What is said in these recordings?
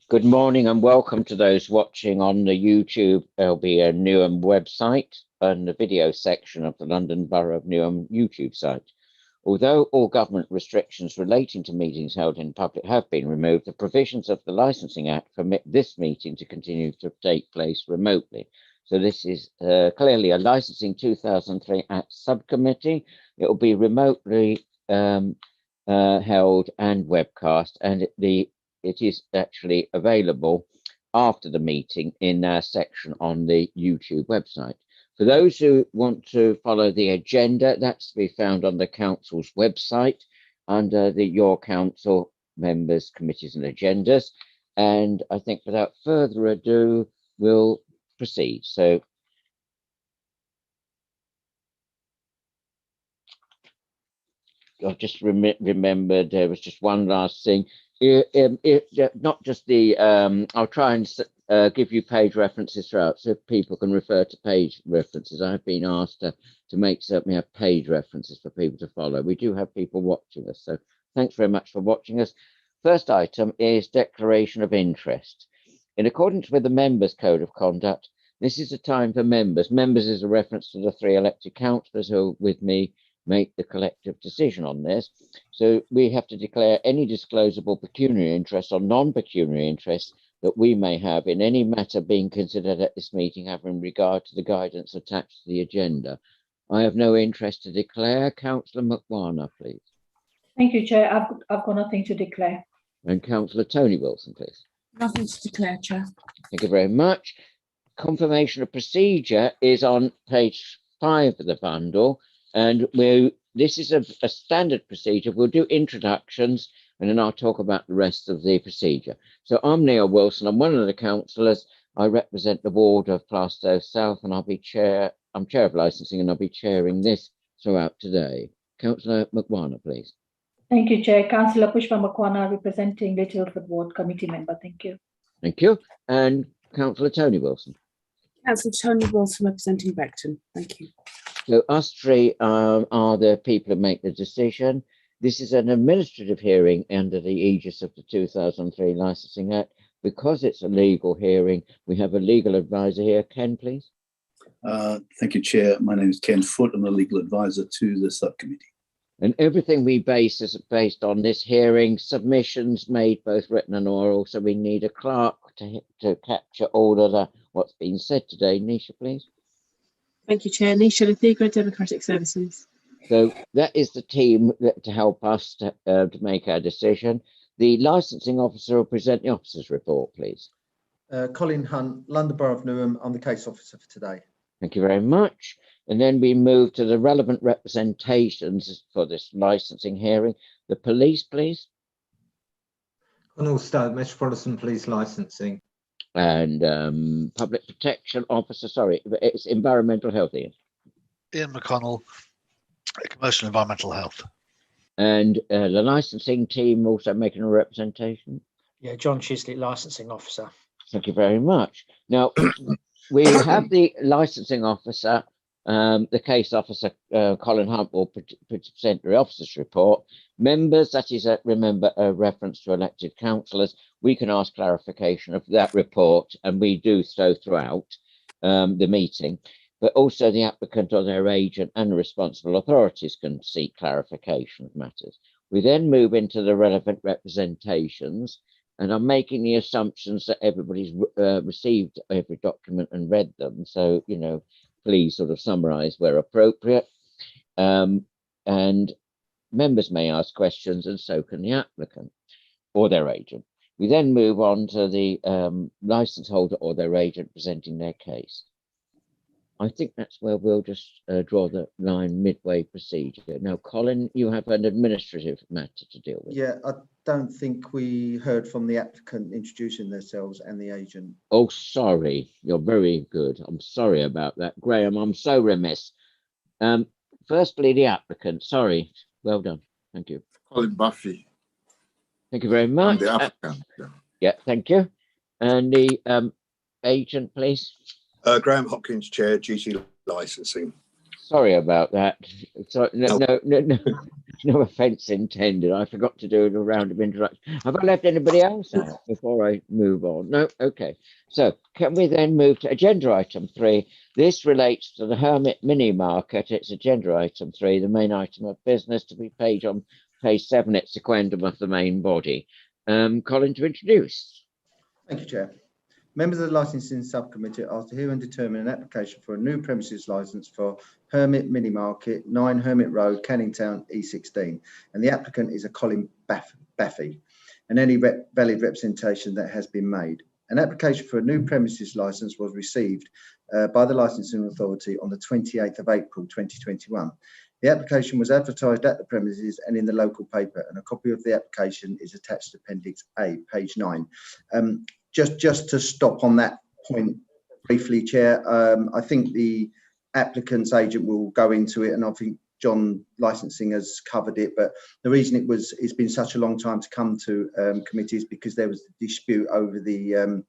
Good morning and welcome to those watching on the YouTube. There'll be a Newham website and the video section of the London Borough of Newham YouTube site. Although all government restrictions relating to meetings held in public have been removed, the provisions of the Licensing Act permit this meeting to continue to take place remotely. So this is clearly a Licensing 2003 Act subcommittee. It will be remotely held and webcast, and it is actually available after the meeting in our section on the YouTube website. For those who want to follow the agenda, that's to be found on the council's website under the Your Council Members, Committees and Agendas. And I think without further ado, we'll proceed. So I've just remembered there was just one last thing. Not just the, I'll try and give you page references throughout so people can refer to page references. I've been asked to make certainly have page references for people to follow. We do have people watching us, so thanks very much for watching us. First item is declaration of interest. In accordance with the Members' Code of Conduct, this is a time for members. Members is a reference to the 3 elected councillors who, with me, make the collective decision on this. So we have to declare any disclosable pecuniary interest or non-pecuniary interest that we may have in any matter being considered at this meeting having regard to the guidance attached to the agenda. I have no interest to declare. Councillor McWarner, please. Thank you, Chair. I've got nothing to declare. And Councillor Tony Wilson, please. Nothing to declare, Chair. Thank you very much. Confirmation of procedure is on page 5 of the bundle. And this is a standard procedure. We'll do introductions and then I'll talk about the rest of the procedure. So I'm Neil Wilson. I'm one of the councillors. I represent the ward of Plaistow South and I'm chair of licensing and I'll be chairing this throughout today. Councillor McWarner, please. Thank you, Chair. Councillor Pushpa Makwana, representing the Tilford Ward Committee member. Thank you. Thank you. And Councillor Tony Wilson. Councillor Tony Wilson, representing Beckton. Thank you. So us 3 are the people who make the decision. This is an administrative hearing under the aegis of the 2003 Licensing Act. Because it's a legal hearing, we have a legal advisor here. Ken, please. Thank you, Chair. My name is Ken Foote. I'm a legal advisor to the subcommittee. And everything we base is based on this hearing, submissions made both written and oral. So we need a clerk to capture all of what's been said today. Nisha, please. Thank you, Chair. Nisha Lathigra, Democratic Services. So that is the team to help us to make our decision. The licensing officer will present the officer's report, please. Colin Hunt, London Borough of Newham. I'm the case officer for today. Thank you very much. And then we move to the relevant representations for this licensing hearing. The police, please. Connell Stowe, Metropolitan Police Licensing. And public protection officer, sorry, it's environmental health, Ian. Ian McConnell, commercial environmental health. And the licensing team also making a representation. Yeah, John Chisley, licensing officer. Thank you very much. Now, we have the licensing officer, the case officer, Colin Hunt, will present the officer's report. Members, that is, remember, a reference to elected councillors. We can ask clarification of that report, and we do so throughout the meeting. But also the applicant or their agent and the responsible authorities can seek clarification of matters. We then move into the relevant representations, and I'm making the assumptions that everybody's received every document and read them. So, you know, please sort of summarise where appropriate. And members may ask questions, and so can the applicant or their agent. We then move on to the licence holder or their agent presenting their case. I think that's where we'll just draw the line midway procedure. Now, Colin, you have an administrative matter to deal with. Yeah, I don't think we heard from the applicant introducing themselves and the agent. Oh, sorry. You're very good. I'm sorry about that. Graham, I'm so remiss. Firstly, the applicant. Sorry. Well done. Thank you. Colin Buffy. Thank you very much. The applicant. Yeah, thank you. And the agent, please. Graham Hopkins, Chair, GT Licensing. Sorry about that. So, no offence intended. I forgot to do a round of introduction. Have I left anybody else out before I move on? No? Okay. So can we then move to agenda item 3? This relates to the Hermit Mini Market. It's agenda item 3, the main item of business to be paid on page 7. It's sequendum of the main body. Colin, to introduce. Thank you, Chair. Members of the Licensing Subcommittee are to hear and determine an application for a new premises licence for Hermit Mini Market, 9 Hermit Road, Canning Town, E16. And the applicant is a Colin Baffy, and any valid representation that has been made. An application for a new premises licence was received by the Licensing Authority on the 28th of April 2021. The application was advertised at the premises and in the local paper, and a copy of the application is attached to Appendix A, page 9. Just to stop on that point briefly, Chair, I think the applicant's agent will go into it, and I think John Licensing has covered it, but the reason it's been such a long time to come to committees because there was a dispute over the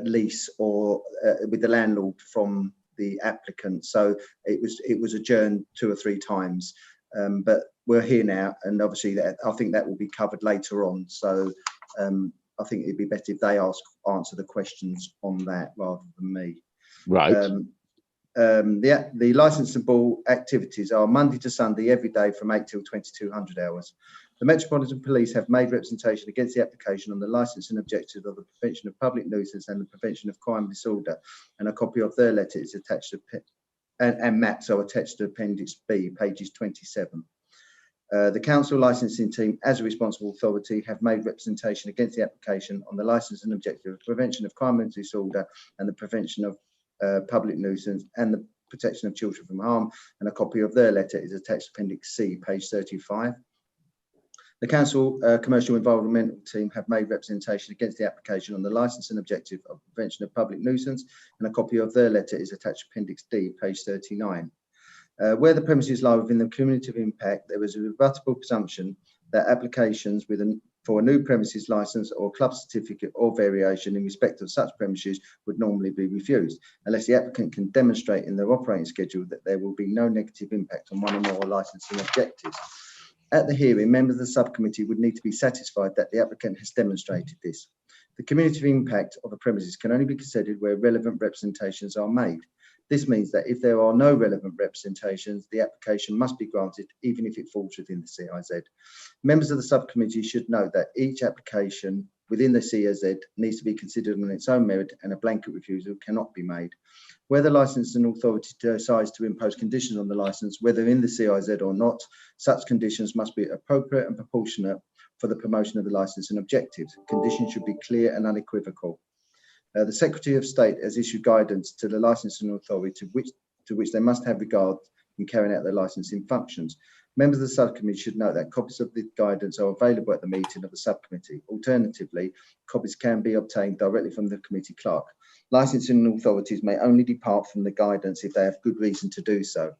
lease or with the landlord from the applicant, so it was adjourned 2 or 3 times, but we're here now, and obviously I think that will be covered later on, so I think it'd be better if they answer the questions on that rather than me. Right. The licensable activities are Monday to Sunday every day from 8 till 2200 hours. The Metropolitan Police have made representation against the application on the licensing objective of the prevention of public nuisance and the prevention of crime and disorder, and a copy of their letter is attached to and maps are attached to Appendix B, pages 27. The council licensing team, as a responsible authority, have made representation against the application on the licence and objective of prevention of crime and disorder and the prevention of public nuisance and the protection of children from harm, and a copy of their letter is attached to Appendix C, page 35. The council commercial environmental team have made representation against the application on the licence and objective of prevention of public nuisance, and a copy of their letter is attached to Appendix D, page 39. Where the premises lie within the community of impact, there is a rebuttable presumption that applications for a new premises licence or club certificate or variation in respect of such premises would normally be refused, unless the applicant can demonstrate in their operating schedule that there will be no negative impact on one or more licensing objectives. At the hearing, members of the subcommittee would need to be satisfied that the applicant has demonstrated this. The community of impact of a premises can only be considered where relevant representations are made. This means that if there are no relevant representations, the application must be granted, even if it falls within the CIZ. Members of the subcommittee should note that each application within the CIZ needs to be considered on its own merit, and a blanket refusal cannot be made. Where the licensing authority decides to impose conditions on the licence, whether in the CIZ or not, such conditions must be appropriate and proportionate for the promotion of the licence and objectives. Conditions should be clear and unequivocal. The Secretary of State has issued guidance to the licensing authority to which they must have regard in carrying out their licensing functions. Members of the subcommittee should note that copies of the guidance are available at the meeting of the subcommittee. Alternatively, copies can be obtained directly from the committee clerk. Licensing authorities may only depart from the guidance if they have good reason to do so.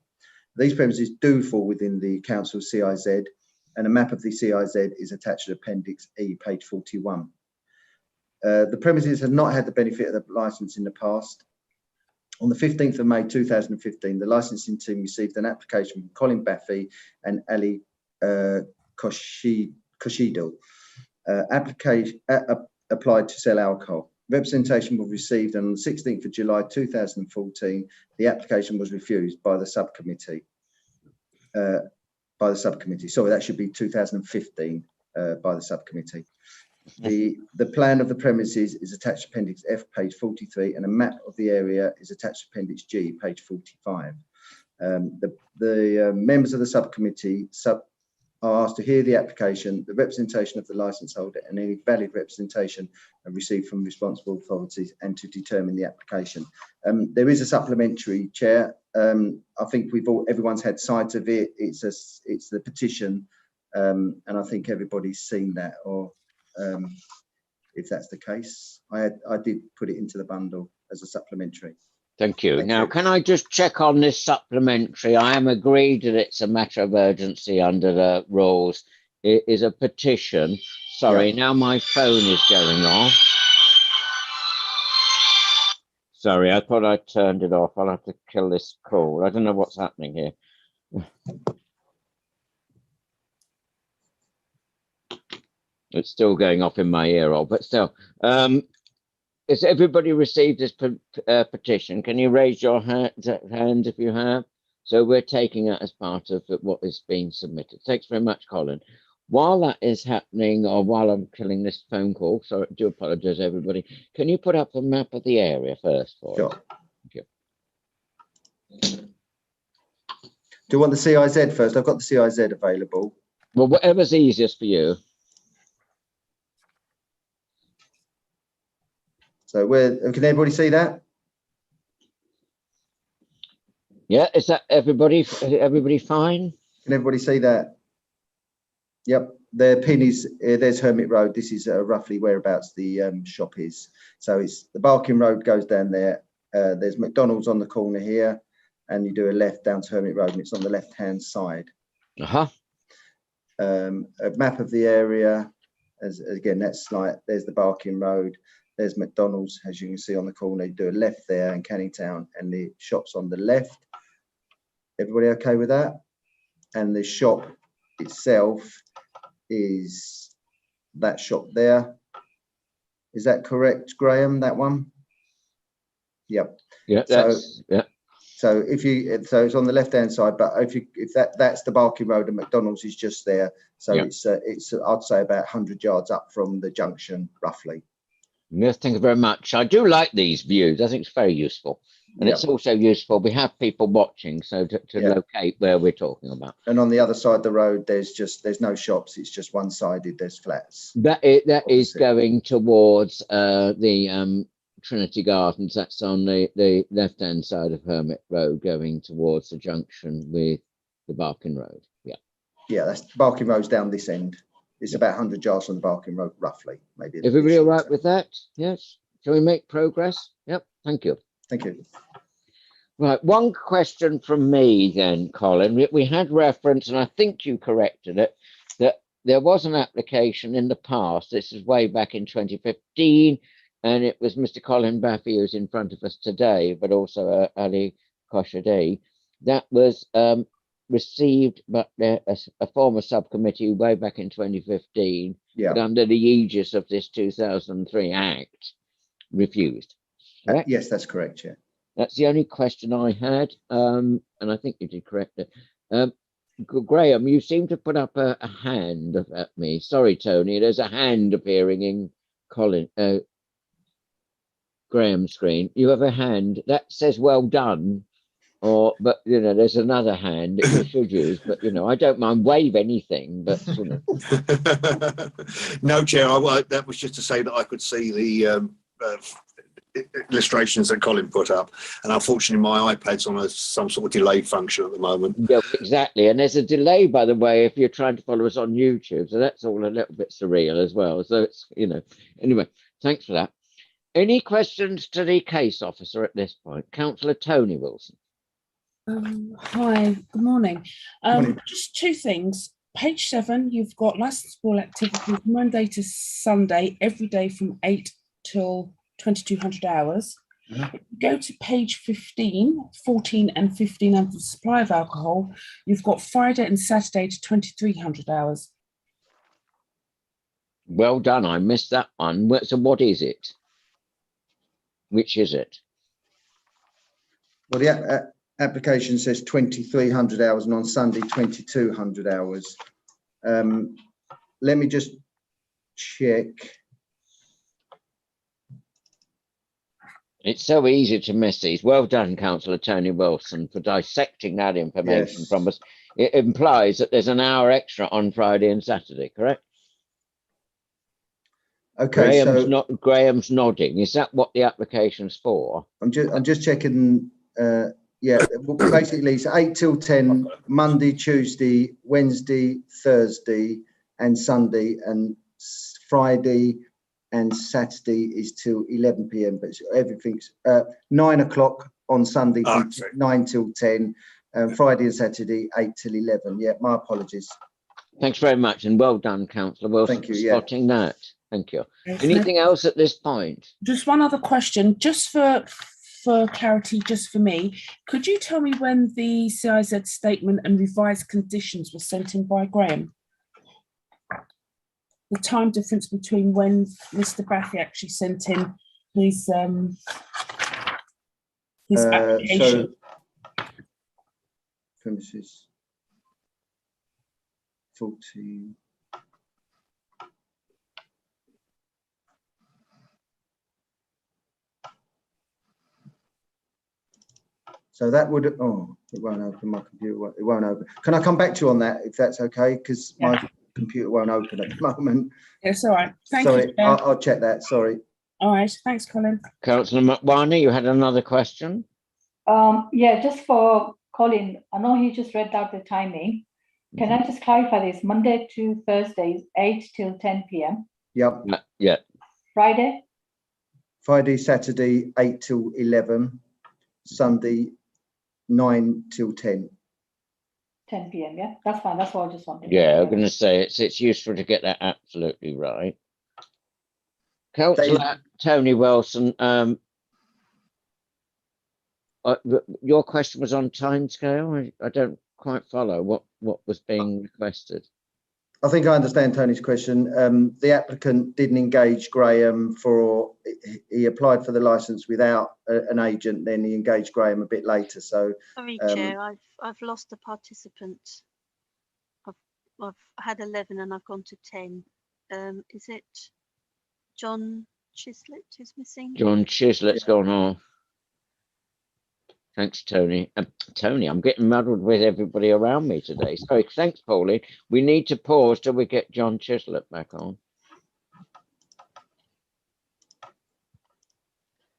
These premises do fall within the council CIZ, and a map of the CIZ is attached to Appendix E, page 41. The premises have not had the benefit of the licence in the past. On the 15th of May 2015, the licensing team received an application from Colin Baffy and Ali Koshido. Applied to sell alcohol. Representation was received, and on the 16th of July 2014, the application was refused by the subcommittee. Sorry, that should be 2015 by the subcommittee. The plan of the premises is attached to Appendix F, page 43, and a map of the area is attached to Appendix G, page 45. The members of the subcommittee are asked to hear the application, the representation of the licence holder, and any valid representation received from responsible authorities, and to determine the application. There is a supplementary, Chair. I think everyone's had sight of it. It's the petition, and I think everybody's seen that, or if that's the case, I did put it into the bundle as a supplementary. Thank you. Now, can I just check on this supplementary? I am agreed that it's a matter of urgency under the rules. It is a petition. Sorry, Now my phone is going off. Sorry, I thought I turned it off. I'll have to kill this call. I don't know what's happening here. It's still going off in my ear hole, but still. Has everybody received this petition? Can you raise your hand if you have? So we're taking that as part of what is being submitted. Thanks very much, Colin. While that is happening, or while I'm killing this phone call, so I do apologize, everybody. Can you put up a map of the area first for us? Sure. Do you want the CIZ first? I've got the CIZ available. Well, whatever's easiest for you. So can everybody see that? Yeah, is that everybody fine? Can everybody see that? Yep, the pin is, there's Hermit Road. This is roughly whereabouts the shop is. So it's the Barking Road goes down there. There's McDonald's on the corner here, and you do a left down to Hermit Road, and it's on the left-hand side. Uh-huh. A map of the area, again, that's like, there's the Barking Road. There's McDonald's, as you can see on the corner. You do a left there in Canning Town, and the shop's on the left. Everybody okay with that? And the shop itself is that shop there. Is that correct, Graham? That one? Yep. Yeah. That's, yeah. So so it's on the left-hand side, but if that's the Barking Road, and McDonald's is just there. So yeah. it's I'd say about 100 yards up from the junction, roughly. Yes, thank you very much. I do like these views. I think it's very useful. And it's also useful. We have people watching, so to locate where we're talking about. And on the other side of the road, there's no shops. It's just one-sided. There's flats. That is going towards the Trinity Gardens. That's on the left-hand side of Hermit Road, going towards the junction with the Barking Road. Yeah. Yeah, that's Barking Road's down this end. It's about 100 yards from the Barking Road, roughly. Maybe. Everybody all right with that? Yes. Shall we make progress? Yep. Thank you. Thank you. Right. One question from me then, Colin. We had reference, and I think you corrected it, that there was an application in the past. This is way back in 2015, and it was Mr. Colin Baffy who's in front of us today, but also Ali Khoshadi. That was received by a former subcommittee way back in 2015, but under the aegis of this 2003 Act, refused. Yes, that's correct. Yeah, that's the only question I had, and I think you did correct it. Graham, you seem to put up a hand at me. Sorry, Tony. There's a hand appearing in Graham's screen. You have a hand that says "well done." But you know, there's another hand that you should use. But you know, I don't mind wave anything. But you know, no, Chair. That was just to say that I could see the illustrations that Colin put up, and unfortunately, my iPad's on some sort of delay function at the moment. Yeah, exactly. And there's a delay, by the way, if you're trying to follow us on YouTube. So that's all a little bit surreal as well. So it's anyway. Thanks for that. Any questions to the case officer at this point, Councillor Tony Wilson? Hi, good morning. Just two things. Page 7, you've got licensable activities Monday to Sunday, every day from 8 till 2200 hours. Go to page 15, 14 and 15 under the supply of alcohol. You've got Friday and Saturday to 2300 hours. Well done. I missed that one. So what is it? Which is it? Well, the application says 2300 hours, and on Sunday 2200 hours. Let me just check. It's so easy to miss these. Well done, Councillor Tony Wilson, for dissecting that information from us. It implies that there's an hour extra on Friday and Saturday, correct? Okay, Graham's nodding. Is that what the application's for? I'm just checking. Yeah, basically it's 8 till 10, Monday, Tuesday, Wednesday, Thursday, and Sunday, and Friday and Saturday is till 11 p.m. But everything's 9 o'clock on Sunday, 9 till 10, Friday and Saturday 8 till 11. Yeah, my apologies. Thanks very much, and well done, Councillor Wilson, Thank you, for spotting that. Thank you. Anything else at this point? Just one other question, just for for clarity, just for me, could you tell me when the CIZ statement and revised conditions were sent in by Graham? The time difference between when Mr. Baffy actually sent in his application. So, premises 40. So that would, oh, it won't open, my computer, it won't open. Can I come back to you on that, if that's okay? Because my computer won't open at the moment. It's all right. Thank Sorry, you. Chair. I'll check that, sorry. All right. Thanks, Colin. Councillor McWarney, you had another question? Yeah, just for Colin, I know he just read out the timing. Can I just clarify this? Monday to Thursdays, 8 till 10 p.m. Yep. Yeah. Friday? Friday, Saturday, 8 till 11. Sunday, 9 till 10. 10 p.m. Yeah, that's fine. That's what I just wanted. Yeah, I'm going to say it's useful to get that absolutely right. Councillor Tony Wilson, your question was on timescale. I don't quite follow what was being requested. I think I understand Tony's question. The applicant didn't engage Graham he applied for the licence without an agent, then he engaged Graham a bit later. So, sorry, Chair, I've lost a participant. I've had 11 and I've gone to 10. Is it John Chislett who's missing? John Chislett's gone off. Thanks, Tony. Tony, I'm getting muddled with everybody around me today. Sorry, thanks, Pauline. We need to pause till we get John Chislett back on.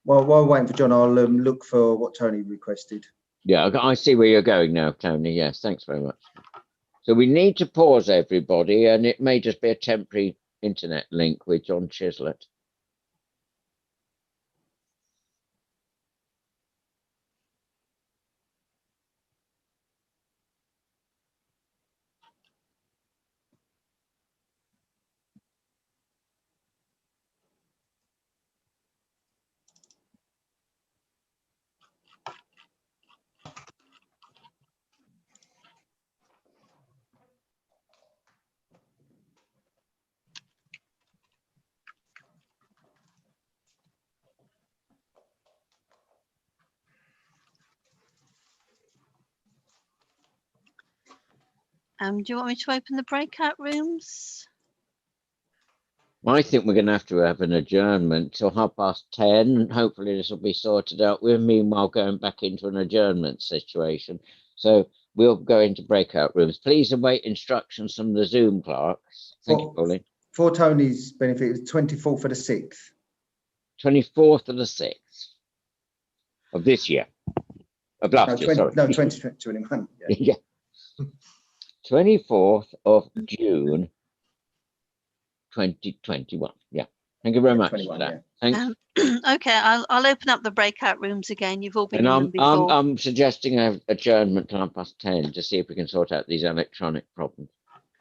while we're waiting for John, I'll look for what Tony requested. Yeah, I see where you're going now, Tony. Yes, thanks very much. So we need to pause, everybody, and it may just be a temporary internet link with John Chislett. Do you want me to open the breakout rooms? I think we're going to have an adjournment till 10:30. Hopefully this will be sorted out. We're meanwhile going back into an adjournment situation. So we'll go into breakout rooms. Please await instructions from the Zoom clerks. Thank you, Pauline. For Tony's benefit, it's 24th of the 6th. 24th of the 6th of this year. Of last year, sorry. No, 2021. Yeah. 24th of June 2021. Yeah. Thank you very much for that. Yeah. Thanks. Okay, I'll open up the breakout rooms again. You've all been And in them before. I'm suggesting an adjournment till 10:30 to see if we can sort out these electronic problems.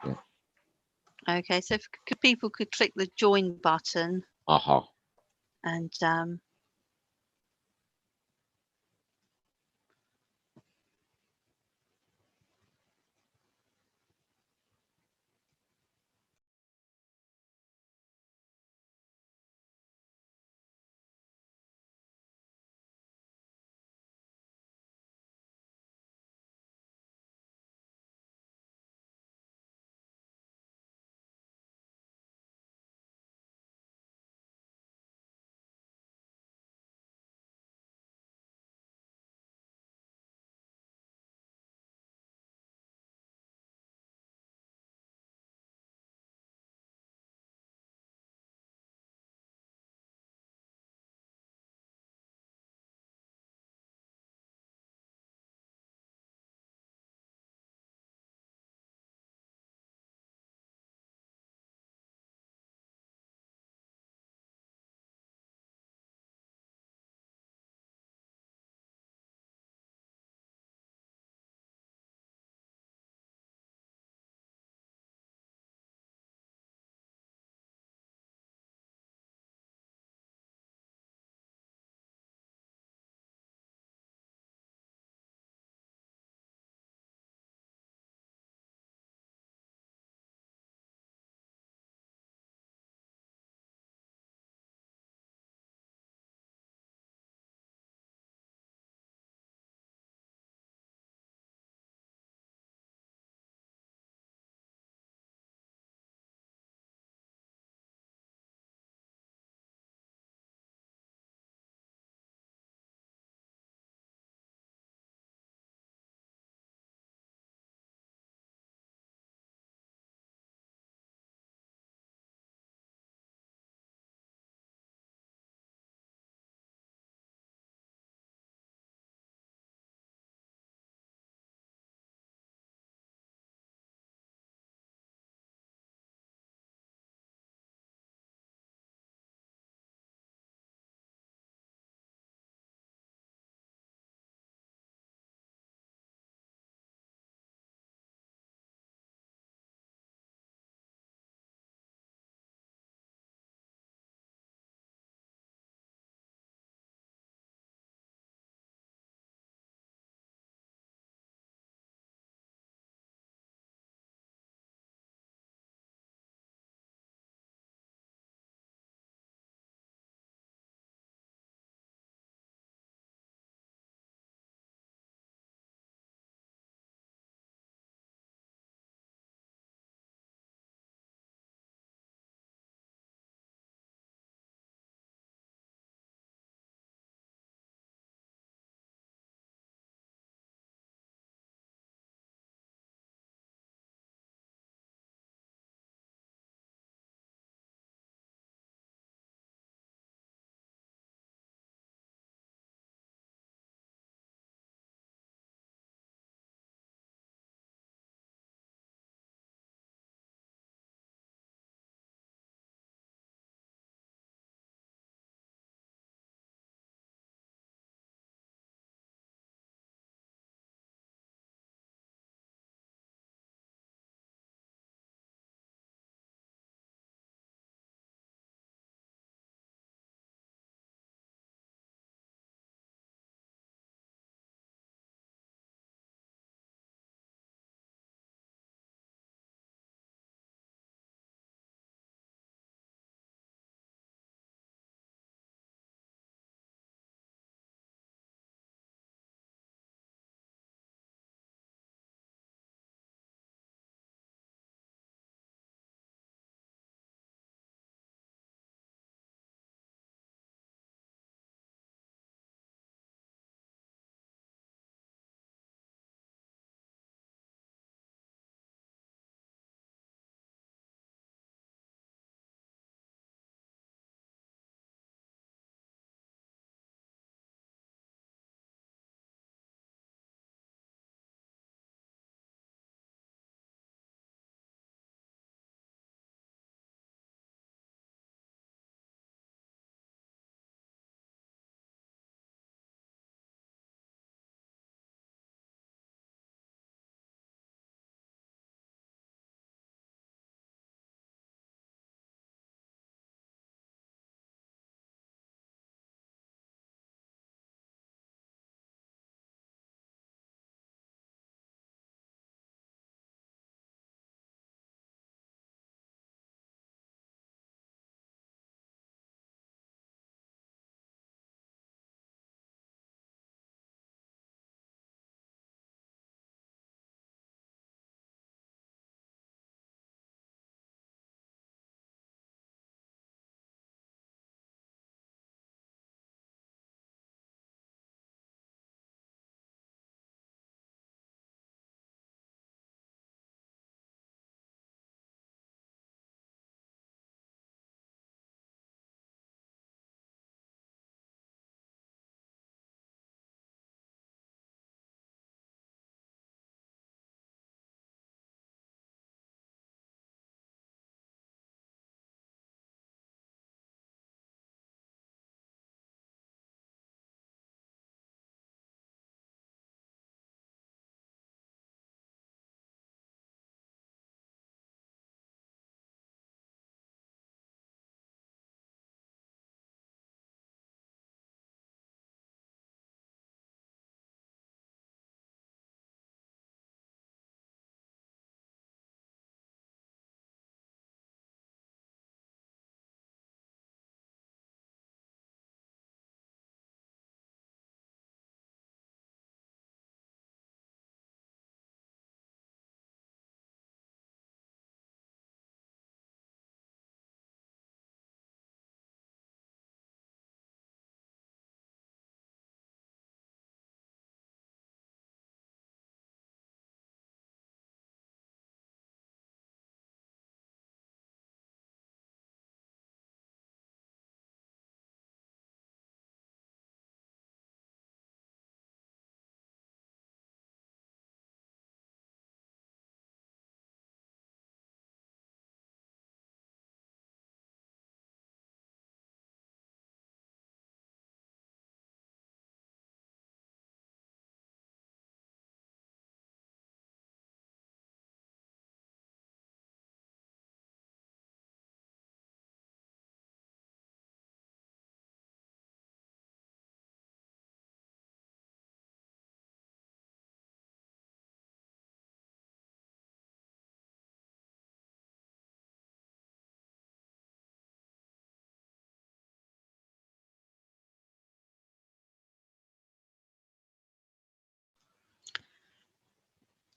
Yeah. Okay, so if people could click the join button and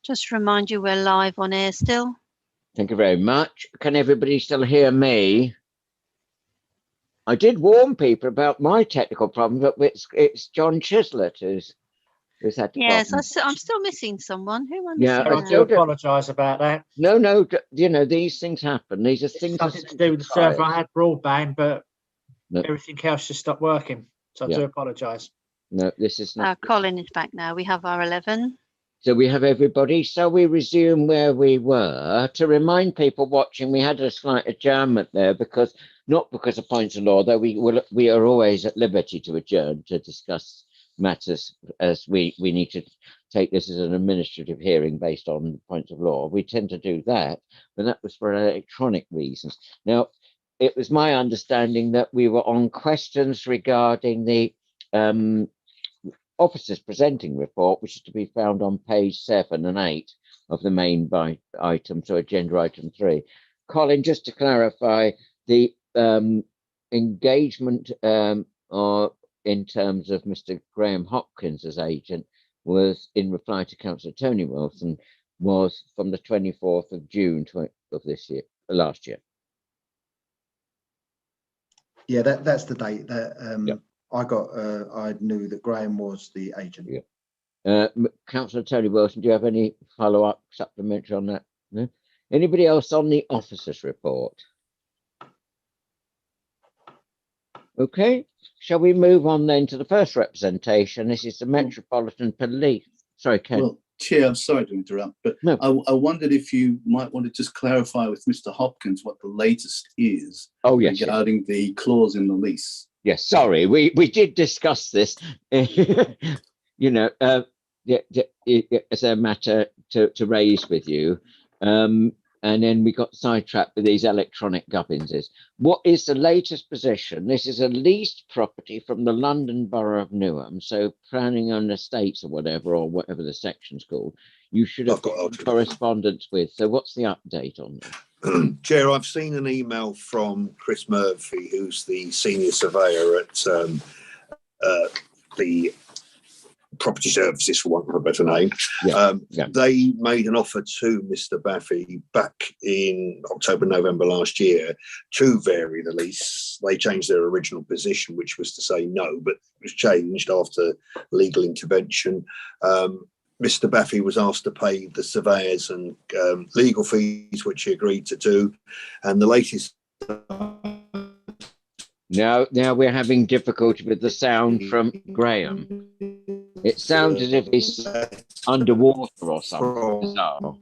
Just remind you we're live on air still. Thank you very much. Can everybody still hear me? I did warn people about my technical problem, but it's John Chislett who's had the Yes, problem. I'm still missing someone. Who am I Yeah, missing I I now? do apologise about that. No, you know, these things happen. These are things. Something to do with the server. I had broadband, but everything else just stopped working. So I do apologise. No, this is not. Colin is back now. We have our 11. So we have everybody. So we resume where we were. To remind people watching, we had a slight adjournment there not because of points of law, though we are always at liberty to adjourn to discuss matters as we need to take this as an administrative hearing based on points of law. We tend to do that, but that was for electronic reasons. Now, it was my understanding that we were on questions regarding the officers presenting report, which is to be found on page 7 and 8 of the main item, so agenda item 3. Colin, just to clarify, the engagement or in terms of Mr. Graham Hopkins as agent was in reply to Councillor Tony Wilson, was from the 24th of June of this year, last year. Yeah, that's the date that I knew that Graham was the agent. Yeah. Councillor Tony Wilson, do you have any follow-up supplementary on that? No? Anybody else on the officers report? Okay, shall we move on then to the first representation? This is the Metropolitan Police. Sorry, Ken. Well, Chair, I'm sorry to interrupt, but no. I wondered if you might want to just clarify with Mr. Hopkins what the latest is regarding the clause in the lease. Yes, sorry, we did discuss this, you know, as a matter to raise with you. And then we got sidetracked with these electronic gubbinses. What is the latest position? This is a leased property from the London Borough of Newham. So planning on estates or whatever the section's called, you should have got correspondence with. So what's the update on that? Chair, I've seen an email from Chris Murphy, who's the senior surveyor at the Property Services, for want of a better name. They made an offer to Mr. Baffy back in October, November last year to vary the lease. They changed their original position, which was to say no, but it was changed after legal intervention. Mr. Baffy was asked to pay the surveyors and legal fees, which he agreed to do. And the latest... Now we're having difficulty with the sound from Graham. It sounds as if he's underwater or something bizarre.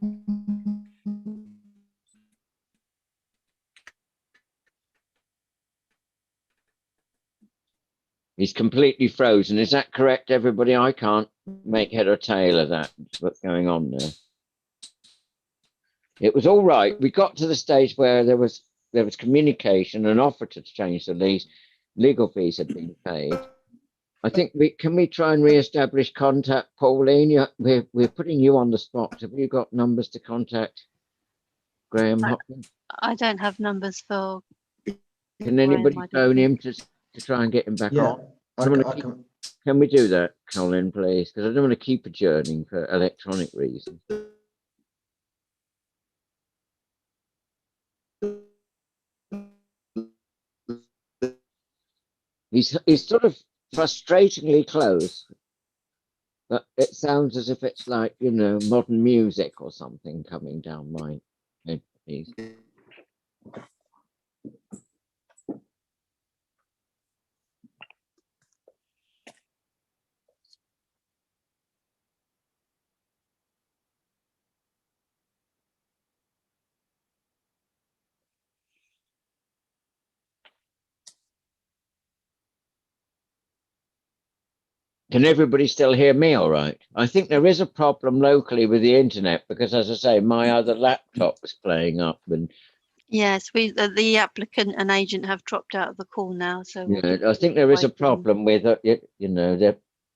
He's completely frozen. Is that correct, everybody? I can't make head or tail of that. What's going on there? It was all right. We got to the stage where there was communication, an offer to change the lease. Legal fees had been paid. I think can we try and re-establish contact, Pauline? We're putting you on the spot. Have you got numbers to contact Graham Hopkins? I don't have numbers for. Can anybody phone him to try and get him back on? Can we do that, Colin, please? Because I don't want to keep adjourning for electronic reasons. He's sort of frustratingly close, but it sounds as if it's like, you know, modern music or something coming down my headpiece. Can everybody still hear me all right? I think there is a problem locally with the internet because, as I say, my other laptop was playing up. And yes, the applicant and agent have dropped out of the call now. So I think there is a problem with it. You know,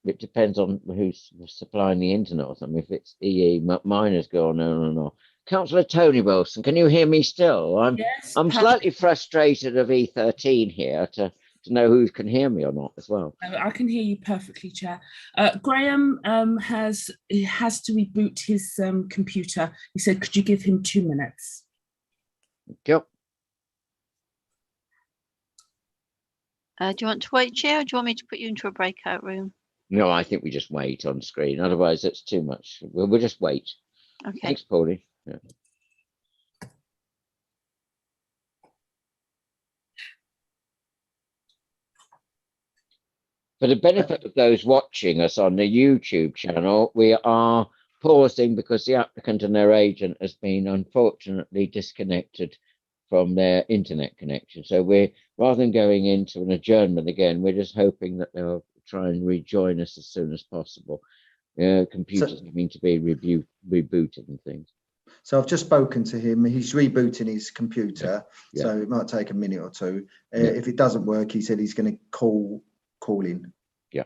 it depends on who's supplying the internet or something. If it's EE, mine has gone on and on. Councillor Tony Wilson, can you hear me still? I'm slightly frustrated of E13 here to to know who can hear me or not as well. I can hear you perfectly, Chair. Graham has to reboot his computer. He said, could you give him 2 minutes? Yep. Do you want to wait, Chair, or do you want me to put you into a breakout room? No, I think we just wait on screen. Otherwise, it's too much. We'll just wait. Okay. Thanks, Paulie. Yeah. For the benefit of those watching us on the YouTube channel, we are pausing because the applicant and their agent has been unfortunately disconnected from their internet connection. So we're, rather than going into an adjournment again, we're just hoping that they'll try and rejoin us as soon as possible. Computers need to be rebooted and things. So I've just spoken to him. He's rebooting his computer, so it might take a minute or two. If it doesn't work, he said he's going to call in. Yeah.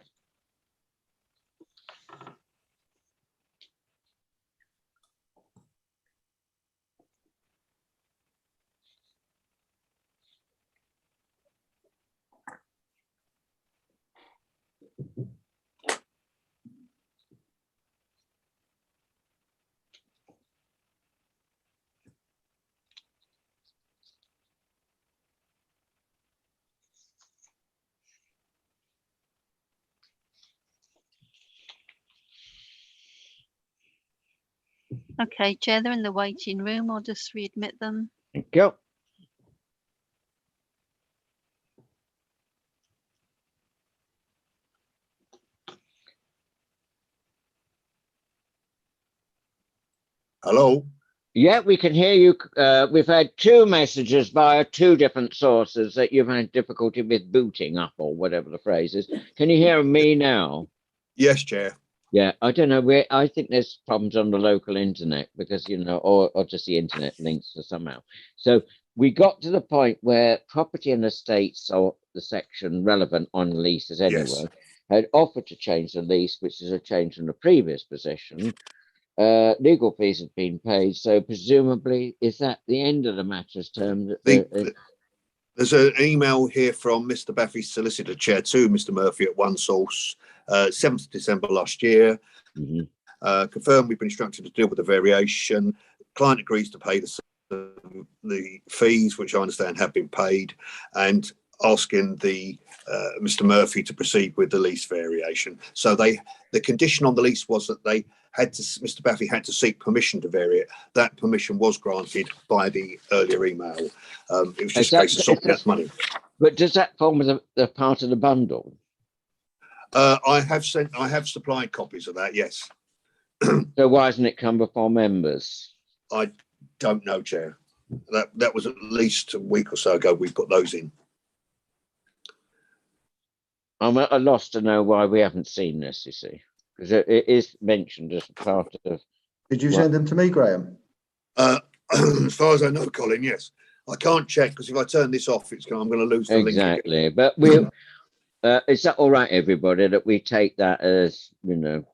Okay, Chair, they're in the waiting room. I'll just readmit them. Thank you. Hello? Yeah, we can hear you. We've had 2 messages via 2 different sources that you've had difficulty with booting up or whatever the phrase is. Can you hear me now? Yes, Chair. Yeah, I don't know. I think there's problems on the local internet because, you know, or just the internet links or somehow. So we got to the point where property and estates, or the section relevant on leases anyway, had offered to change the lease, which is a change from the previous position. Legal fees have been paid, so presumably is that the end of the matter's term? There's an email here from Mr. Baffy's solicitor, Chair, to Mr. Murphy at One Source, 7th December last year. Confirmed we've been instructed to deal with the variation. Client agrees to pay the fees, which I understand have been paid, and asking the Mr. Murphy to proceed with the lease variation. So the condition on the lease was that they had to, Mr. Baffy had to seek permission to vary it. That permission was granted by the earlier email. It was just a case of sorting out money. But does that form the part of the bundle? I have supplied copies of that, yes. So why hasn't it come before members? I don't know, Chair. That was at least a week or so ago we put those in. I'm at a loss to know why we haven't seen this, you see, because it is mentioned as part of. Did you send them to me, Graham? As far as I know, Colin, yes. I can't check because if I turn this off, I'm going to lose the link. Exactly, but we. Is that all right, everybody, that we take that as, you know?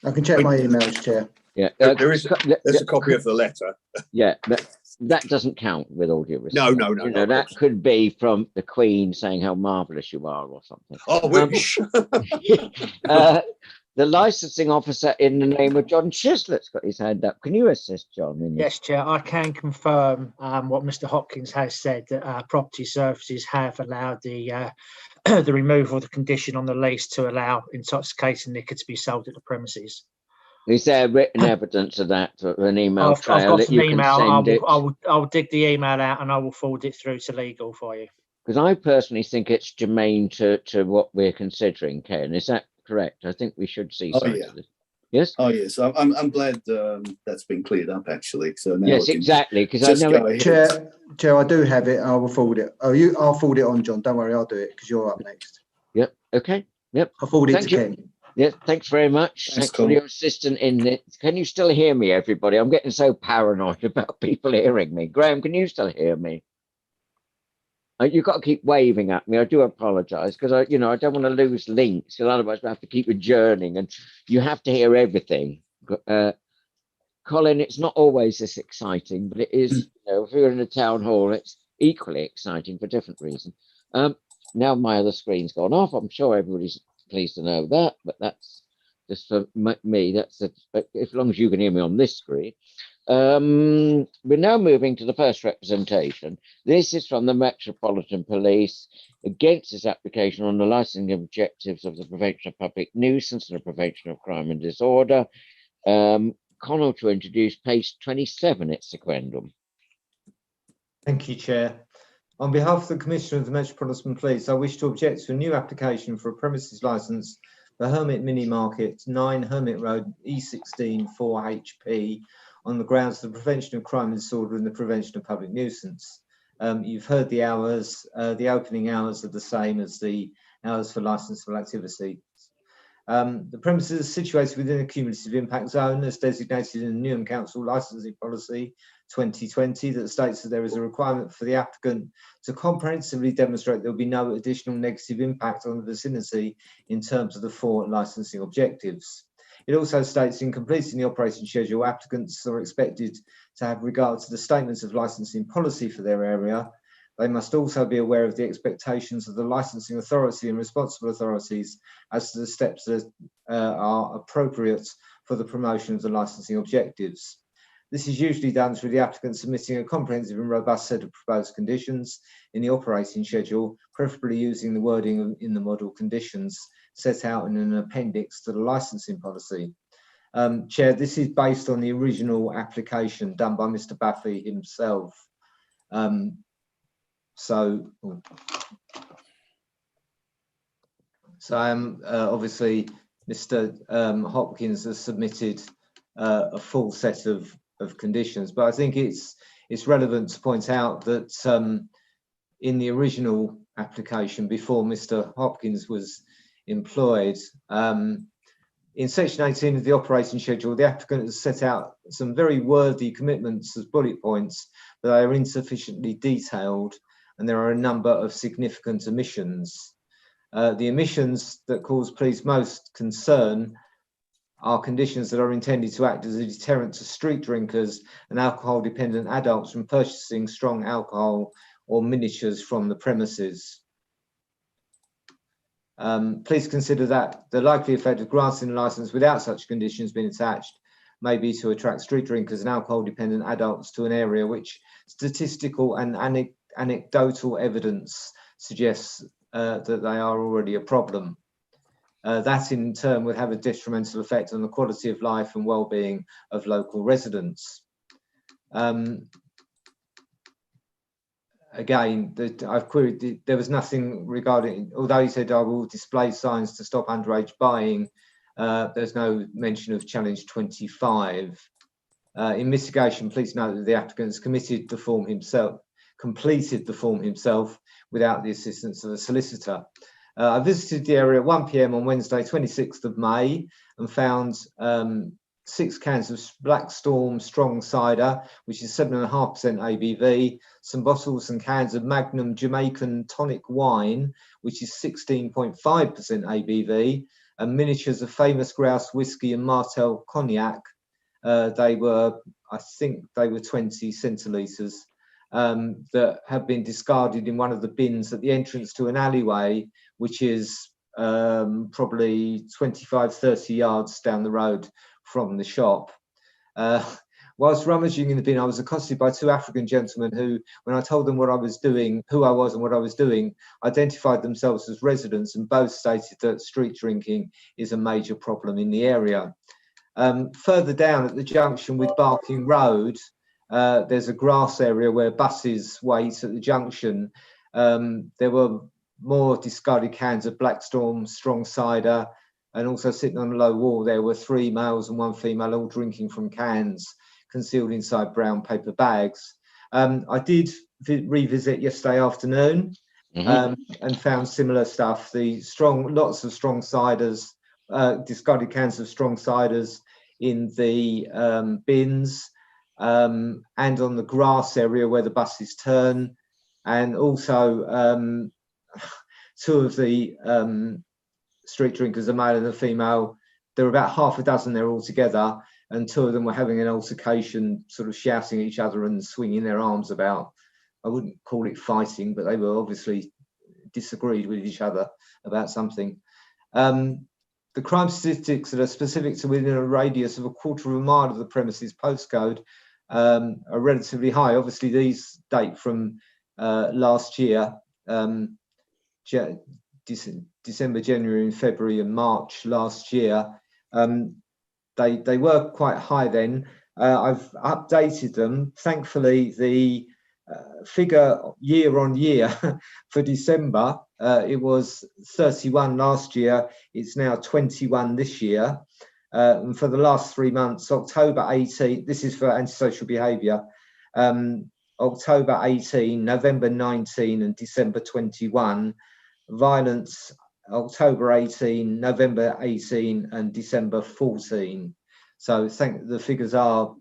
I can check my emails, Chair. Yeah, there's a copy of the letter. Yeah, but that doesn't count with all due respect. No. You know, that could be from the Queen saying how marvellous you are or something. I wish. The licensing officer in the name of John Chislett's got his hand up. Can you assist, John? Yes, Chair, I can confirm what Mr. Hopkins has said, that property services have allowed the the removal of the condition on the lease to allow intoxicating liquor to be sold at the premises. Is there written evidence of that, or an email I've trail got that an you email. can send it? I will dig the email out and I will forward it through to legal for you. Because I personally think it's germane to what we're considering, Ken. Is that correct? I think we should see something. Yes. Oh yes, I'm glad that's been cleared up actually. So now yes, exactly. Because I know it. Chair, I do have it. I will forward it. I'll forward it on, John. Don't worry, I'll do it because you're up next. Yep. Okay. Yep. I'll forward it to Ken. Yes, thanks very much. Thanks for your assistance in it. Can you still hear me, everybody? I'm getting so paranoid about people hearing me. Graham, can you still hear me? You've got to keep waving at me. I do apologise because I don't want to lose links. Because otherwise, we have to keep adjourning, and you have to hear everything. Colin, it's not always this exciting, but it is. If you're in a town hall, it's equally exciting for different reasons. now my other screen's gone off. I'm sure everybody's pleased to know that, but that's just for me. That's as long as you can hear me on this screen. We're now moving to the first representation. This is from the Metropolitan Police against this application on the licensing objectives of the prevention of public nuisance and the prevention of crime and disorder. Connell to introduce page 27, it's sequendum. Thank you, Chair. On behalf of the Commissioner of the Metropolitan Police, I wish to object to a new application for a premises licence for Hermit Mini Market, 9 Hermit Road, E16 4HP, on the grounds of the prevention of crime and disorder and the prevention of public nuisance. You've heard the hours. The opening hours are the same as the hours for licensable activity. The premises are situated within a cumulative impact zone as designated in the Newham Council licensing policy 2020 that states that there is a requirement for the applicant to comprehensively demonstrate there will be no additional negative impact on the vicinity in terms of the 4 licensing objectives. It also states in completing the operating schedule, applicants are expected to have regard to the statements of licensing policy for their area. They must also be aware of the expectations of the licensing authority and responsible authorities as to the steps that are appropriate for the promotion of the licensing objectives. This is usually done through the applicant submitting a comprehensive and robust set of proposed conditions in the operating schedule, preferably using the wording in the model conditions set out in an appendix to the licensing policy. Chair, this is based on the original application done by Mr. Baffy himself. Obviously Mr. Hopkins has submitted a full set of conditions, but I think it's relevant to point out that in the original application before Mr. Hopkins was employed, in section 18 of the operating schedule, the applicant has set out some very worthy commitments as bullet points, but they are insufficiently detailed, and there are a number of significant omissions. The omissions that cause police most concern are conditions that are intended to act as a deterrent to street drinkers and alcohol-dependent adults from purchasing strong alcohol or miniatures from the premises. Please consider that the likely effect of granting a licence without such conditions being attached may be to attract street drinkers and alcohol-dependent adults to an area which statistical and anecdotal evidence suggests that they are already a problem. That in turn would have a detrimental effect on the quality of life and well-being of local residents. Again, I've queried, there was nothing regarding, although he said I will display signs to stop underage buying, there's no mention of challenge 25. In mitigation, please note that the applicant has completed the form himself without the assistance of a solicitor. I visited the area at 1 p.m. on Wednesday, 26th of May, and found 6 cans of Black Storm strong cider, which is 7.5% ABV, some bottles and cans of Magnum Jamaican tonic wine, which is 16.5% ABV, and miniatures of Famous Grouse whiskey and Martell cognac. I think they were 20 centilitres, that have been discarded in one of the bins at the entrance to an alleyway, which is probably 25-30 yards down the road from the shop. Whilst rummaging in the bin, I was accosted by 2 African gentlemen who, when I told them what I was doing, who I was and what I was doing, identified themselves as residents, and both stated that street drinking is a major problem in the area. Further down at the junction with Barking Road, there's a grass area where buses wait at the junction. There were more discarded cans of Black Storm strong cider, and also sitting on a low wall there were 3 males and 1 female all drinking from cans concealed inside brown paper bags. I did revisit yesterday afternoon and found similar stuff. Lots of strong ciders, discarded cans of strong ciders in the bins, and on the grass area where the buses turn, and also 2 of the street drinkers, a male and a female. There were about half a dozen there all together, and 2 of them were having an altercation, sort of shouting at each other and swinging their arms about. I wouldn't call it fighting, but they were obviously disagreed with each other about something. The crime statistics that are specific to within a radius of 1/4 of a mile of the premises postcode are relatively high. Obviously, these date from last year, December, January, and February, and March last year. They were quite high then. I've updated them. Thankfully, the figure year on year for December, it was 31 last year. It's now 21 this year. And for the last 3 months, October 18, this is for antisocial behaviour, October 18, November 19 and December 21, violence October 18, November 18 and December 14. So the figures are,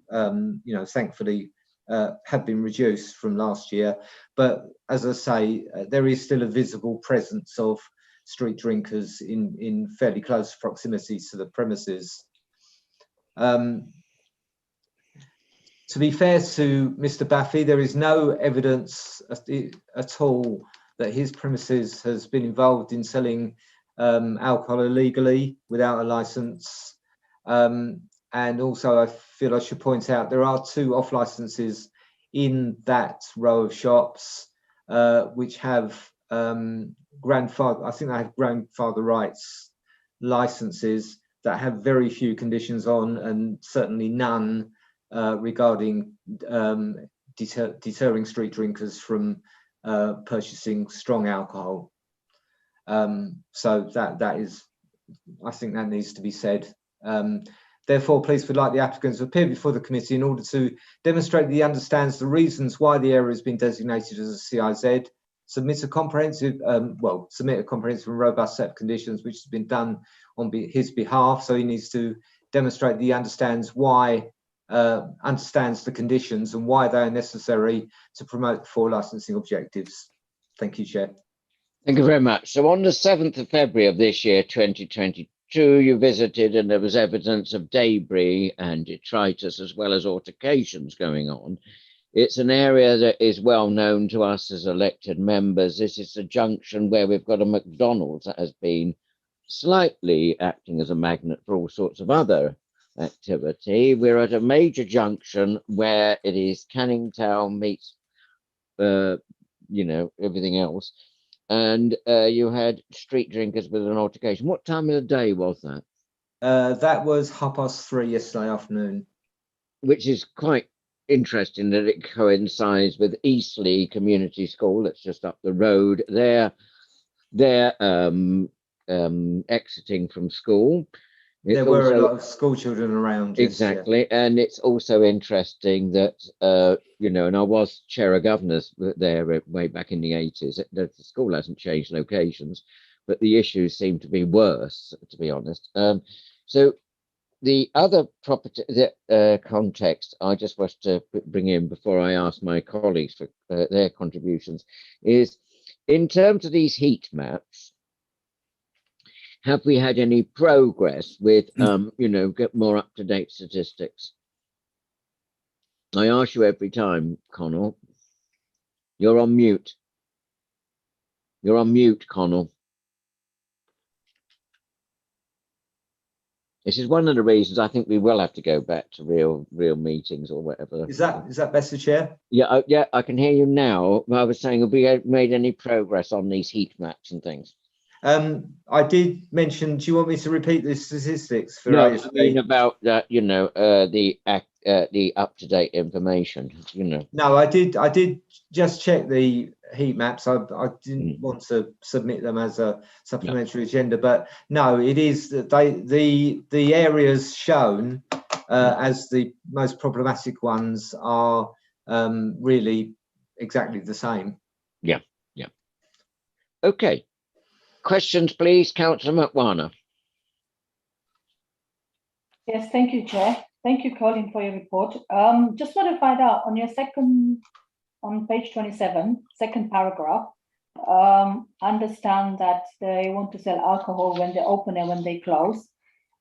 thankfully have been reduced from last year. But as I say, there is still a visible presence of street drinkers in fairly close proximity to the premises. To be fair to Mr. Baffy, there is no evidence at all that his premises has been involved in selling alcohol illegally without a licence. And also, I feel I should point out there are 2 off licences in that row of shops, which have grandfather rights licences that have very few conditions on, and certainly none regarding deterring street drinkers from purchasing strong alcohol. So that is, I think that needs to be said. Therefore, police would like the applicants to appear before the committee in order to demonstrate that he understands the reasons why the area has been designated as a CIZ, submit a comprehensive and robust set of conditions, which has been done on his behalf. So he needs to demonstrate that he understands understands the conditions and why they are necessary to promote the 4 licensing objectives. Thank you, Chair. Thank you very much. So on the 7th of February of this year, 2022, you visited, and there was evidence of debris and detritus as well as altercations going on. It's an area that is well known to us as elected members. This is a junction where we've got a McDonald's that has been slightly acting as a magnet for all sorts of other activity. We're at a major junction where it is Canning Town meets, everything else. And you had street drinkers with an altercation. What time of the day was that? That was 3:30 yesterday afternoon. Which is quite interesting that it coincides with Eastleigh Community School. That's just up the road. They're exiting from school. There were a lot of school children around. Exactly. Yes, yeah. And it's also interesting that, and I was chair of governors there way back in the 80s. The school hasn't changed locations, but the issues seem to be worse, to be honest. So the other property context I just want to bring in before I ask my colleagues for their contributions is, in terms of these heat maps, have we had any progress with, get more up-to-date statistics? I ask you every time, Connell. You're on mute. You're on mute, Connell. This is one of the reasons I think we will have to go back to real meetings or whatever. Is that better, Chair? Yeah, I can hear you now. I was saying, have we made any progress on these heat maps and things? I did mention. Do you want me to repeat the statistics for? No, I mean about that. The up-to-date information. No, I did just check the heat maps. I didn't want to submit them as a supplementary agenda, but no, it is that the areas shown as the most problematic ones are really exactly the same. Yeah. Okay. Questions, please, Councillor McWarner. Yes, thank you, Chair. Thank you, Colin, for your report. Just want to find out on your on page 27, second paragraph, understand that they want to sell alcohol when they open and when they close.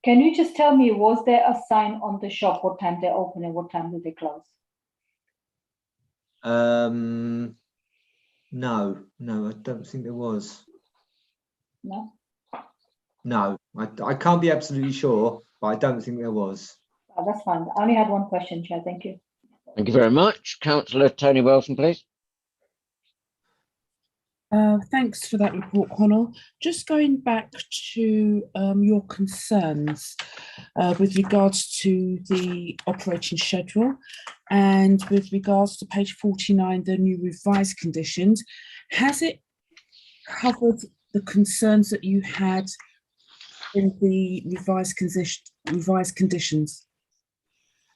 Can you just tell me, was there a sign on the shop what time they open and what time do they close? No, I don't think there was. No. No, I can't be absolutely sure, but I don't think there was. Oh, that's fine. I only had one question, Chair. Thank you. Thank you very much. Councillor Tony Wilson, please. Thanks for that report, Connell. Just going back to your concerns with regards to the operating schedule and with regards to page 49, the new revised conditions, has it covered the concerns that you had in the revised conditions?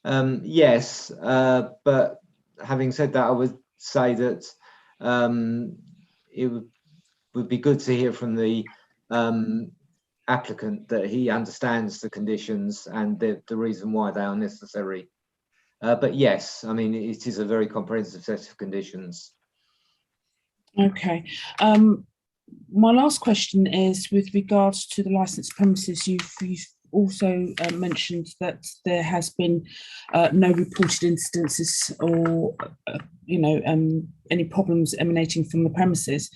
Yes, but having said that, I would say that it would be good to hear from the applicant that he understands the conditions and the reason why they are necessary. But yes, I mean, it is a very comprehensive set of conditions. Okay. My last question is with regards to the licensed premises. You've also mentioned that there has been no reported incidences or any problems emanating from the premises,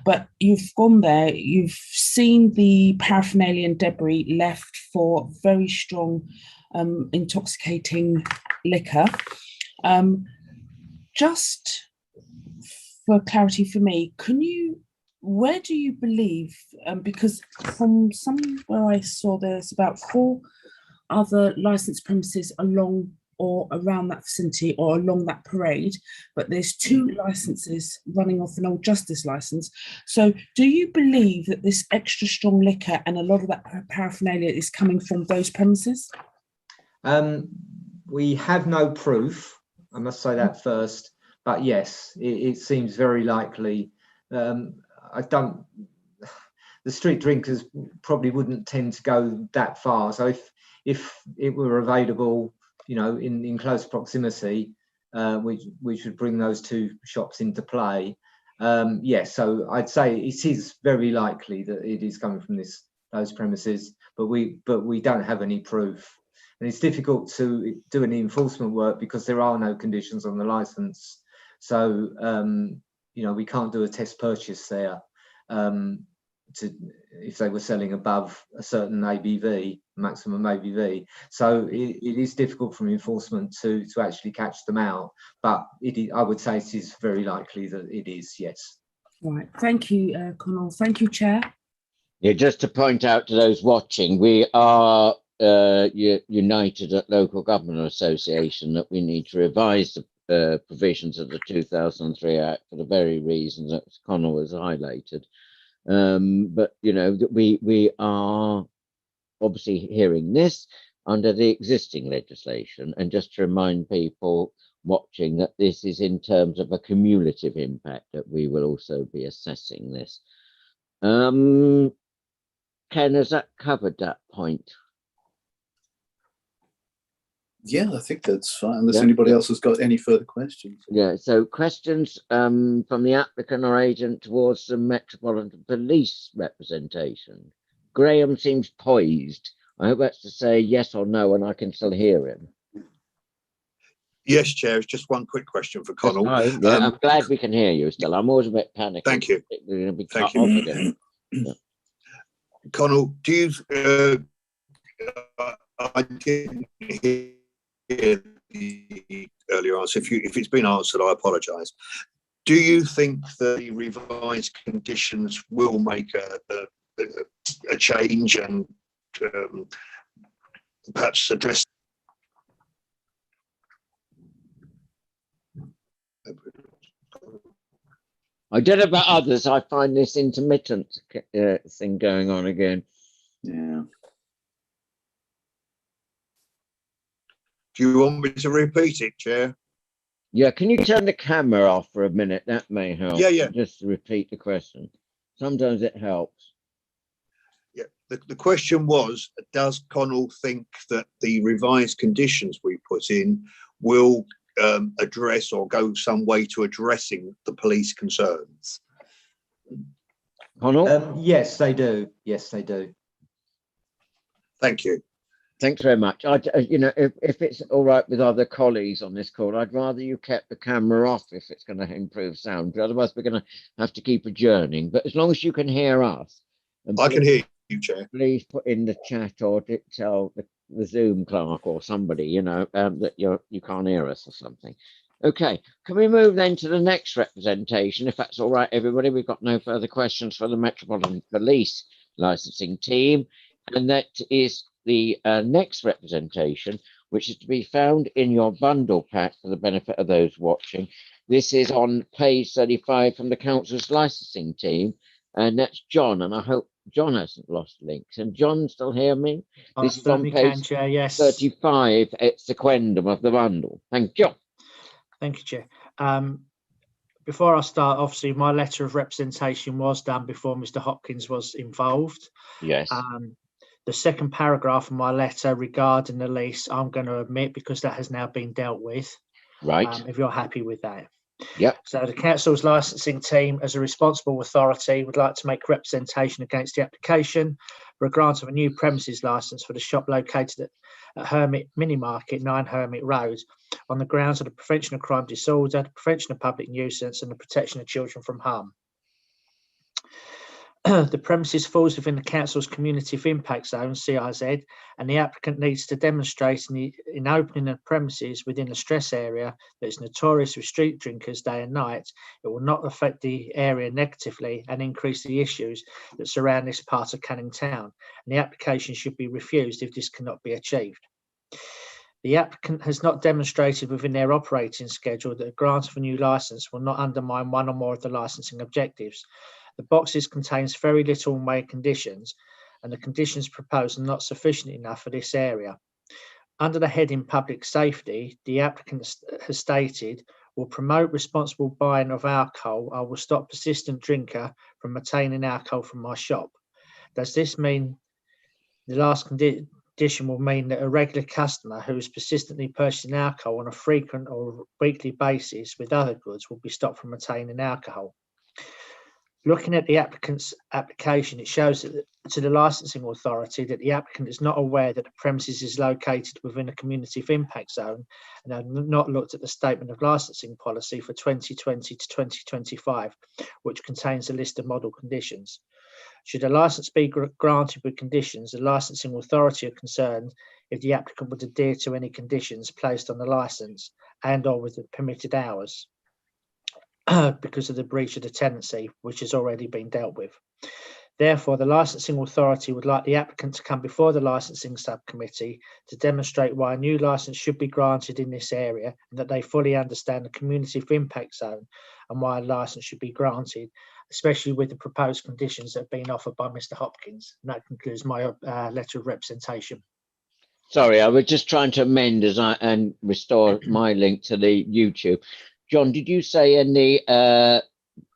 but you've gone there, you've seen the paraphernalia and debris left for very strong intoxicating liquor. Just for clarity for me, where do you believe, because from somewhere I saw there's about 4 other licensed premises along or around that vicinity or along that parade, but there's 2 licenses running off an old justice license. So do you believe that this extra strong liquor and a lot of that paraphernalia is coming from those premises? We have no proof, I must say that first, but yes, it seems very likely. The street drinkers probably wouldn't tend to go that far. So if it were available, in close proximity, we should bring those 2 shops into play. Yes, so I'd say it is very likely that it is coming from those premises, but we don't have any proof. And it's difficult to do any enforcement work because there are no conditions on the license. So, we can't do a test purchase there if they were selling above a certain ABV, maximum ABV. So it is difficult from enforcement to actually catch them out. But I would say it is very likely that it is, yes. Right. Thank you, Connell. Thank you, Chair. Yeah, just to point out to those watching, we are united at Local Government Association that we need to revise the provisions of the 2003 Act for the very reasons that Connell has highlighted. But we are obviously hearing this under the existing legislation, and just to remind people watching that this is in terms of a cumulative impact that we will also be assessing this. Ken, has that covered that point? Yeah, I think that's fine, unless anybody else has got any further questions. Yeah, so questions from the applicant or agent towards the Metropolitan Police representation. Graham seems poised. I hope that's to say yes or no, and I can still hear him. Yes, Chair, it's just one quick question for Connell. Yeah, I'm glad we can hear you still. I'm always a bit panicked. Thank you. We're going to be Thank cut off again. you. Connell, do you... I didn't hear the earlier answer. If it's been answered, I apologise. Do you think the revised conditions will make a change and perhaps address? I don't know about others. I find this intermittent thing going on again. Yeah. Do you want me to repeat it, Chair? Yeah, can you turn the camera off for a minute? That may help. Yeah. Just to repeat the question. Sometimes it helps. Yeah, the question was, does Connell think that the revised conditions we put in will address or go some way to addressing the police concerns? Connell? Yes, they do. Yes, they do. Thank you. Thanks very much. You know, if it's all right with other colleagues on this call, I'd rather you kept the camera off if it's going to improve sound. But otherwise, we're going to have to keep adjourning. But as long as you can hear us, I can hear you, Chair. Please put in the chat or tell the Zoom clerk or somebody, you know, that you can't hear us or something. Okay, can we move then to the next representation, if that's all right, everybody? We've got no further questions for the Metropolitan Police licensing team, and that is the next representation, which is to be found in your bundle pack for the benefit of those watching. This is on page 35 from the council's licensing team, and that's John, and I hope John hasn't lost links. And John, still hear me? This is on page Chair, yes. 35, it's sequendum of the bundle. Thank you. Thank you, Chair. Before I start, obviously, my letter of representation was done before Mr. Hopkins was involved. Yes. The second paragraph of my letter regarding the lease, I'm going to omit because that has now been dealt with. Right. If you're happy with that. Yep. So the council's licensing team, as a responsible authority, would like to make representation against the application for a grant of a new premises license for the shop located at Hermit Mini Market, 9 Hermit Road, on the grounds of the prevention of crime disorder, the prevention of public nuisance, and the protection of children from harm. The premises falls within the council's community of impact zone, CIZ, and the applicant needs to demonstrate in opening the premises within the stress area that is notorious for street drinkers day and night. It will not affect the area negatively and increase the issues that surround this part of Canning Town, and the application should be refused if this cannot be achieved. The applicant has not demonstrated within their operating schedule that a grant of a new licence will not undermine one or more of the licensing objectives. The boxes contains very little main conditions, and the conditions proposed are not sufficient enough for this area. Under the heading Public Safety, the applicant has stated, will promote responsible buying of alcohol. I will stop persistent drinker from obtaining alcohol from my shop. Does this mean the last condition will mean that a regular customer who is persistently purchasing alcohol on a frequent or weekly basis with other goods will be stopped from obtaining alcohol? Looking at the applicant's application, it shows that to the licensing authority that the applicant is not aware that the premises is located within a community of impact zone and have not looked at the statement of licensing policy for 2020 to 2025, which contains a list of model conditions. Should a license be granted with conditions, the licensing authority are concerned if the applicant would adhere to any conditions placed on the license and or with the permitted hours. Because of the breach of the tenancy, which has already been dealt with. Therefore, the licensing authority would like the applicant to come before the licensing subcommittee to demonstrate why a new license should be granted in this area and that they fully understand the community of impact zone and why a license should be granted, especially with the proposed conditions that have been offered by Mr. Hopkins. And that concludes my letter of representation. Sorry, I was just trying to amend and restore my link to the YouTube. John, did you say in the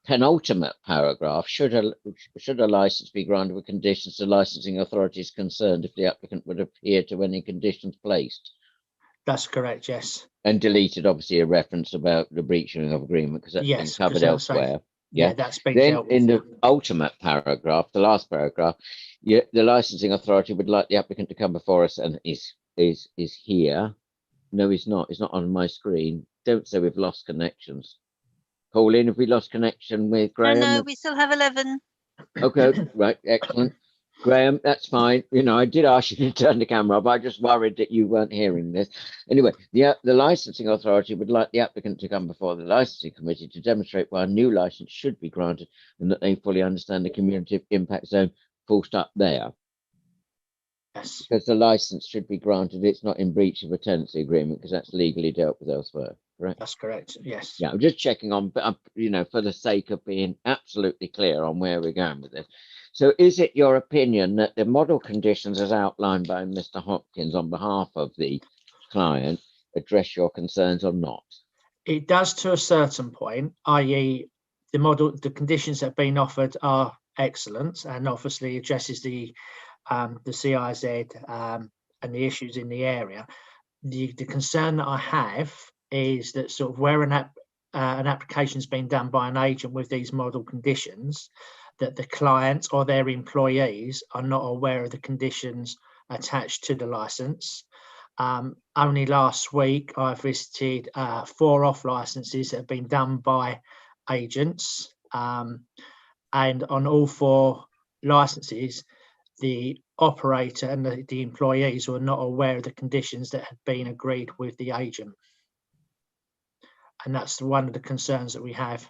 penultimate paragraph, should a license be granted with conditions the licensing authority is concerned if the applicant would adhere to any conditions placed? That's correct, yes. And deleted, obviously, a reference about the breaching of agreement because that's been covered elsewhere. Yeah, that's been then dealt with. In the ultimate paragraph, the last paragraph, the licensing authority would like the applicant to come before us and is here. No, he's not. He's not on my screen. Don't say we've lost connections. Pauline, have we lost connection with Graham? No, we still have 11. Okay, right, excellent. Graham, that's fine. You know, I did ask you to turn the camera off. I just worried that you weren't hearing this. Anyway, the licensing authority would like the applicant to come before the licensing committee to demonstrate why a new license should be granted and that they fully understand the community of impact zone. Full stop there. Yes. Because the license should be granted. It's not in breach of a tenancy agreement because that's legally dealt with elsewhere. Correct? That's correct. Yes. Yeah, I'm just checking on, you know, for the sake of being absolutely clear on where we're going with this. So is it your opinion that the model conditions as outlined by Mr. Hopkins on behalf of the client address your concerns or not? It does to a certain point, i.e. the conditions that have been offered are excellent and obviously addresses the CIZ and the issues in the area. The concern that I have is that sort of where an application's been done by an agent with these model conditions, that the client or their employees are not aware of the conditions attached to the license. Only last week I visited 4 off licenses that have been done by agents, and on all 4 licenses the operator and the employees were not aware of the conditions that had been agreed with the agent, and that's one of the concerns that we have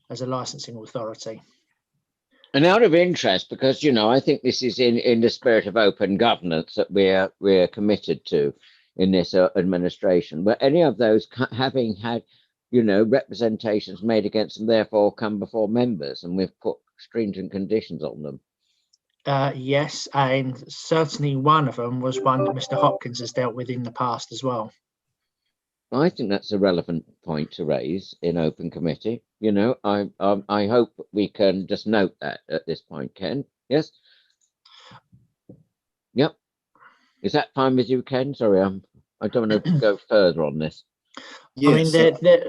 as a licensing authority. And out of interest, because I think this is in the spirit of open governance that we're committed to in this administration, but any of those having had representations made against them therefore come before members, and we've put stringent conditions on them? Yes, and certainly one of them was one that Mr. Hopkins has dealt with in the past as well. I think that's a relevant point to raise in open committee. I hope we can just note that at this point, Ken. Yes. Yep. Is that fine with you, Ken? Sorry, I don't want to go further on this. Yes,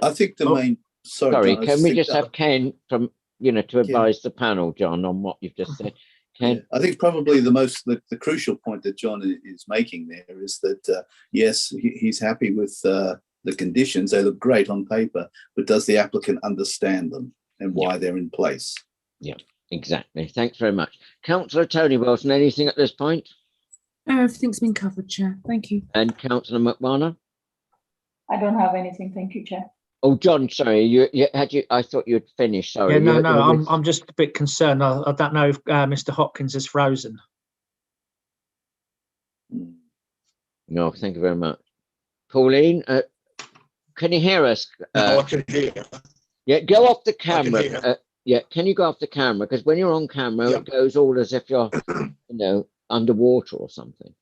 I think the main. Sorry, John, can we just have Ken from to advise the panel, John, on what you've just said? Ken? Yeah, I think probably the crucial point that John is making there is that yes, he's happy with the conditions. They look great on paper, but does the applicant understand them and why they're in place? Yeah, exactly. Thanks very much. Councillor Tony Wilson, anything at this point? Everything's been covered, Chair. Thank you. And Councillor McMahon? I don't have anything. Thank you, Chair. Oh, John, sorry, I thought you'd finished. Sorry. Yeah, no, I'm just a bit concerned. I don't know if Mr. Hopkins is frozen. No, thank you very much. Pauline, can you hear us? No, I can hear. Yeah, go off the camera. Yeah, can you go off the camera? Because when you're on camera, it goes all as if you're, underwater or something.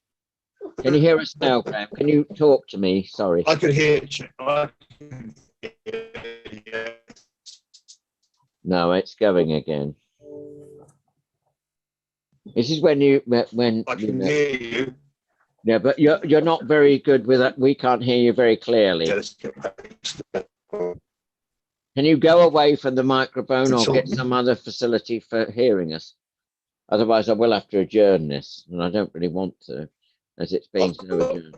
Can you hear us now, Graham? Can you talk to me? Sorry. I can hear you. No, it's going again. This is when I can hear you. Yeah, but you're not very good with that. We can't hear you very clearly. Can you go away from the microphone or get some other facility for hearing us? Otherwise, I will have to adjourn this, and I don't really want to, as it's being so adjourned.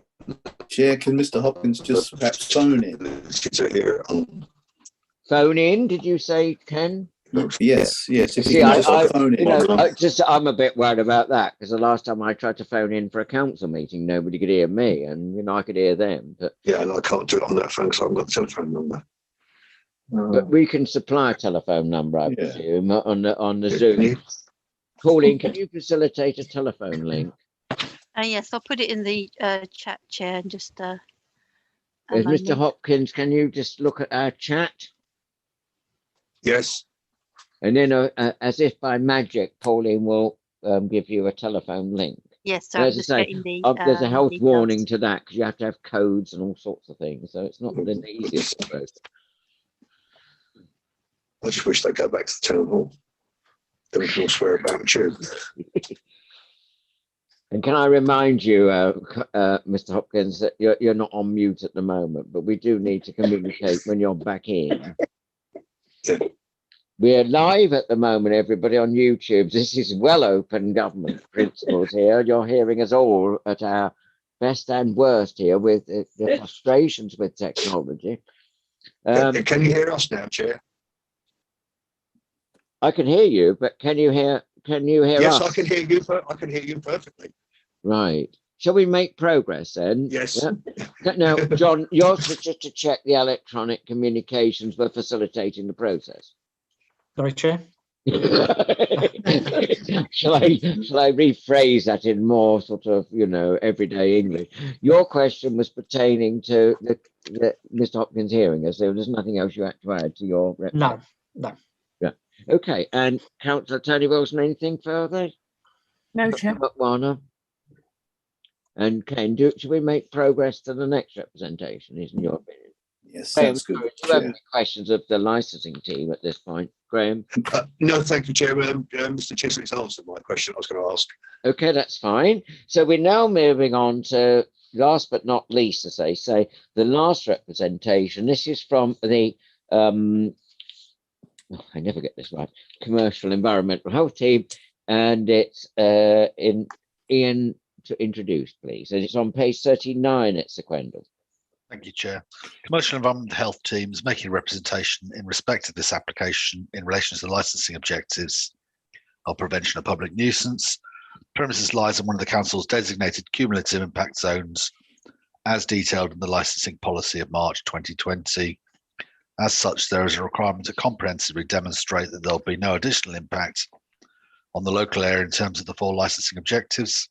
Chair, can Mr. Hopkins just perhaps phone in? Phone in? Did you say, Ken? Yes. If See, you just phone in. I'm a bit worried about that, because the last time I tried to phone in for a council meeting, nobody could hear me, and I could hear them. But yeah, and I can't do it on that phone, so I've got the telephone number. But we can supply a telephone number, I presume, on the Zoom. Pauline, can you facilitate a telephone link? Yes, I'll put it in the chat, Chair, and just. Mr. Hopkins, can you just look at our chat? Yes. And then, as if by magic, Pauline will give you a telephone link. Yes, so as I say, there's a health warning to that, because you have to have codes and all sorts of things. So it's not the easiest approach. I just wish they'd go back to the town hall. Then we can all swear about too. And can I remind you, Mr. Hopkins, that you're not on mute at the moment, but we do need to communicate when you're back in. Yeah. We're live at the moment, everybody, on YouTube. This is well open government principles here. You're hearing us all at our best and worst here with the frustrations with technology. Can you hear us now, Chair? I can hear you, but can you hear us? Yes, I can hear you. I can hear you perfectly. Right. Shall we make progress then? Yes. Yeah? Now, John, you're just to check the electronic communications for facilitating the process. Sorry, Chair. Shall I rephrase that in more sort of everyday English? Your question was pertaining to the Mr. Hopkins hearing us. There's nothing else you had to add to your No. Yeah. Okay. And Councillor Tony Wilson, anything further? No, Chair. Warner. And Ken, should we make progress to the next representation? Is in your opinion? Yes, Graham, sounds good. do you have any questions of the licensing team at this point, Graham? No, thank you, Chair. Mr. Chisley's answered my question I was going to ask. Okay, that's fine. So we're now moving on to, last but not least, as they say, the last representation. This is from the I never get this right, Commercial Environmental Health Team, and it's in Ian to introduce, please? And it's on page 39 at Sequendal. Thank you, Chair. Commercial Environment Health Team is making representation in respect of this application in relation to the licensing objectives of prevention of public nuisance. Premises lies in one of the council's designated cumulative impact zones, as detailed in the licensing policy of March 2020. As such, there is a requirement to comprehensively demonstrate that there will be no additional impact on the local area in terms of the 4 licensing objectives.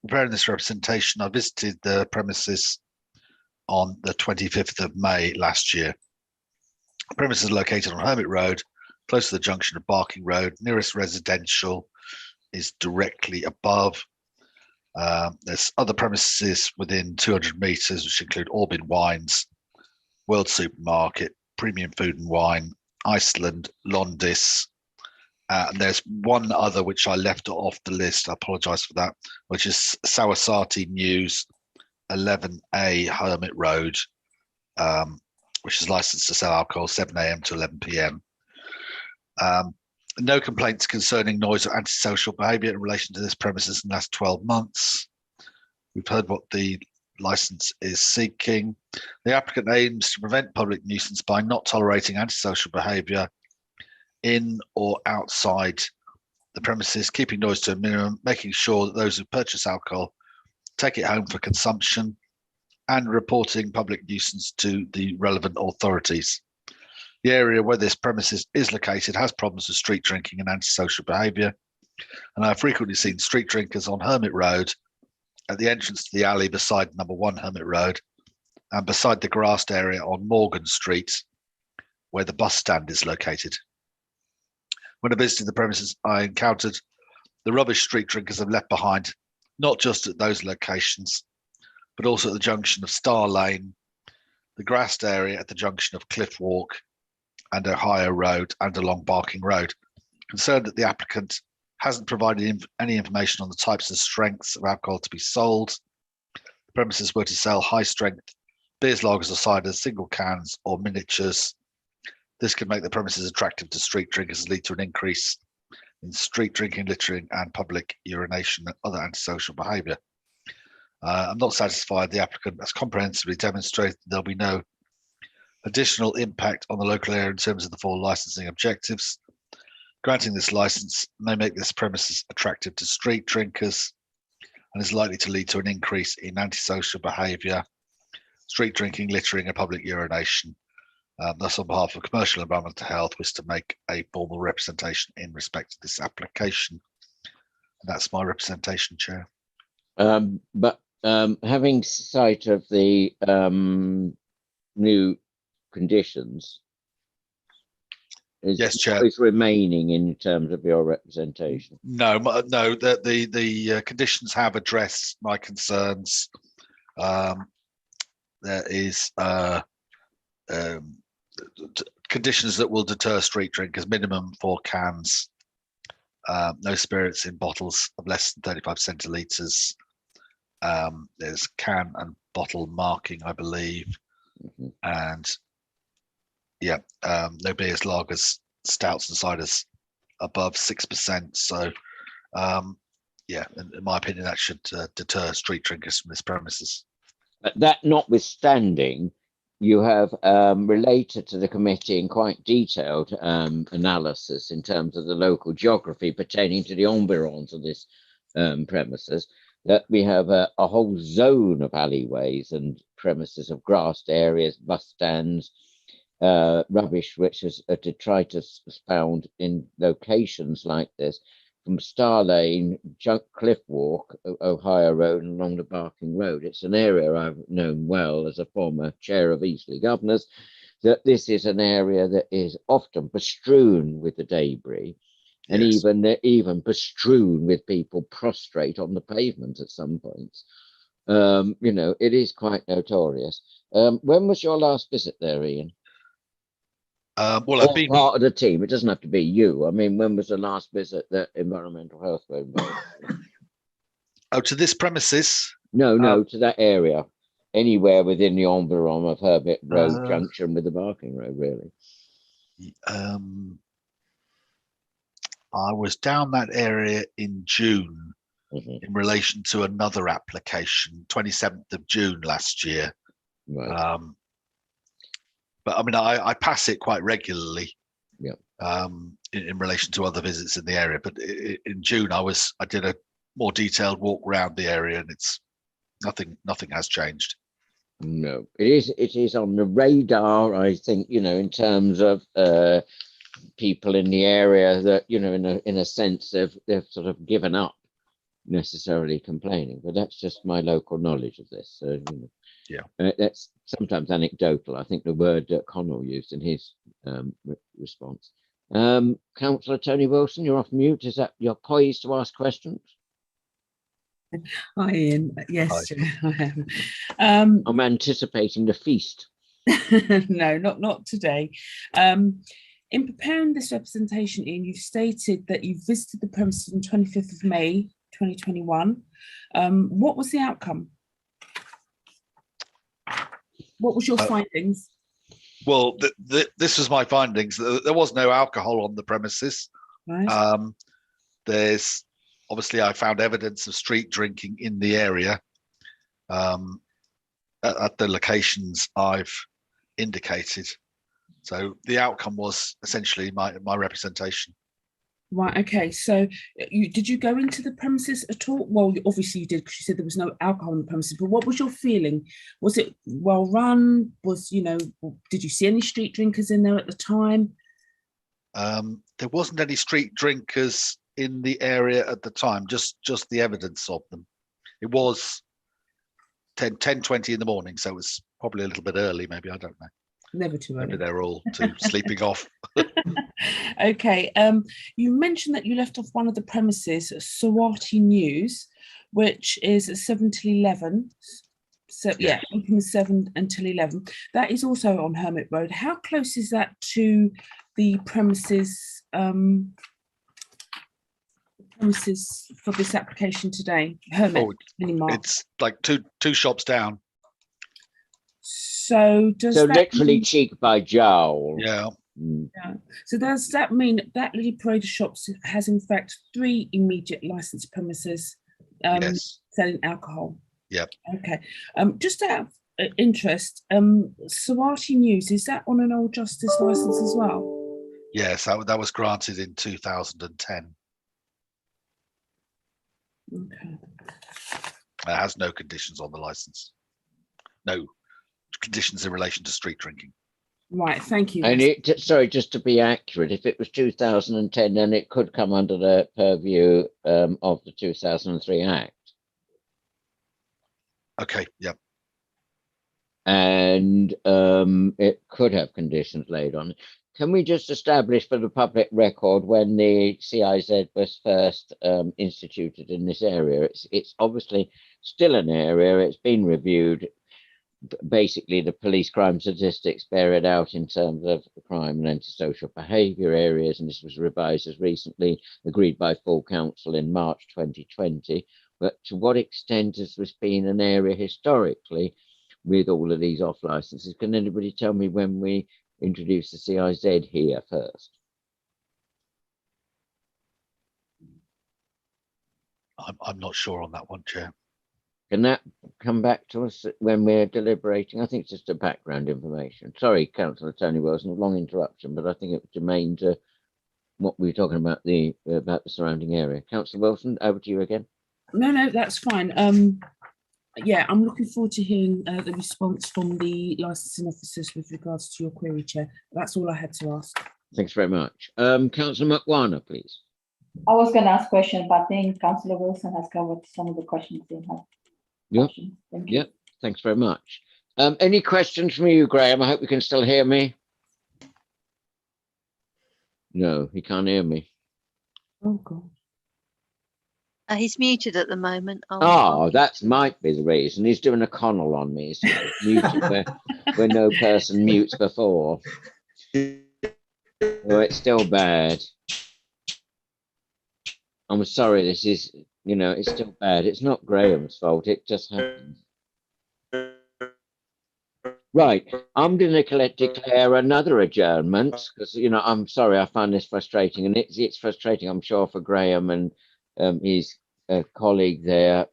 Preparing this representation, I visited the premises on the 25th of May last year. The premises are located on Hermit Road, close to the junction of Barking Road. Nearest residential is directly above. There's other premises within 200 metres, which include Orbin Wines, World Supermarket, Premium Food and Wine, Iceland, Londis, and there's one other which I left off the list. I apologise for that, which is Sawasati News, 11A Hermit Road, which is licensed to sell alcohol 7 a.m. to 11 p.m. No complaints concerning noise or antisocial behaviour in relation to this premises in the last 12 months. We've heard what the licence is seeking. The applicant aims to prevent public nuisance by not tolerating antisocial behaviour in or outside the premises, keeping noise to a minimum, making sure that those who purchase alcohol take it home for consumption, and reporting public nuisance to the relevant authorities. The area where this premises is located has problems with street drinking and antisocial behaviour, and I have frequently seen street drinkers on Hermit Road, at the entrance to the alley beside number 1 Hermit Road, and beside the grassed area on Morgan Street, where the bus stand is located. When I visited the premises, I encountered the rubbish street drinkers have left behind, not just at those locations, but also at the junction of Star Lane, the grassed area at the junction of Cliff Walk and Ohio Road, and along Barking Road. Concerned that the applicant hasn't provided any information on the types and strengths of alcohol to be sold. The premises were to sell high strength beers, lagers or ciders, single cans or miniatures. This could make the premises attractive to street drinkers and lead to an increase in street drinking, littering and public urination and other antisocial behaviour. I'm not satisfied the applicant has comprehensively demonstrated there'll be no additional impact on the local area in terms of the 4 licensing objectives. Granting this license may make this premises attractive to street drinkers and is likely to lead to an increase in antisocial behaviour, street drinking, littering and public urination. Thus, on behalf of Commercial Environmental Health, wish to make a formal representation in respect to this application. And that's my representation, Chair. But having sight of the new conditions, yes, Chair, is remaining in terms of your representation? No, the conditions have addressed my concerns. There is conditions that will deter street drinkers: minimum 4 cans, no spirits in bottles of less than 35 centilitres. There's can and bottle marking, I believe, and yeah, no beers, lagers, stouts and ciders above 6%. So yeah, in my opinion, that should deter street drinkers from this premises. But that notwithstanding, you have related to the committee in quite detailed analysis in terms of the local geography pertaining to the environs of this premises, that we have a whole zone of alleyways and premises of grassed areas, bus stands, rubbish, which is a detritus found in locations like this, from Star Lane, Cliff Walk, Ohio Road, and along the Barking Road. It's an area I've known well as a former chair of Eastleigh Governors, that this is an area that is often bestrewn with the debris, and yes, even bestrewn with people prostrate on the pavement at some points. You know, it is quite notorious. When was your last visit there, Ian? Well, I've been part of the team. It doesn't have to be you. I mean, when was the last visit that Environmental Health were involved in? Oh, to this premises? No, to that area. Anywhere within the environ of Herbert Road junction with the Barking Road, really. I was down that area in June in relation to another application, 27th of June last year. Right. But I mean, I pass it quite regularly. Yeah. In relation to other visits in the area, but in June I did a more detailed walk around the area, and it's nothing has changed. No, it is on the radar, I think, in terms of people in the area that, in a sense they've sort of given up necessarily complaining, but that's just my local knowledge of this. So, that's sometimes anecdotal. I think the word that Connell used in his response. Councillor Tony Wilson, you're off mute. Is that you're poised to ask questions? Hi, Ian. Yes, Chair, I am. I'm anticipating the feast. No, not today. In preparing this representation, Ian, you've stated that you visited the premises on 25th of May 2021. What was the outcome? What was your findings? Well, this was my findings. There was no alcohol on the premises. Right. There's obviously I found evidence of street drinking in the area at the locations I've indicated. So the outcome was essentially my representation. Right. Okay. So did you go into the premises at all? Well, obviously you did, because you said there was no alcohol on the premises. But what was your feeling? Was it well run? Did you see any street drinkers in there at the time? There wasn't any street drinkers in the area at the time. Just the evidence of them. It was 10:20 in the morning, so it was probably a little bit early. Maybe, I don't know. Never too early. Maybe they're all too sleeping off. Okay. You mentioned that you left off one of the premises, Sawati News, which is 7 till 11. So yeah, open 7 until 11. That is also on Hermit Road. How close is that to the premises? Premises for this application today, Hermit. It's like two shops down. So that literally mean, cheek by jowl? Yeah. Yeah. So does that mean that Lily Parade of Shops has in fact 3 immediate licensed premises selling alcohol? Yep. Okay. Just out of interest, Sawati News, is that on an old justice license as well? Yes, that was granted in 2010. Okay. It has no conditions on the license. No conditions in relation to street drinking. Right, thank you. And sorry, just to be accurate, if it was 2010, then it could come under the purview of the 2003 Act. Okay, yep. And it could have conditions laid on it. Can we just establish for the public record when the CIZ was first instituted in this area? It's obviously still an area. It's been reviewed. Basically, the police crime statistics bear it out in terms of crime and antisocial behaviour areas, and this was revised as recently, agreed by full council in March 2020. But to what extent has this been an area historically with all of these off licenses? Can anybody tell me when we introduced the CIZ here first? I'm not sure on that one, Chair. Can that come back to us when we're deliberating? I think it's just a background information. Sorry, Councillor Tony Wilson, long interruption, but I think it was germane to what we were talking about the surrounding area. Councillor Wilson, over to you again. No, that's fine. Yeah, I'm looking forward to hearing the response from the licensing officers with regards to your query, Chair. That's all I had to ask. Thanks very much. Councillor McWarner, please. I was going to ask a question, but I think Councillor Wilson has covered some of the questions they have. Yeah. Yeah. Thanks very much. Any questions from you, Graham? I hope you can still hear me. No, he can't hear me. Oh God. He's muted at the moment. That might be the reason. He's doing a Connell on me. He's muted where no person mutes before. Oh, it's still bad. I'm sorry, this is, it's still bad. It's not Graham's fault. It just happens. Right. I'm going to declare another adjournment because, I'm sorry, I find this frustrating. And it's frustrating, I'm sure, for Graham and his colleague there,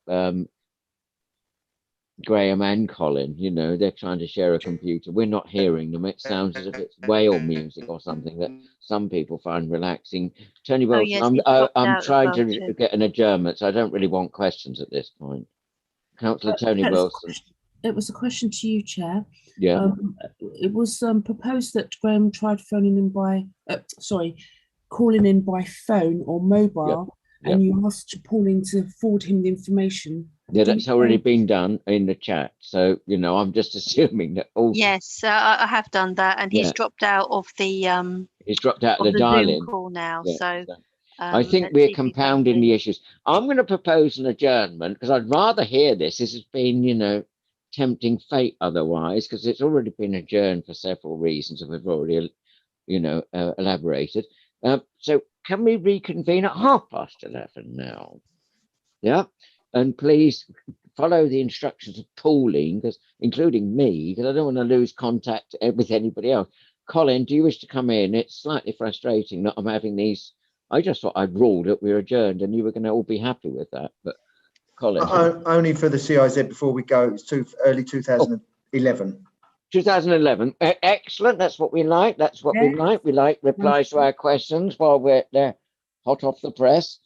Graham and Colin, you know, they're trying to share a computer. We're not hearing them. It sounds as if it's whale music or something that some people find relaxing. Tony Oh, Wilson, yes, he's dropped I'm out as trying well to too. get an adjournment, so I don't really want questions at this point. Councillor Tony Wilson. It was a question to you, Chair. Yeah. It was proposed that Graham tried phoning in by, calling in by phone or mobile, and you asked Pauline to forward him the information. Yeah, that's already been done in the chat. So, you know, I'm just assuming that all. Yes, I have done that, and he's dropped out of the he's dropped out of the Zoom dial-in call now. Yeah, So I think let's we're see if he comes compounding in. the issues. I'm going to propose an adjournment because I'd rather hear this. This has been, you know, tempting fate otherwise, because it's already been adjourned for several reasons that we've already, you know, elaborated. So can we reconvene at 11:30 now? Yeah, and please follow the instructions of Pauline, because including me, because I don't want to lose contact with anybody else. Colin, do you wish to come in? It's slightly frustrating that I'm having these. I just thought I'd ruled that we were adjourned and you were going to all be happy with that. But Colin. Only for the CIZ before we go. It's early 2011. 2011. Excellent. That's what we like. That's what we like. We like replies to our questions while they're hot off the press.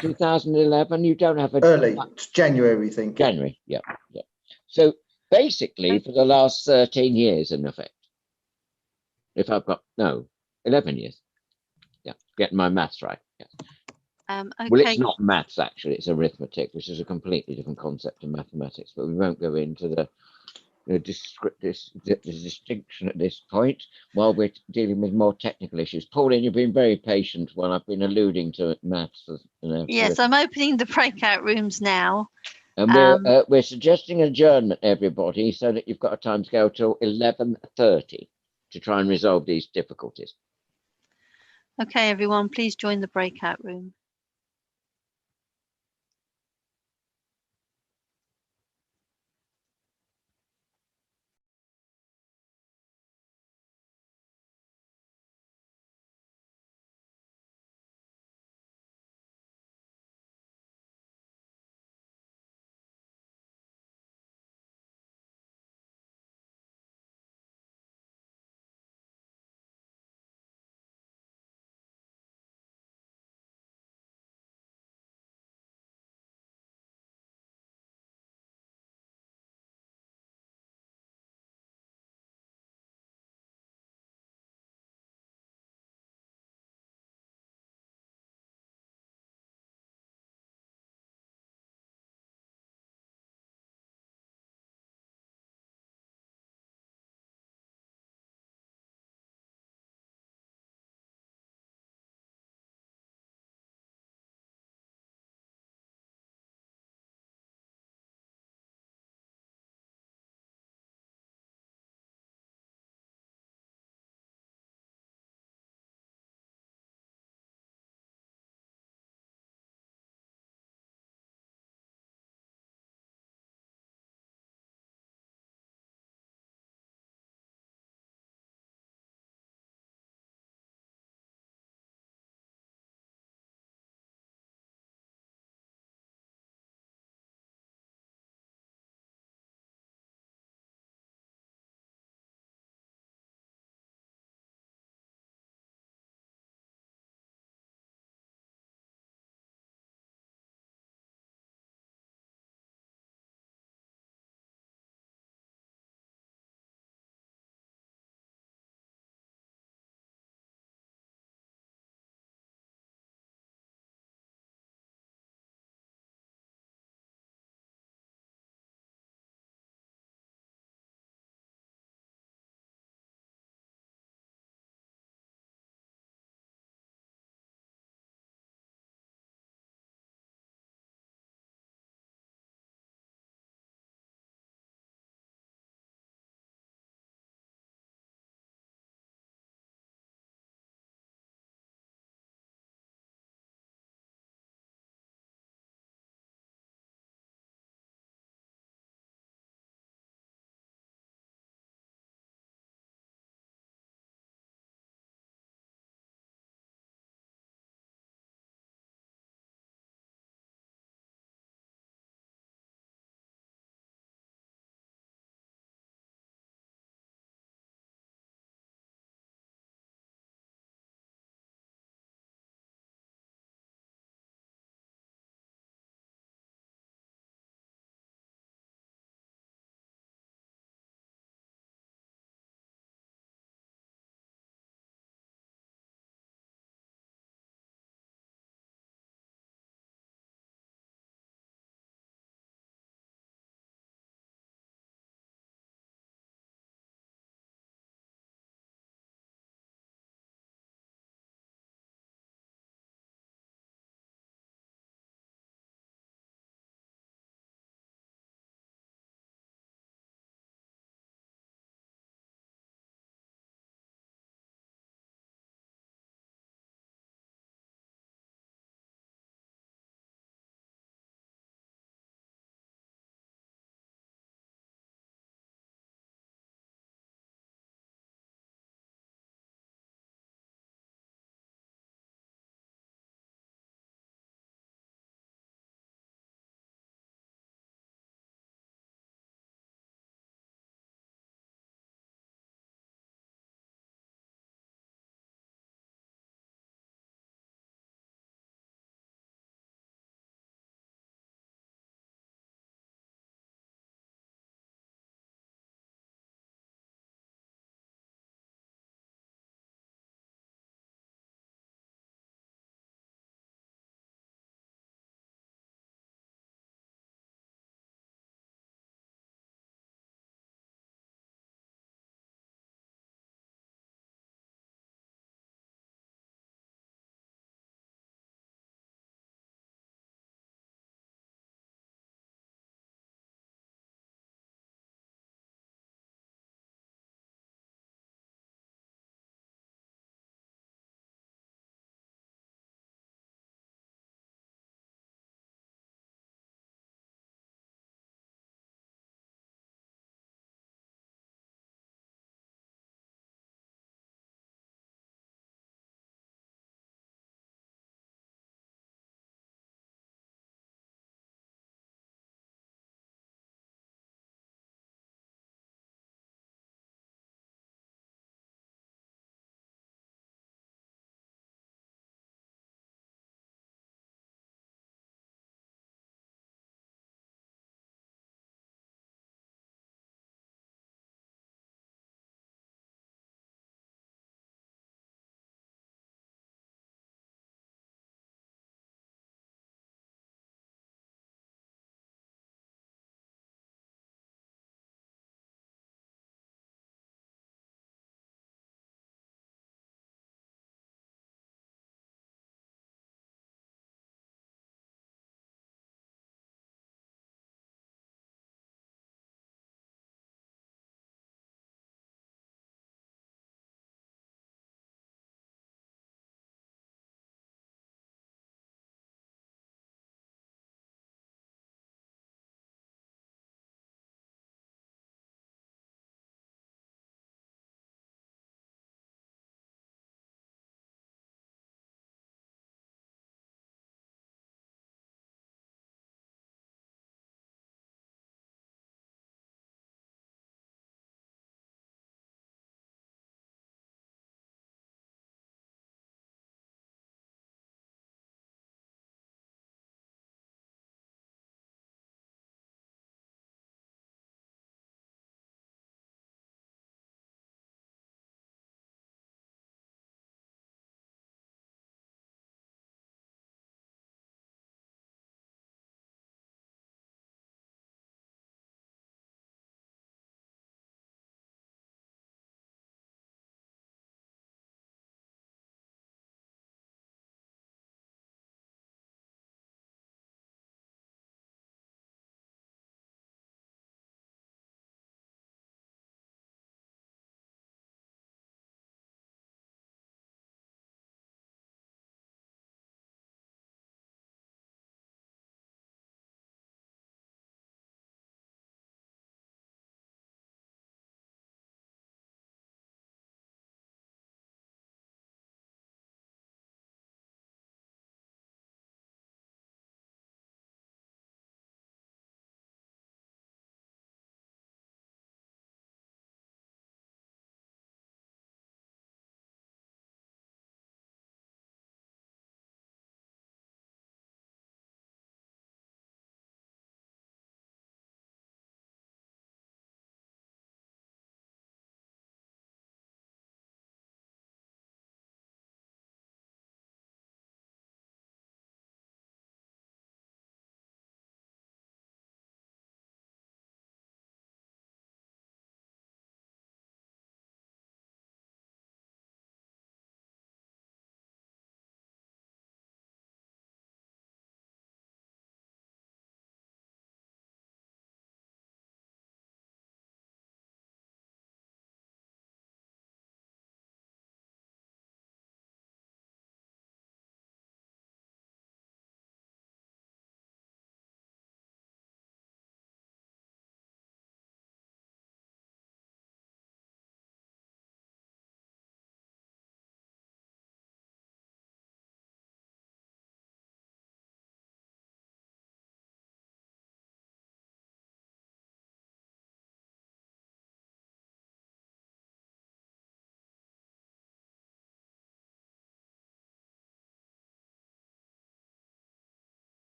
2011. You don't have a early. It's January, we think. January. Yeah. Yeah. So basically, for the last 13 years, in effect, if I've got 11 years. Yeah, getting my maths right. Yeah. Okay. Well, it's not maths actually; it's arithmetic, which is a completely different concept in mathematics. But we won't go into the distinction at this point while we're dealing with more technical issues. Pauline, you've been very patient when I've been alluding to maths. Yes, I'm opening the breakout rooms now. And we're suggesting adjournment, everybody, so that you've got a time to go till 11:30 to try and resolve these difficulties. Okay, everyone, please join the breakout room.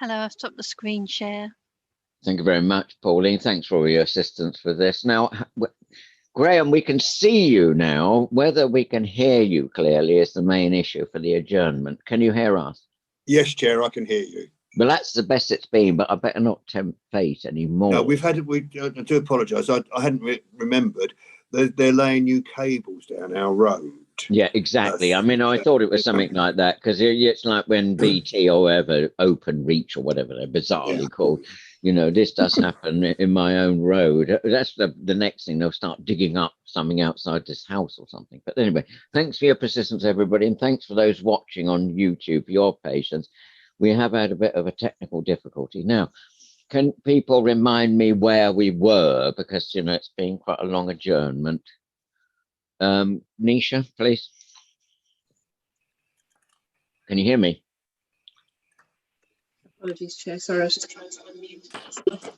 Hello, I've stopped the screen share. Thank you very much, Pauline. Thanks for all your assistance for this. Now, Graham, we can see you now. Whether we can hear you clearly is the main issue for the adjournment. Can you hear us? Yes, Chair, I can hear you. Well, that's the best it's been, but I better not tempt fate anymore. No, we've had, I do apologise. I hadn't remembered. They're laying new cables down our road. Yeah, exactly. I mean, I thought it was something like that because it's like when BT or whatever, Open Reach or whatever they're bizarrely called. You know, this does happen in my own road. That's the next thing. They'll start digging up something outside this house or something. But anyway, thanks for your persistence, everybody. And thanks for those watching on YouTube for your patience. We have had a bit of a technical difficulty. Now, can people remind me where we were? Because, you know, it's been quite a long adjournment. Nisha, please. Can you hear me? Apologies, Chair. Sorry, I was just trying to unmute myself.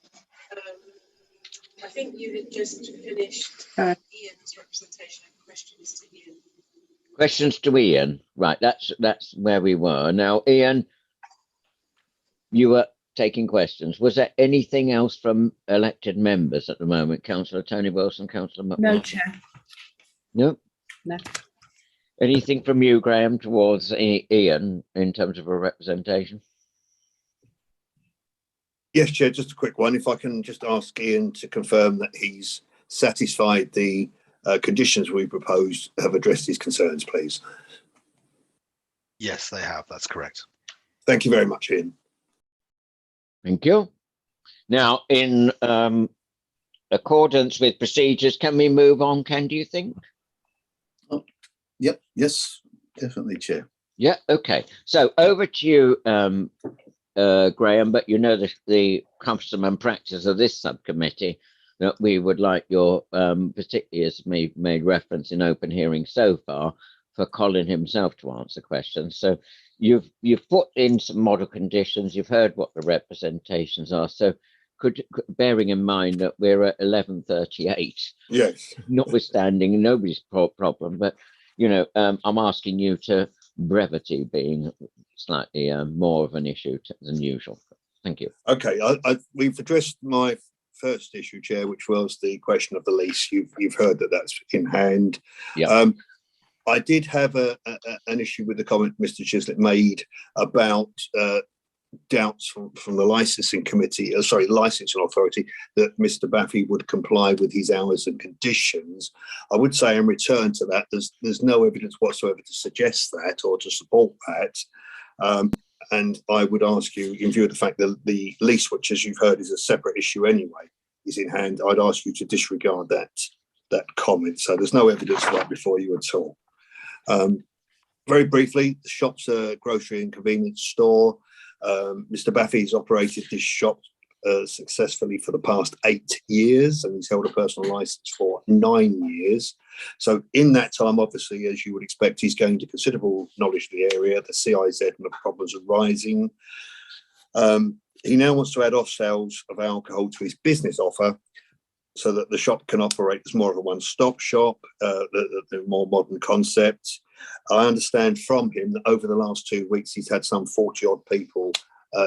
I think you had just finished Ian's representation of questions to Ian. Questions to Ian. Right, that's where we were. Now, Ian, you were taking questions. Was there anything else from elected members at the moment? Councillor Tony Wilson, Councillor McMahon? No, Chair. No? No. Anything from you, Graham, towards Ian in terms of a representation? Yes, Chair, just a quick one. If I can just ask Ian to confirm that he's satisfied the conditions we proposed have addressed his concerns, please. Yes, they have. That's correct. Thank you very much, Ian. Thank you. Now, in accordance with procedures, can we move on, Ken, do you think? Oh, yep. Yes, definitely, Chair. Yeah, okay. So over to you, Graham, but you know the custom and practice of this subcommittee that we would like your, particularly as we made reference in open hearing so far, for Colin himself to answer questions. So you've put in some model conditions, you've heard what the representations are. So bearing in mind that we're at 11:38, yes, notwithstanding nobody's problem, but you know, I'm asking you to brevity being slightly more of an issue than usual. Thank you. Okay, we've addressed my first issue, Chair, which was the question of the lease. You've heard that that's in hand. Yeah. I did have an issue with the comment Mr. Chislett made about doubts from the licensing committee, licensing authority, that Mr. Baffy would comply with his hours and conditions. I would say in return to that, there's no evidence whatsoever to suggest that or to support that. And I would ask you, in view of the fact that the lease, which as you've heard is a separate issue anyway, is in hand, I'd ask you to disregard that comment. So there's no evidence of that before you at all. Very briefly, the shop's a grocery and convenience store. Mr. Baffy's operated this shop successfully for the past 8 years, and he's held a personal license for 9 years. So in that time, obviously, as you would expect, he's gained a considerable knowledge of the area, the CIZ and the problems arising. He now wants to add off sales of alcohol to his business offer so that the shop can operate as more of a one-stop shop, the more modern concept. I understand from him that over the last 2 weeks, he's had some 40-odd people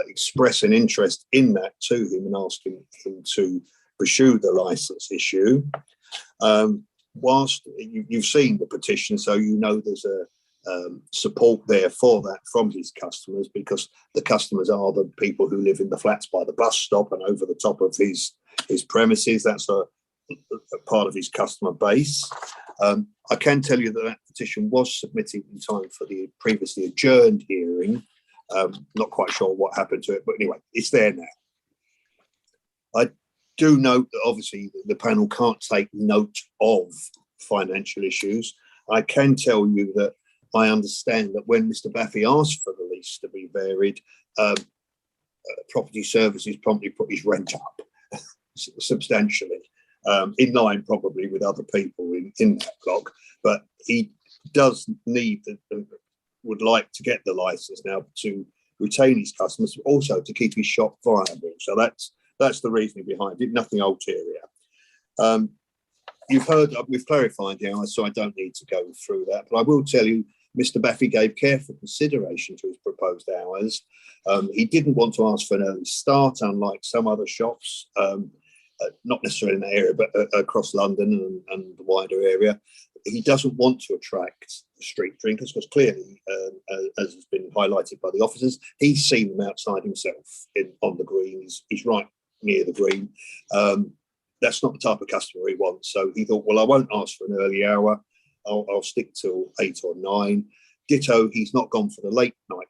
express an interest in that to him and asking him to pursue the license issue. Whilst you've seen the petition, so you know there's a support there for that from his customers, because the customers are the people who live in the flats by the bus stop and over the top of his premises. That's a part of his customer base. I can tell you that petition was submitted in time for the previously adjourned hearing. Not quite sure what happened to it, but anyway, it's there now. I do note that obviously the panel can't take note of financial issues. I can tell you that I understand that when Mr. Baffy asked for the lease to be varied, Property Services promptly put his rent up substantially, in line probably with other people in that block. But he does would like to get the license now to retain his customers, but also to keep his shop viable. So that's the reasoning behind it, nothing ulterior. You've heard, we've clarified now, so I don't need to go through that, but I will tell you Mr. Baffy gave careful consideration to his proposed hours. He didn't want to ask for an early start, unlike some other shops, not necessarily in the area, but across London and the wider area. He doesn't want to attract street drinkers because clearly, as has been highlighted by the officers, he's seen them outside himself on the green. He's right near the green. That's not the type of customer he wants. So he thought, well, I won't ask for an early hour. I'll stick till 8 or 9. Ditto, he's not gone for the late night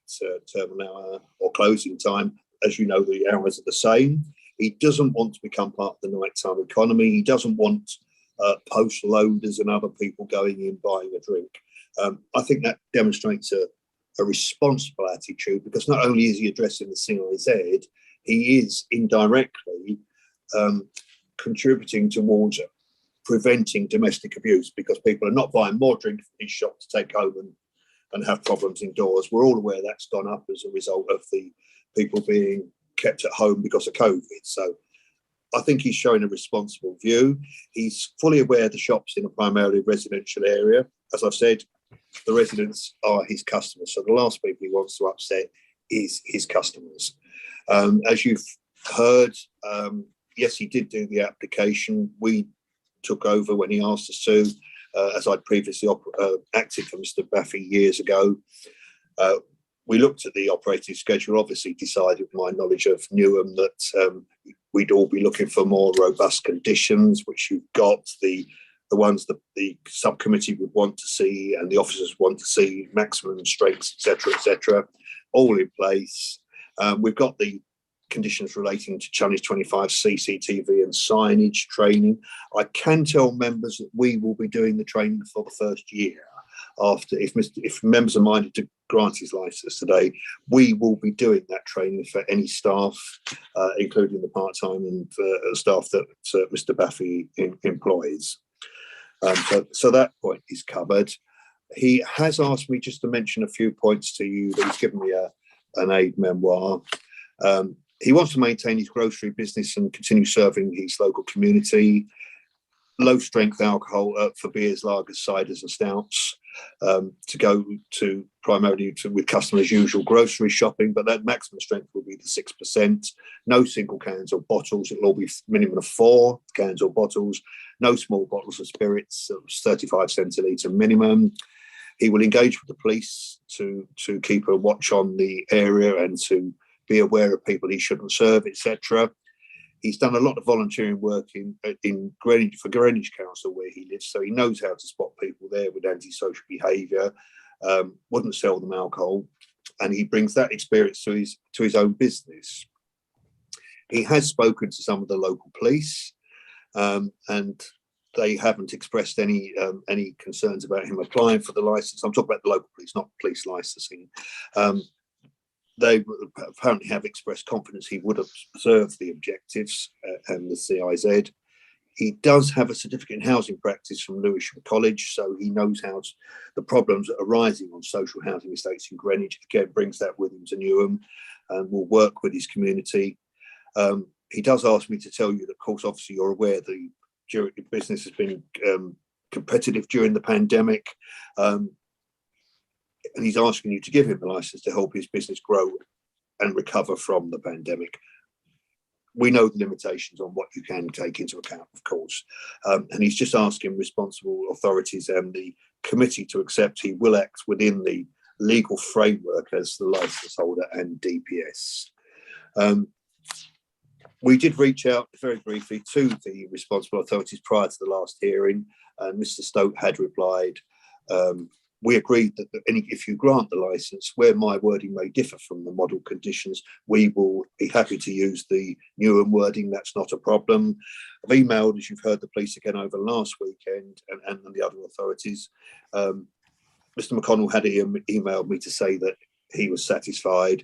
terminal hour or closing time. As you know, the hours are the same. He doesn't want to become part of the nighttime economy. He doesn't want post loaders and other people going in buying a drink. I think that demonstrates a responsible attitude, because not only is he addressing the CIZ, he is indirectly contributing towards preventing domestic abuse, because people are not buying more drink from his shop to take home and have problems indoors. We're all aware that's gone up as a result of the people being kept at home because of COVID. So I think he's showing a responsible view. He's fully aware the shop's in a primarily residential area. As I've said, the residents are his customers. So the last people he wants to upset is his customers. As you've heard, yes, he did do the application. We took over when he asked us to, as I'd previously acted for Mr. Baffy years ago. We looked at the operating schedule, obviously decided with my knowledge of Newham that we'd all be looking for more robust conditions, which you've got, the ones that the subcommittee would want to see and the officers want to see, maximum strengths, etc., all in place. We've got the conditions relating to Challenge 25 CCTV and signage training. I can tell members that we will be doing the training for the first year. After, if members are minded to grant his licence today, we will be doing that training for any staff, including the part-time and staff that Mr. Baffy employs. So that point is covered. He has asked me just to mention a few points to you that he's given me an aid memoir. He wants to maintain his grocery business and continue serving his local community. Low strength alcohol for beers, lagers, ciders and stouts, to go to primarily with customers' usual grocery shopping, but that maximum strength will be the 6%. No single cans or bottles. It'll all be minimum of 4 cans or bottles. No small bottles of spirits, 35 centilitre minimum. He will engage with the police to keep a watch on the area and to be aware of people he shouldn't serve, etc. He's done a lot of volunteering work in Greenwich, for Greenwich Council where he lives, so he knows how to spot people there with antisocial behaviour, wouldn't sell them alcohol, and he brings that experience to his own business. He has spoken to some of the local police, and they haven't expressed any concerns about him applying for the licence. I'm talking about the local police, not police licensing. They apparently have expressed confidence he would observe the objectives and the CIZ. He does have a certificate in housing practice from Lewisham College, so he knows how the problems that are arising on social housing estates in Greenwich. Again, brings that with him to Newham and will work with his community. He does ask me to tell you that, of course, obviously you're aware the business has been competitive during the pandemic. And he's asking you to give him the licence to help his business grow and recover from the pandemic. We know the limitations on what you can take into account, of course. And he's just asking responsible authorities and the committee to accept he will act within the legal framework as the licence holder and DPS. We did reach out very briefly to the responsible authorities prior to the last hearing, and Mr. Stoke had replied, we agreed that if you grant the licence, where my wording may differ from the model conditions, we will be happy to use the Newham wording. That's not a problem. I've emailed, as you've heard, the police again over last weekend and the other authorities. Mr. McConnell had emailed me to say that he was satisfied.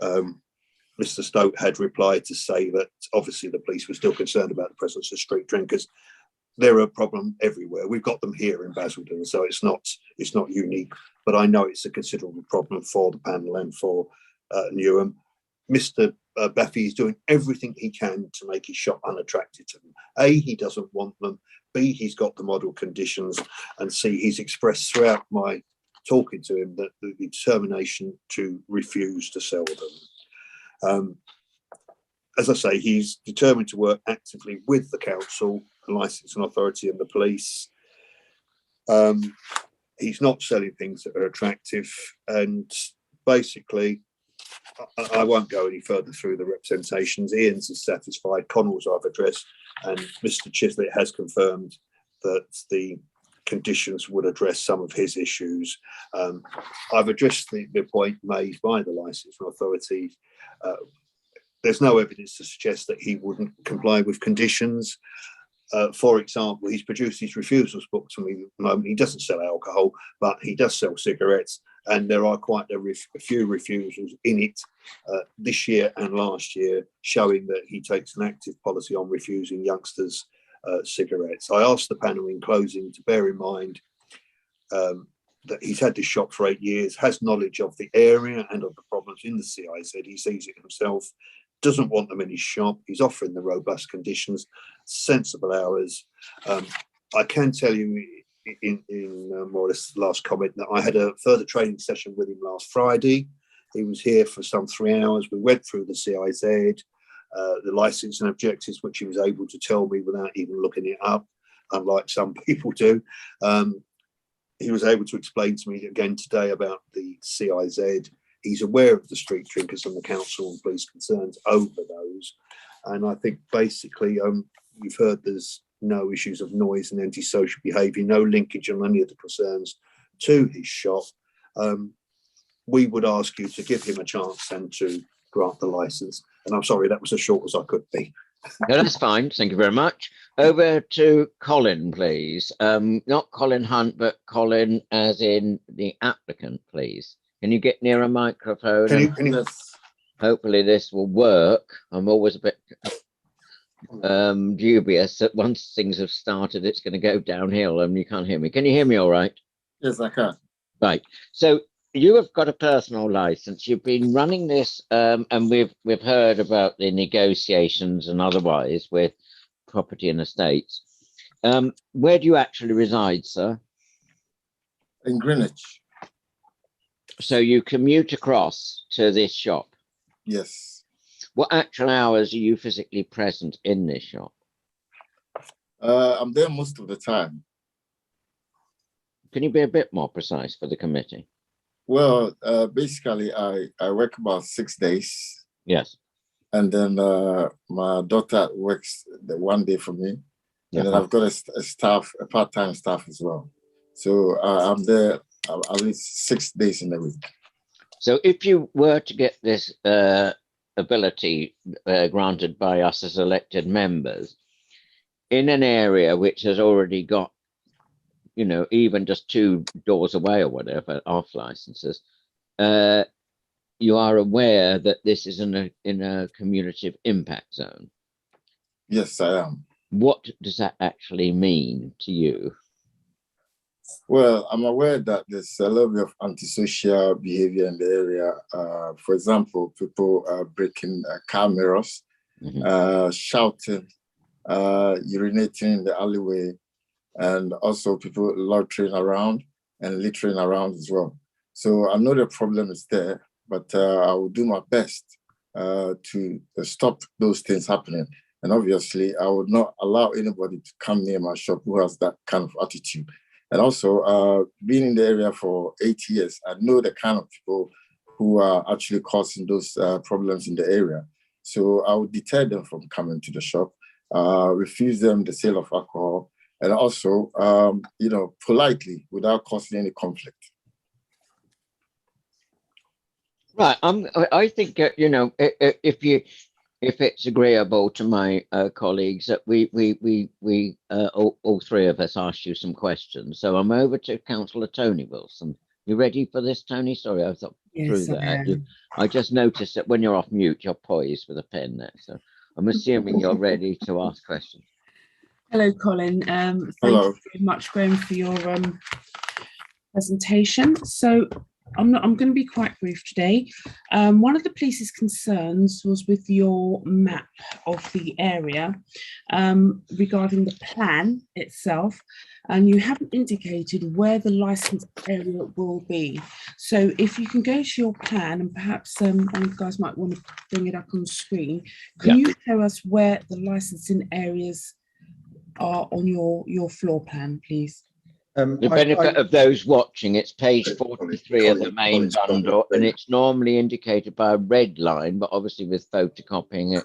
Mr. Stoke had replied to say that obviously the police were still concerned about the presence of street drinkers. They're a problem everywhere. We've got them here in Basildon, so it's not unique. But I know it's a considerable problem for the panel and for Newham. Mr. Baffy is doing everything he can to make his shop unattractive to them. A, he doesn't want them. B, he's got the model conditions. And C, he's expressed throughout my talking to him, that the determination to refuse to sell them. As I say, he's determined to work actively with the council, the licensing authority and the police. He's not selling things that are attractive, and basically, I won't go any further through the representations. Ian's is satisfied, Connell's I've addressed, and Mr. Chislett has confirmed that the conditions would address some of his issues. I've addressed the point made by the licensing authority. There's no evidence to suggest that he wouldn't comply with conditions. For example, he's produced his refusals book to me at the moment. He doesn't sell alcohol, but he does sell cigarettes, and there are quite a few refusals in it this year and last year, showing that he takes an active policy on refusing youngsters cigarettes. I asked the panel in closing to bear in mind that he's had this shop for 8 years, has knowledge of the area and of the problems in the CIZ. He sees it himself, doesn't want them in his shop. He's offering the robust conditions, sensible hours. I can tell you in more or less the last comment that I had a further training session with him last Friday. He was here for some 3 hours. We went through the CIZ, the licence and objectives, which he was able to tell me without even looking it up, unlike some people do. He was able to explain to me again today about the CIZ. He's aware of the street drinkers and the council and police concerns over those. And I think basically you've heard there's no issues of noise and antisocial behaviour, no linkage on any of the concerns to his shop. We would ask you to give him a chance and to grant the licence. And I'm sorry, that was as short as I could be. No, that's fine. Thank you very much. Over to Colin, please. Not Colin Hunt, but Colin as in the applicant, please. Can you get near a microphone? Hopefully this will work. I'm always a bit dubious that once things have started, it's going to go downhill and you can't hear me. Can you hear me all right? Yes, I can. Right. So you have got a personal license. You've been running this, and we've heard about the negotiations and otherwise with property and estates. Where do you actually reside, sir? In Greenwich. So you commute across to this shop? Yes. What actual hours are you physically present in this shop? I'm there most of the time. Can you be a bit more precise for the committee? Well, basically, I work about 6 days. Yes. And then my daughter works the 1 day for me. Yeah. And then I've got a part-time staff as well. So I'm there at least 6 days in a week. So if you were to get this ability granted by us as elected members in an area which has already got, you know, even just 2 doors away or whatever, off licenses, you are aware that this is in a community impact zone? Yes, I am. What does that actually mean to you? Well, I'm aware that there's a level of antisocial behavior in the area. For example, people breaking car mirrors, shouting, urinating in the alleyway, and also people loitering around and littering around as well. So I know the problem is there, but I will do my best to stop those things happening. And obviously, I would not allow anybody to come near my shop who has that kind of attitude. And also, being in the area for 8 years, I know the kind of people who are actually causing those problems in the area. So I would deter them from coming to the shop, refuse them the sale of alcohol, and also, you know, politely, without causing any conflict. Right. I think you know, if it's agreeable to my colleagues that we all 3 of us asked you some questions. So I'm over to Councillor Tony Wilson. You ready for this, Tony? Sorry, I thought through that. I just noticed that when you're off mute, you're poised with a pen there. So I'm assuming you're ready to ask questions. Hello, Colin. Thank you very much, Graham, for your presentation. So I'm going to be quite brief today. One of the police's concerns was with your map of the area regarding the plan itself. and you haven't indicated where the licensed area will be. So if you can go to your plan, and perhaps you guys might want to bring it up on screen, can you show us where the licensing areas are on your floor plan, please? The benefit of those watching, it's page 43 of the main bundle, and it's normally indicated by a red line, but obviously with photocopying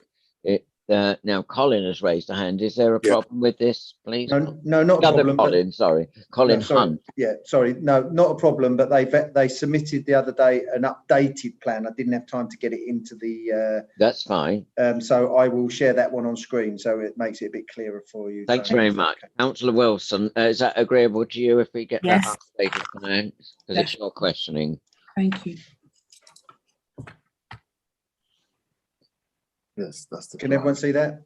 it, now Colin has raised a hand. Is there a problem with this, please? No, not a problem. Colin, sorry. Colin Hunt. Yeah, sorry. No, not a problem, but they submitted the other day an updated plan. I didn't have time to get it into the... That's fine. So I will share that one on screen, so it makes it a bit clearer for you. Thanks very much. Okay. Councillor Wilson, is that agreeable to you if we get that updated plan? Because it's your questioning. Thank you. Yes, that's the Can plan. everyone see that?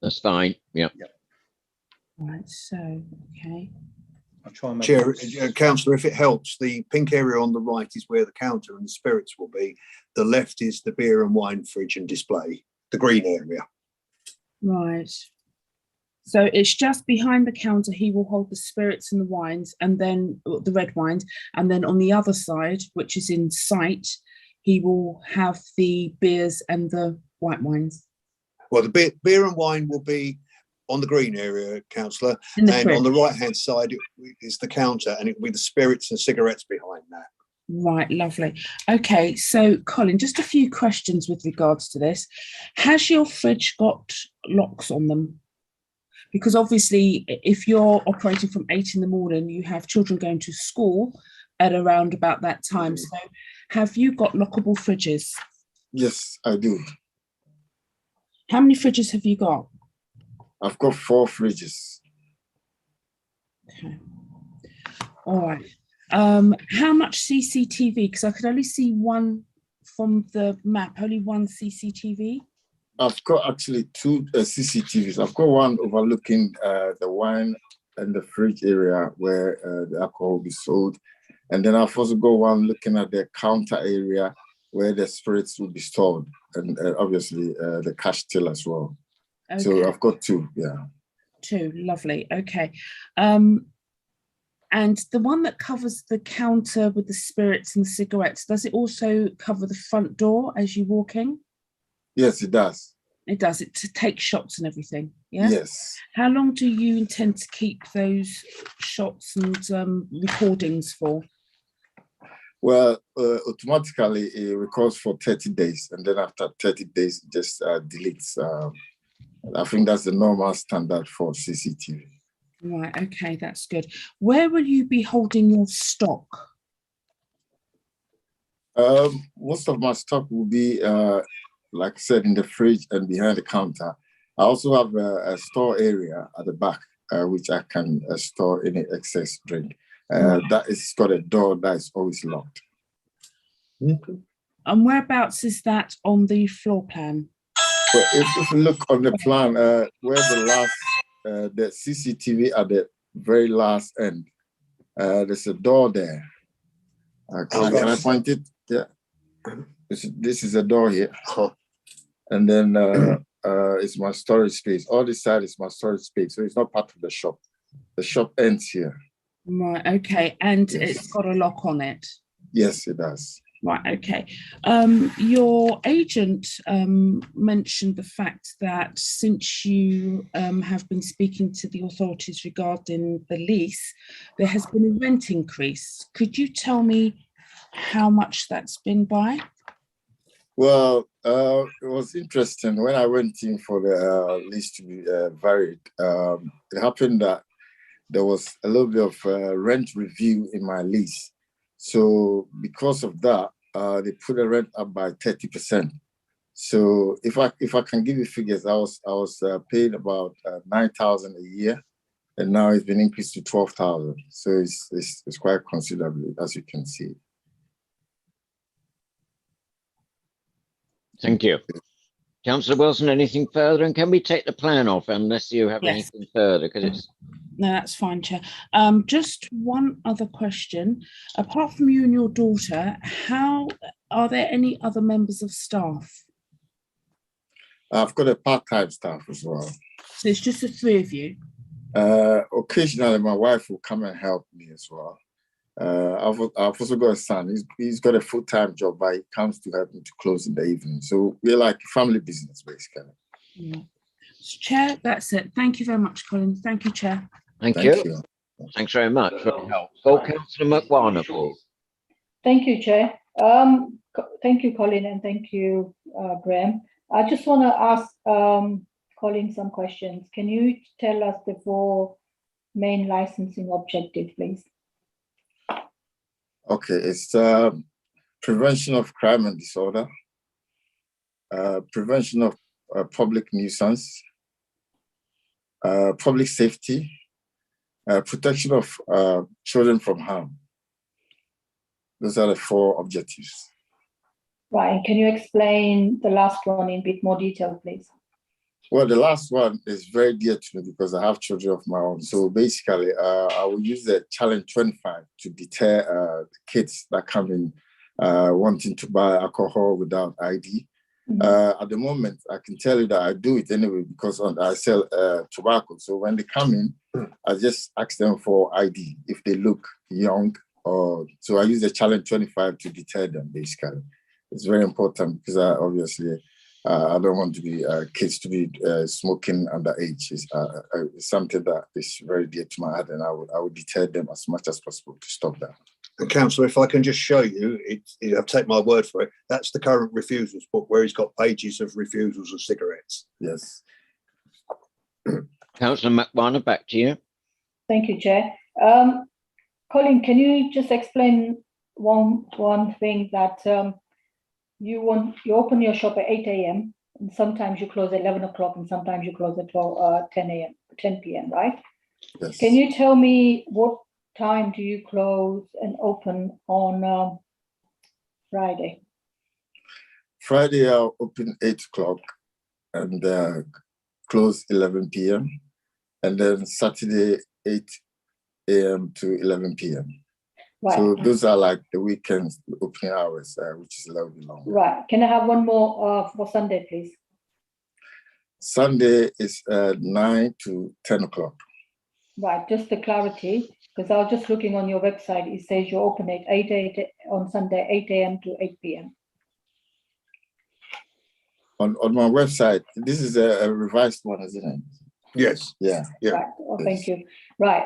That's fine. Yep. Right, so, okay. I'll try and Chair, Councillor, if it helps, the pink area on the right is where the counter and the spirits will be. The left is the beer and wine fridge and display, the green area. Right. So it's just behind the counter, he will hold the spirits and the wines, and then the red wines, and then on the other side, which is in sight, he will have the beers and the white wines. Well, the beer and wine will be on the green area, Councillor, and on the right-hand side is the counter, and it will be the spirits and cigarettes behind that. Right, lovely. Okay, so Colin, just a few questions with regards to this. Has your fridge got locks on them? Because obviously, if you're operating from 8 in the morning, you have children going to school at around about that time. So have you got lockable fridges? Yes, I do. How many fridges have you got? I've got 4 fridges. Okay. All right. How much CCTV? Because I could only see one from the map, only one CCTV. I've got actually 2 CCTVs. I've got one overlooking the wine and the fridge area where the alcohol will be sold. And then I've also got one looking at the counter area where the spirits will be stored, and obviously the cash till as well. Okay. So I've got 2, yeah. 2, lovely. Okay. And the one that covers the counter with the spirits and the cigarettes, does it also cover the front door as you walk in? Yes, it does. It does, it to take shots and everything, yeah? Yes. How long do you intend to keep those shots and recordings for? Well, automatically it records for 30 days, and then after 30 days, it just deletes. I think that's the normal standard for CCTV. Right, okay, that's good. Where will you be holding your stock? Most of my stock will be, like I said, in the fridge and behind the counter. I also have a store area at the back, which I can store any excess drink. That is got a door that is always locked. And whereabouts is that on the floor plan? Well, if you look on the plan, where the last, the CCTV at the very last end, there's a door there. Can I point it? Yeah. This is a door here. And then it's my storage space. All this side is my storage space. So it's not part of the shop. The shop ends here. Right, okay. And yes, it's got a lock on it? Yes, it does. Right, okay. Your agent mentioned the fact that since you have been speaking to the authorities regarding the lease, there has been a rent increase. Could you tell me how much that's been by? Well, it was interesting. When I went in for the lease to be varied, it happened that there was a little bit of rent review in my lease. So because of that, they put the rent up by 30%. So if I can give you figures, I was paid about 9,000 a year, and now it's been increased to 12,000. So it's quite considerable, as you can see. Thank you. Councillor Wilson, anything further? And can we take the plan off unless you have anything further? Because it's... No, that's fine, Chair. Just one other question. Apart from you and your daughter, are there any other members of staff? I've got a part-time staff as well. So it's just the 3 of you? Occasionally, my wife will come and help me as well. I've also got a son. He's got a full-time job, but he comes to help me to close in the evening. So we're like family business, basically. Yeah. Chair, that's it. Thank you very much, Colin. Thank you, Chair. Thank you. Thanks very much for your help. Full Councillor McWarner, please. Thank you, Chair. Thank you, Colin, and thank you, Graham. I just want to ask Colin some questions. Can you tell us the 4 main licensing objectives, please? Okay, it's prevention of crime and disorder, prevention of public nuisance, public safety, protection of children from harm. Those are the 4 objectives. Right, and can you explain the last one in a bit more detail, please? Well, the last one is very dear to me because I have children of my own. So basically, I will use the Challenge 25 to deter the kids that come in wanting to buy alcohol without ID. At the moment, I can tell you that I do it anyway because I sell tobacco. So when they come in, I just ask them for ID if they look young. So I use the Challenge 25 to deter them, basically. It's very important because obviously I don't want to be kids to be smoking underage. It's something that is very dear to my heart, and I would deter them as much as possible to stop that. And Councillor, if I can just show you, I'll take my word for it. That's the current refusals book where he's got pages of refusals of cigarettes. Yes. Councillor McWarner, back to you. Thank you, Chair. Colin, can you just explain one thing that you open your shop at 8 a.m. and sometimes you close at 11 o'clock and sometimes you close at 10 p.m., right? Yes. Can you tell me what time do you close and open on Friday? Friday, I'll open 8 o'clock and close 11 p.m. And then Saturday, 8 a.m. to 11 p.m. Right. So those are like the weekends opening hours, which is a little bit long. Right. Can I have one more for Sunday, please? Sunday is 9 to 10 o'clock. Right. Just the clarity, because I was just looking on your website. It says you open at 8 on Sunday, 8 a.m. to 8 p.m. On my website, this is a revised one, isn't it? Yes. Yeah. Yeah. Right. Oh, thank you. Right.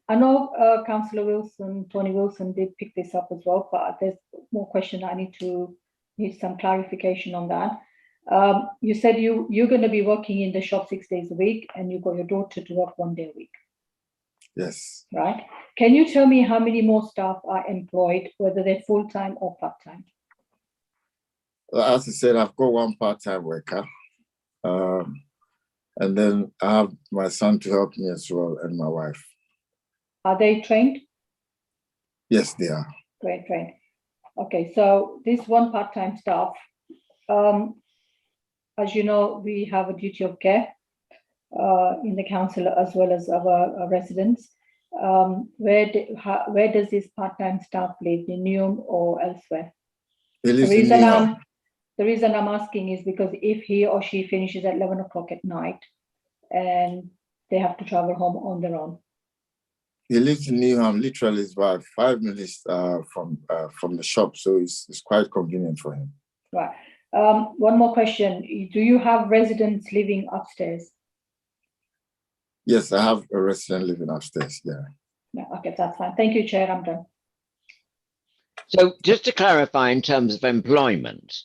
I know Councillor Wilson, Tony Wilson did pick this up as well, but there's more question I need some clarification on that. You said you're going to be working in the shop 6 days a week and you've got your daughter to work 1 day a week. Yes. Right. Can you tell me how many more staff are employed, whether they're full-time or part-time? As I said, I've got 1 part-time worker. And then I have my son to help me as well, and my wife. Are they trained? Yes, they are. Great, trained. Okay, so this 1 part-time staff, as you know, we have a duty of care in the council as well as our residents. Where does this part-time staff live, in Newham or elsewhere? He lives in Newham. The reason I'm asking is because if he or she finishes at 11 o'clock at night and they have to travel home on their own. He lives in Newham, literally it's about 5 minutes from the shop, so it's quite convenient for him. Right. One more question. Do you have residents living upstairs? Yes, I have a resident living upstairs, yeah. Yeah, okay, that's fine. Thank you, Chair, I'm done. So just to clarify in terms of employment,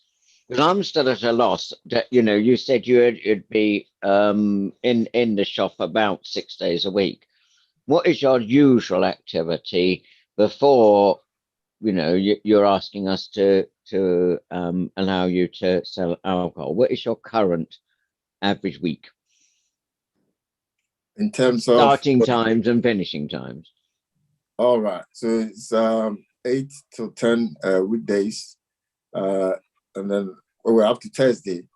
because I'm still at a loss that, you said you'd be in the shop about 6 days a week. What is your usual activity before, you're asking us to allow you to sell alcohol? What is your current average week? In terms of starting times and finishing times. All right. So it's 8 to 10 weekdays. And then we're up to Thursday,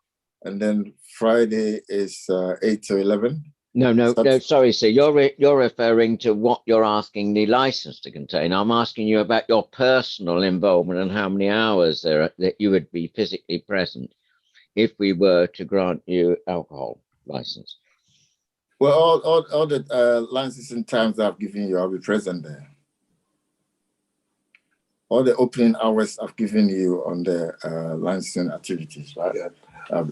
and then Friday is 8 to 11. No, sorry, sir. You're referring to what you're asking the license to contain. I'm asking you about your personal involvement and how many hours that you would be physically present if we were to grant you alcohol license. Well, all the licensing times I've given you, I'll be present there. All the opening hours I've given you on the licensing activities, right? Yeah.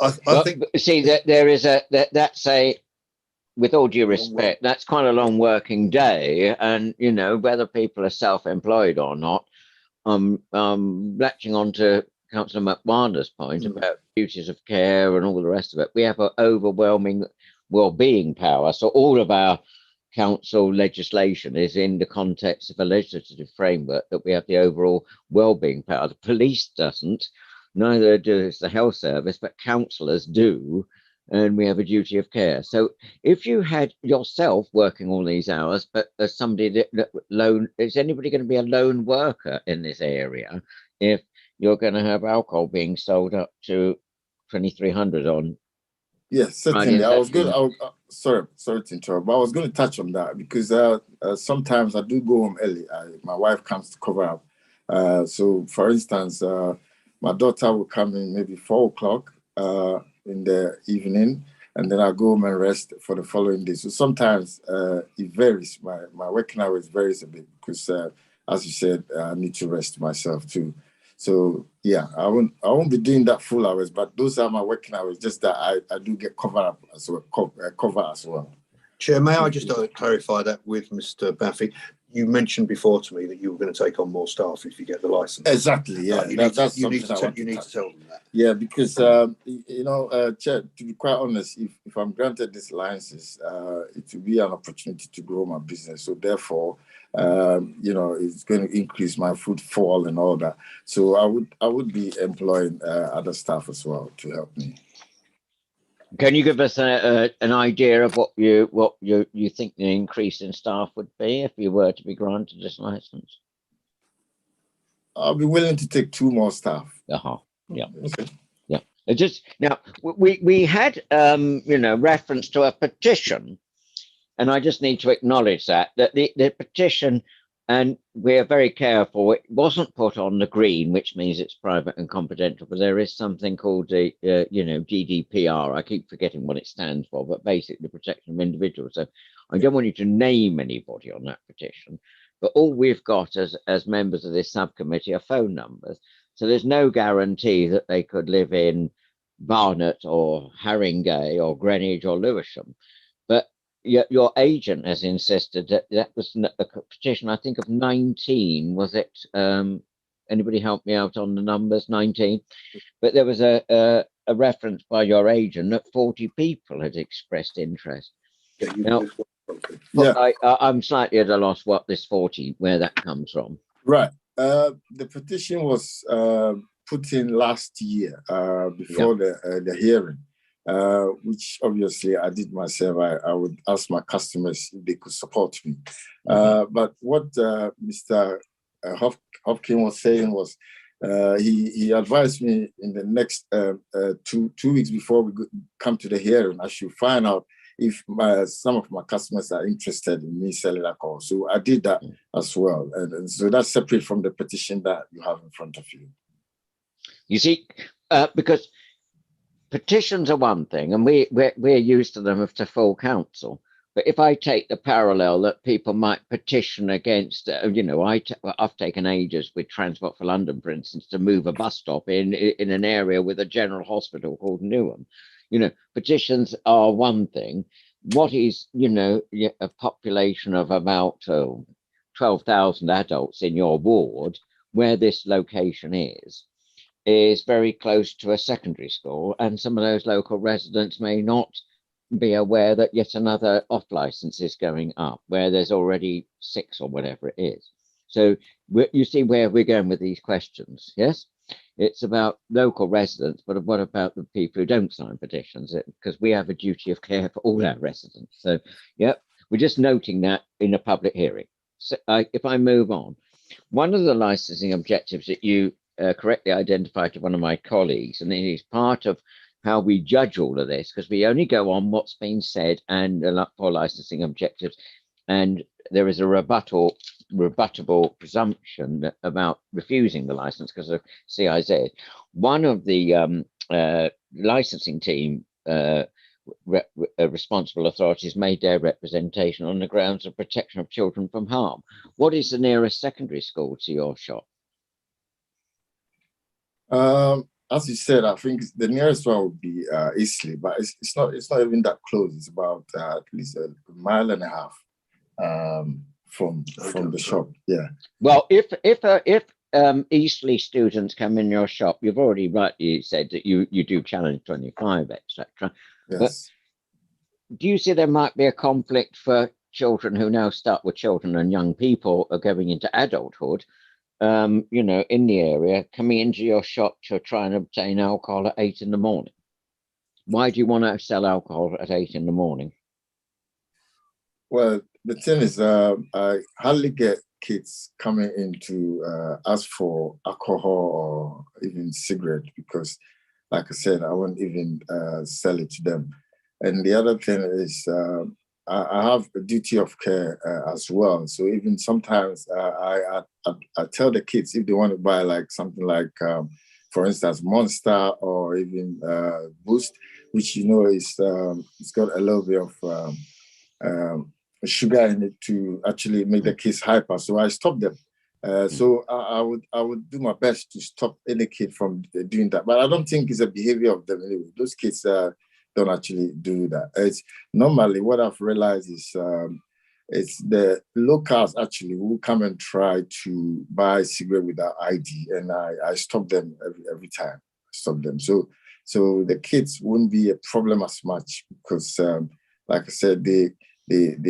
I think. See, that there is that's a, with all due respect, that's quite a long working day, and you know whether people are self-employed or not. Latching on to Councillor McWander's point about duties of care and all the rest of it, we have an overwhelming well-being power. So all of our council legislation is in the context of a legislative framework that we have the overall well-being power. The police doesn't, neither does the health service, but councillors do, and we have a duty of care. So if you had yourself working all these hours, but as somebody that lone, is anybody going to be a lone worker in this area if you're going to have alcohol being sold up to 2,300 on? Yes, certainly. I was good. Sorry to interrupt, but I was going to touch on that because sometimes I do go home early. My wife comes to cover up. So, for instance, my daughter will come in maybe 4 o'clock in the evening, and then I go home and rest for the following day. So sometimes it varies. My working hours varies a bit because, as you said, I need to rest myself too. So yeah, I won't be doing that full hours, but those are my working hours. Just that I do get cover up as well, cover as well. Chair, may I just clarify that with Mr. Baffy? You mentioned before to me that you were going to take on more staff if you get the license. Exactly. Yeah, you need to tell them that. Yeah, because you know, Chair, to be quite honest, if I'm granted these licenses, it will be an opportunity to grow my business. So therefore, you know, it's going to increase my footfall and all that. So I would be employing other staff as well to help me. Can you give us an idea of what you think the increase in staff would be if you were to be granted this license? I'll be willing to take 2 more staff. Yeah. Okay. Yeah. It just now we had you know, reference to a petition, and I just need to acknowledge that the petition, and we're very careful, it wasn't put on the green, which means it's private and confidential, but there is something called the you know, GDPR. I keep forgetting what it stands for, but basically the protection of individuals. So I don't want you to name anybody on that petition, but all we've got as members of this subcommittee are phone numbers. So there's no guarantee that they could live in Barnet or Haringey or Greenwich or Lewisham. But your agent has insisted that was a petition, I think, of 19, was it? Anybody help me out on the numbers? 19. But there was a reference by your agent that 40 people had expressed interest. Now, I'm slightly at a loss what this 40, where that comes from. Right. The petition was put in last year before the hearing. Which obviously I did myself. I would ask my customers if they could support me. But what Mr. Hopkins was saying was he advised me in the next 2 weeks before we come to the hearing, I should find out if some of my customers are interested in me selling alcohol. So I did that as well. And so that's separate from the petition that you have in front of you. You see, because petitions are one thing, and we're used to them to full council. But if I take the parallel that people might petition against, you know, I've taken ages with Transport for London, for instance, to move a bus stop in an area with a general hospital called Newham. You know, petitions are one thing. What is, you know, a population of about 12,000 adults in your ward, where this location is very close to a secondary school, and some of those local residents may not be aware that yet another off license is going up where there's already 6 or whatever it is. So you see where we're going with these questions. Yes, it's about local residents, but what about the people who don't sign petitions? Because we have a duty of care for all our residents. So yeah, we're just noting that in a public hearing. So if I move on, one of the licensing objectives that you correctly identified to one of my colleagues, and it is part of how we judge all of this, because we only go on what's been said and for licensing objectives, and there is a rebuttable presumption about refusing the license because of CIZ. One of the licensing team responsible authorities made their representation on the grounds of protection of children from harm. What is the nearest secondary school to your shop? As you said, I think the nearest one would be Eastleigh, but it's not even that close. It's about at least a mile and a half from the shop. Yeah. Well, if Eastleigh students come in your shop, you've already rightly said that you do challenge 25, etc. Yes. But do you see there might be a conflict for children who now start with children and young people are going into adulthood, you know, in the area, coming into your shop to try and obtain alcohol at 8 in the morning? Why do you want to sell alcohol at 8 in the morning? Well, the thing is, I hardly get kids coming in to ask for alcohol or even cigarette because, like I said, I won't even sell it to them. And the other thing is, I have a duty of care as well. So even sometimes I tell the kids if they want to buy like something like, for instance, Monster or even Boost, which you know is it's got a little bit of sugar in it to actually make the kids hyper. So I stop them. So I would do my best to stop any kid from doing that. But I don't think it's a behavior of them anyway. Those kids don't actually do that. It's normally what I've realized is it's the locals actually who come and try to buy cigarette without ID, and I stop them every time. Stop them. So the kids wouldn't be a problem as much because, like I said, they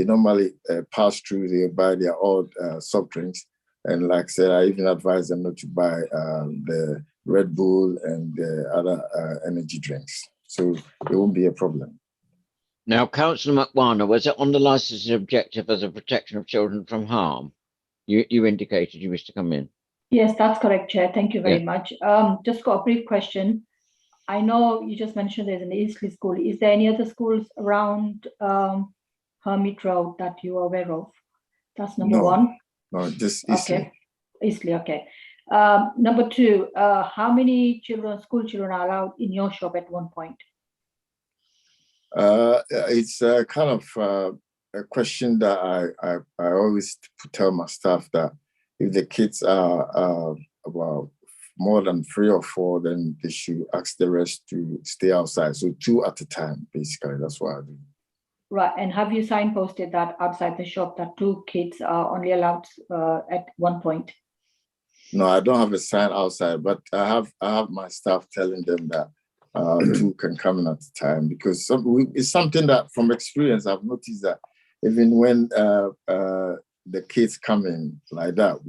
normally pass through. They buy their own soft drinks, and like I said, I even advise them not to buy the Red Bull and the other energy drinks. So it won't be a problem. Now, Councillor McWarner, was it on the licensing objective as a protection of children from harm? You indicated you wish to come in. Yes, that's correct, Chair. Thank you very much. Just got a brief question. I know you just mentioned there's an Eastleigh school. Is there any other schools around Hermit Road that you are aware of? That's number one. No, just Eastleigh. Okay, Eastleigh, okay. Number two, how many school children are allowed in your shop at one point? It's kind of a question that I always tell my staff that if the kids are about more than 3 or 4, then they should ask the rest to stay outside. So 2 at a time, basically. That's what I do. Right, and have you signposted that outside the shop that 2 kids are only allowed at one point? No, I don't have a sign outside, but I have my staff telling them that 2 can come in at a time, because it's something that from experience I've noticed that even when the kids come in like that,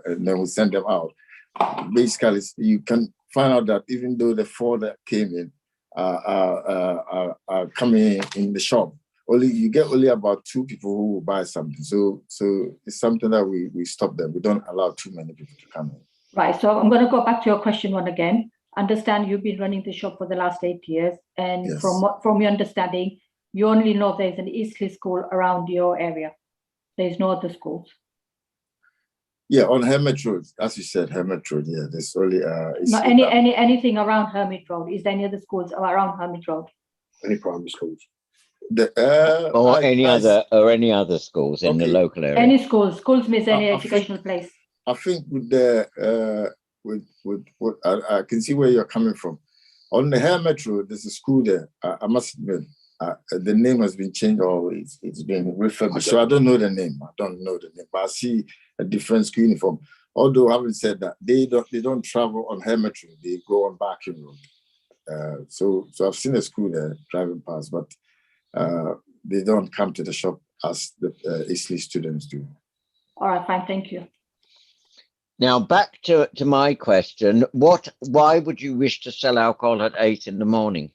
and then we send them out, basically you can find out that even though the 4 that came in are coming in the shop, you get only about 2 people who will buy something. So it's something that we stop them. We don't allow too many people to come in. Right. So I'm going to go back to your question one again. Understand you've been running the shop for the last 8 years, and Yes. from your understanding, you only know there's an Eastleigh school around your area. There's no other schools. Yeah, on Hermit Road, as you said, Hermit Road. Yeah, there's only No, anything around Hermit Road. Is there any other schools around Hermit Road? Any primary schools? Or any other schools in the local area? Any schools means any educational place. I think with the with what I can see where you're coming from. On the Hermit Road, there's a school there. I must admit, the name has been changed or it's been refurbished. So I don't know the name. But I see a different school uniform. Although having said that, they don't travel on Hermit Road. They go on Barking Road. So I've seen a school there driving past, but they don't come to the shop as the Eastleigh students do. All right, fine, thank you. Now back to my question. Why would you wish to sell alcohol at 8 in the morning?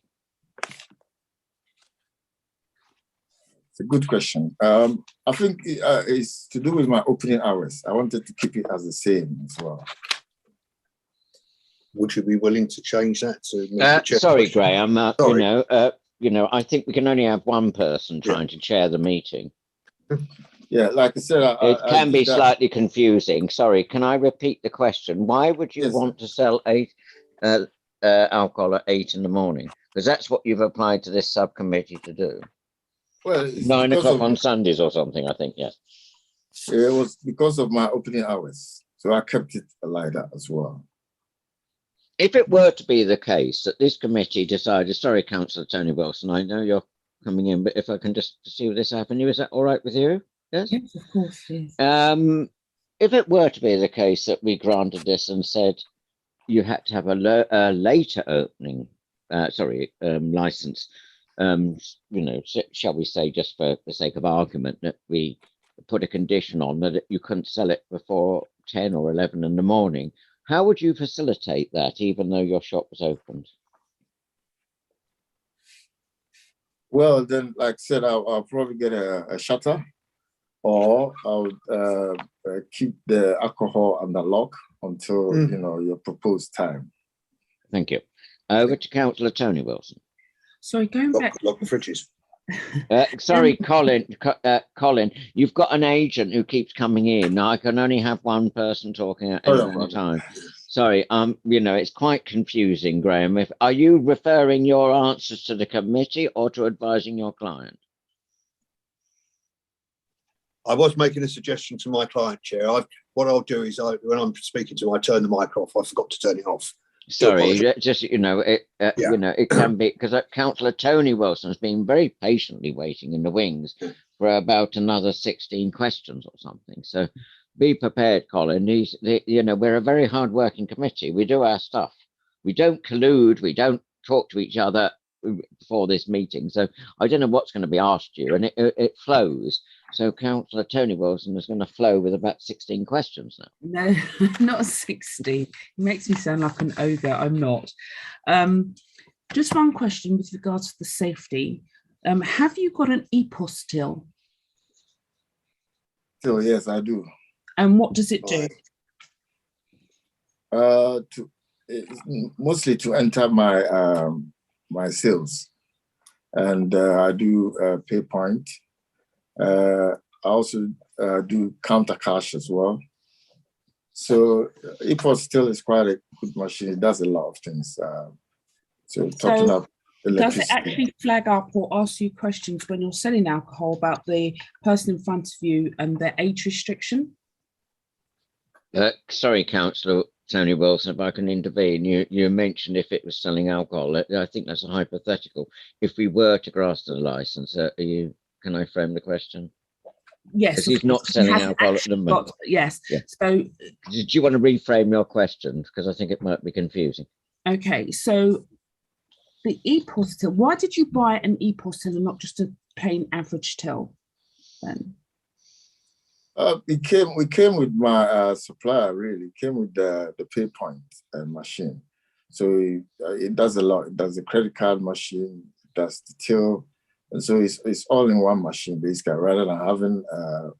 It's a good question. I think it's to do with my opening hours. I wanted to keep it as the same as well. Would you be willing to change that to? Sorry, Graham. I think we can only have one person trying to chair the meeting. Yeah, like I said, it can be slightly confusing. Sorry, can I repeat the question? Why would you want to sell alcohol at 8 in the morning? Because that's what you've applied to this subcommittee to do. Well, it's 9 because o'clock of- on Sundays or something, I think, yes. It was because of my opening hours. So I kept it like that as well. If it were to be the case that this committee decided, sorry, Councillor Tony Wilson, I know you're coming in, but if I can just see this happen, is that all right with you? Yes? Yes, of course, yes. If it were to be the case that we granted this and said you had to have a later opening, license, shall we say, just for the sake of argument, that we put a condition on that you couldn't sell it before 10 or 11 in the morning, how would you facilitate that, even though your shop was opened? Well, then, like I said, I'll probably get a shutter, or I'll keep the alcohol under lock until your proposed time. Thank you. Over to Councillor Tony Wilson. Sorry, going back. Lock the fridges. Sorry, Colin, you've got an agent who keeps coming in. I can only have one person talking at any one time. Sorry, it's quite confusing, Graham. Are you referring your answers to the committee or to advising your client? I was making a suggestion to my client, Chair. What I'll do is, when I'm speaking to him, I turn the mic off. I forgot to turn it off. Sorry, just it can be because Councillor Tony Wilson has been very patiently waiting in the wings for about another 16 questions or something. So be prepared, Colin. We're a very hard-working committee. We do our stuff. We don't collude. We don't talk to each other before this meeting. So I don't know what's going to be asked you, and it flows. So Councillor Tony Wilson is going to flow with about 16 questions now. No, not 60. It makes me sound like an ogre. I'm not. Just one question with regards to the safety. Have you got an EPOS till? Still, yes, I do. And what does it do? Mostly to enter my my sales, and I do pay point. I also do counter cash as well. So EPOS still is quite a good machine. It does a lot of things. So talking about does it actually flag up or ask you questions when you're selling alcohol about the person in front of you and their age restriction? Sorry, Councillor Tony Wilson, if I can intervene. You mentioned if it was selling alcohol. I think that's a hypothetical. If we were to grasp the license, can I frame the question? Yes. Because he's not selling alcohol at the moment. Yes. Yeah. So do you want to reframe your question? Because I think it might be confusing. Okay. So the EPOS till, why did you buy an EPOS till and not just a plain average till then? We came with my supplier, really. It came with the pay point machine. So it does a lot. It does the credit card machine, it does the till. And so it's all in one machine, basically, rather than having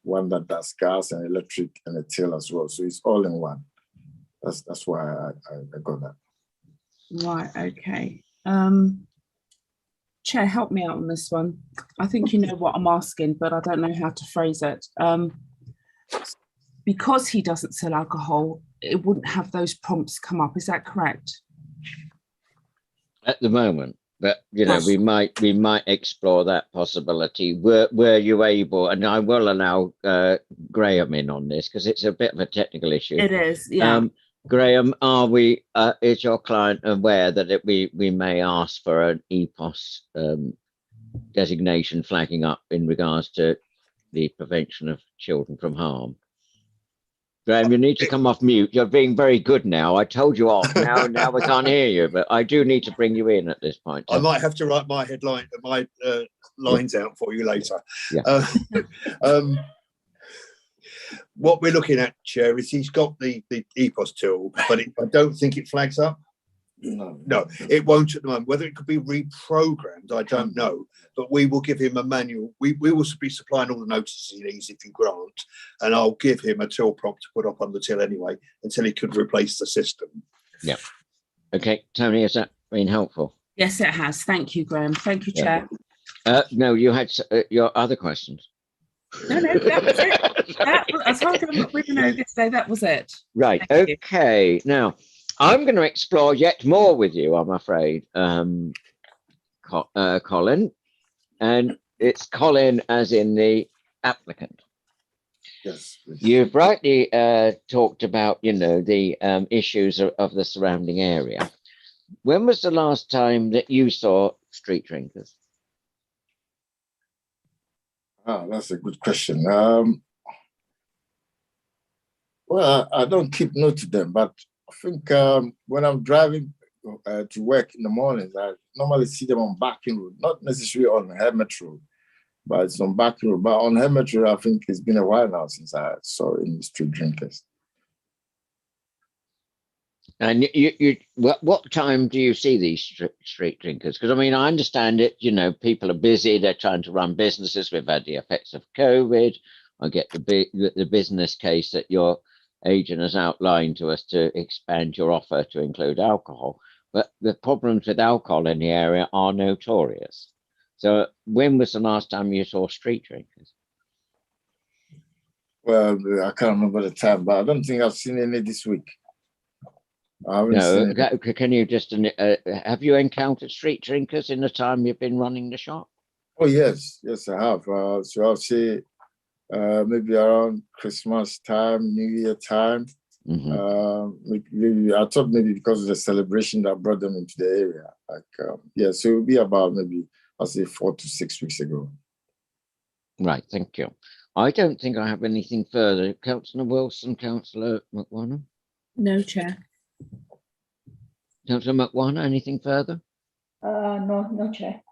one that does gas and electric and a till as well. So it's all in one. That's why I got that. Right, okay. Chair, help me out on this one. I think you know what I'm asking, but I don't know how to phrase it. Because he doesn't sell alcohol, it wouldn't have those prompts come up. Is that correct? At the moment. But we might explore that possibility. Were you able, and I will allow Graham in on this because it's a bit of a technical issue. It is, yeah. Graham, is your client aware that we may ask for an EPOS designation flagging up in regards to the prevention of children from harm? Graham, you need to come off mute. You're being very good now. I told you off. Now we can't hear you, but I do need to bring you in at this point. I might have to write my headline, my lines out for you later. Yeah. What we're looking at, Chair, is he's got the EPOS till, but I don't think it flags up. No, it won't at the moment. Whether it could be reprogrammed, I don't know. But we will give him a manual. We will be supplying all the notices he needs if you grant, and I'll give him a till prompt to put up on the till anyway until he could replace the system. Yeah. Okay, Tony, has that been helpful? Yes, it has. Thank you, Graham. Thank you, Chair. No, you had your other questions. No, that was it. I told you I'm not bringing over today. That was it. Right. Thank okay. You. Now, I'm going to explore yet more with you, I'm afraid. Colin, and it's Colin as in the applicant. Yes, please. You've rightly talked about, you know, the issues of the surrounding area. When was the last time that you saw street drinkers? Ah, that's a good question. Well, I don't keep note of them, but I think when I'm driving to work in the mornings, I normally see them on backing road, not necessarily on Hermit Road, but it's on backing road. But on Hermit Road, I think it's been a while now since I saw any street drinkers. And what time do you see these street drinkers? Because I mean, I understand it. You know, people are busy; they're trying to run businesses. We've had the effects of COVID. I get the business case that your agent has outlined to us to expand your offer to include alcohol. But the problems with alcohol in the area are notorious. So, when was the last time you saw street drinkers? Well, I can't remember the time, but I don't think I've seen any this week. No, can you just have you encountered street drinkers in the time you've been running the shop? Oh yes, I have. So I'll say maybe around Christmas time, New Year time. Maybe I thought maybe because of the celebration that brought them into the area. Like yeah, so it'll be about maybe I'll say 4 to 6 weeks ago. Right, thank you. I don't think I have anything further. Councillor Wilson, Councillor McWannon. No, Chair. Councillor McWannon, anything further? No, Chair.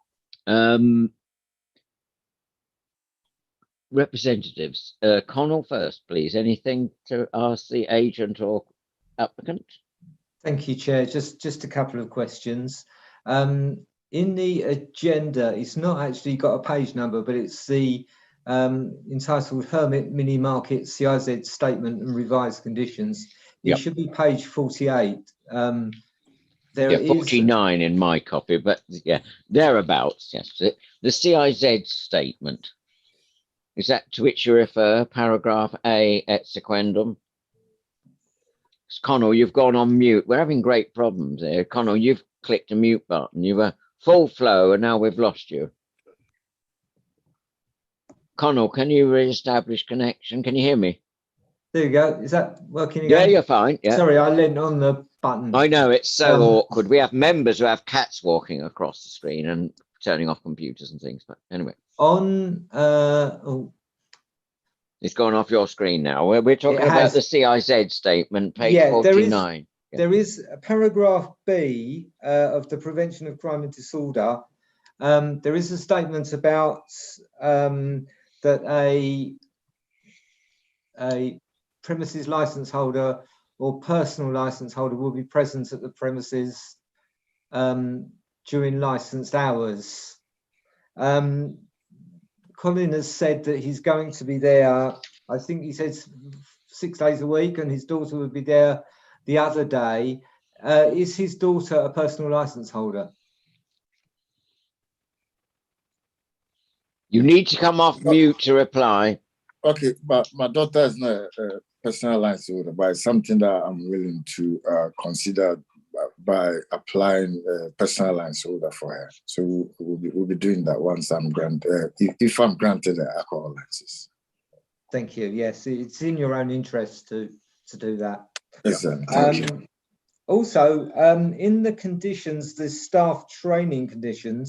Representatives, Connell first, please. Anything to ask the agent or applicant? Thank you, Chair. Just a couple of questions. In the agenda, it's not actually got a page number, but it's the entitled Hermit Mini Market CIZ Statement and Revised Conditions. It should be page 48. There is 49 in my copy, but yeah, thereabouts. Yes, the CIZ statement. Is that to which you refer? Paragraph A et sequendum. Connell, you've gone on mute. We're having great problems here. Connell, you've clicked a mute button. You were full flow, and now we've lost you. Connell, can you re-establish connection? Can you hear me? There you go. Is that working again? Yeah, you're fine. Yeah. Sorry, I leant on the button. I know, it's so awkward. We have members who have cats walking across the screen and turning off computers and things. But anyway. On it's gone off your screen now. We're talking about the CIZ statement, page 49. There is a paragraph B of the Prevention of Crime and Disorder. There is a statement about that a premises license holder or personal license holder will be present at the premises during licensed hours. Colin has said that he's going to be there, I think he said 6 days a week, and his daughter would be there the other day. Is his daughter a personal license holder? You need to come off mute to reply. Okay, but my daughter is not a personal license holder, but it's something that I'm willing to consider by applying a personal license holder for her. So we'll be doing that once I'm granted, if I'm granted an alcohol license. Thank you. Yes, it's in your own interest to do that. Yes, sir. Thank you. Also, in the conditions, the staff training conditions,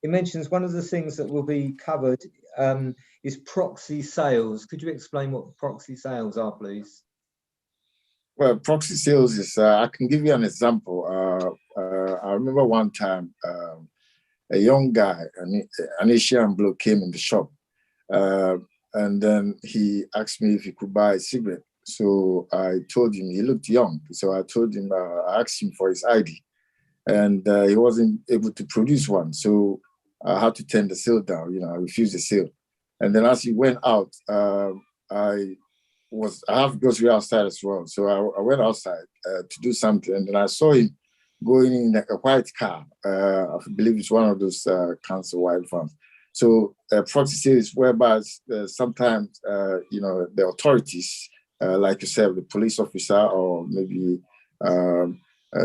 it mentions one of the things that will be covered is proxy sales. Could you explain what proxy sales are, please? Well, proxy sales is, I can give you an example. I remember one time a young guy, an Asian bloke, came in the shop and then he asked me if he could buy a cigarette. So I told him, he looked young. So I told him, I asked him for his ID and he wasn't able to produce one. So I had to turn the sale down, I refused the sale. And then as he went out, I have to go to outside as well. So I went outside to do something, and then I saw him going in a white car. I believe it's one of those council-wide vans. So proxy sales, whereby sometimes the authorities, like you said, the police officer or maybe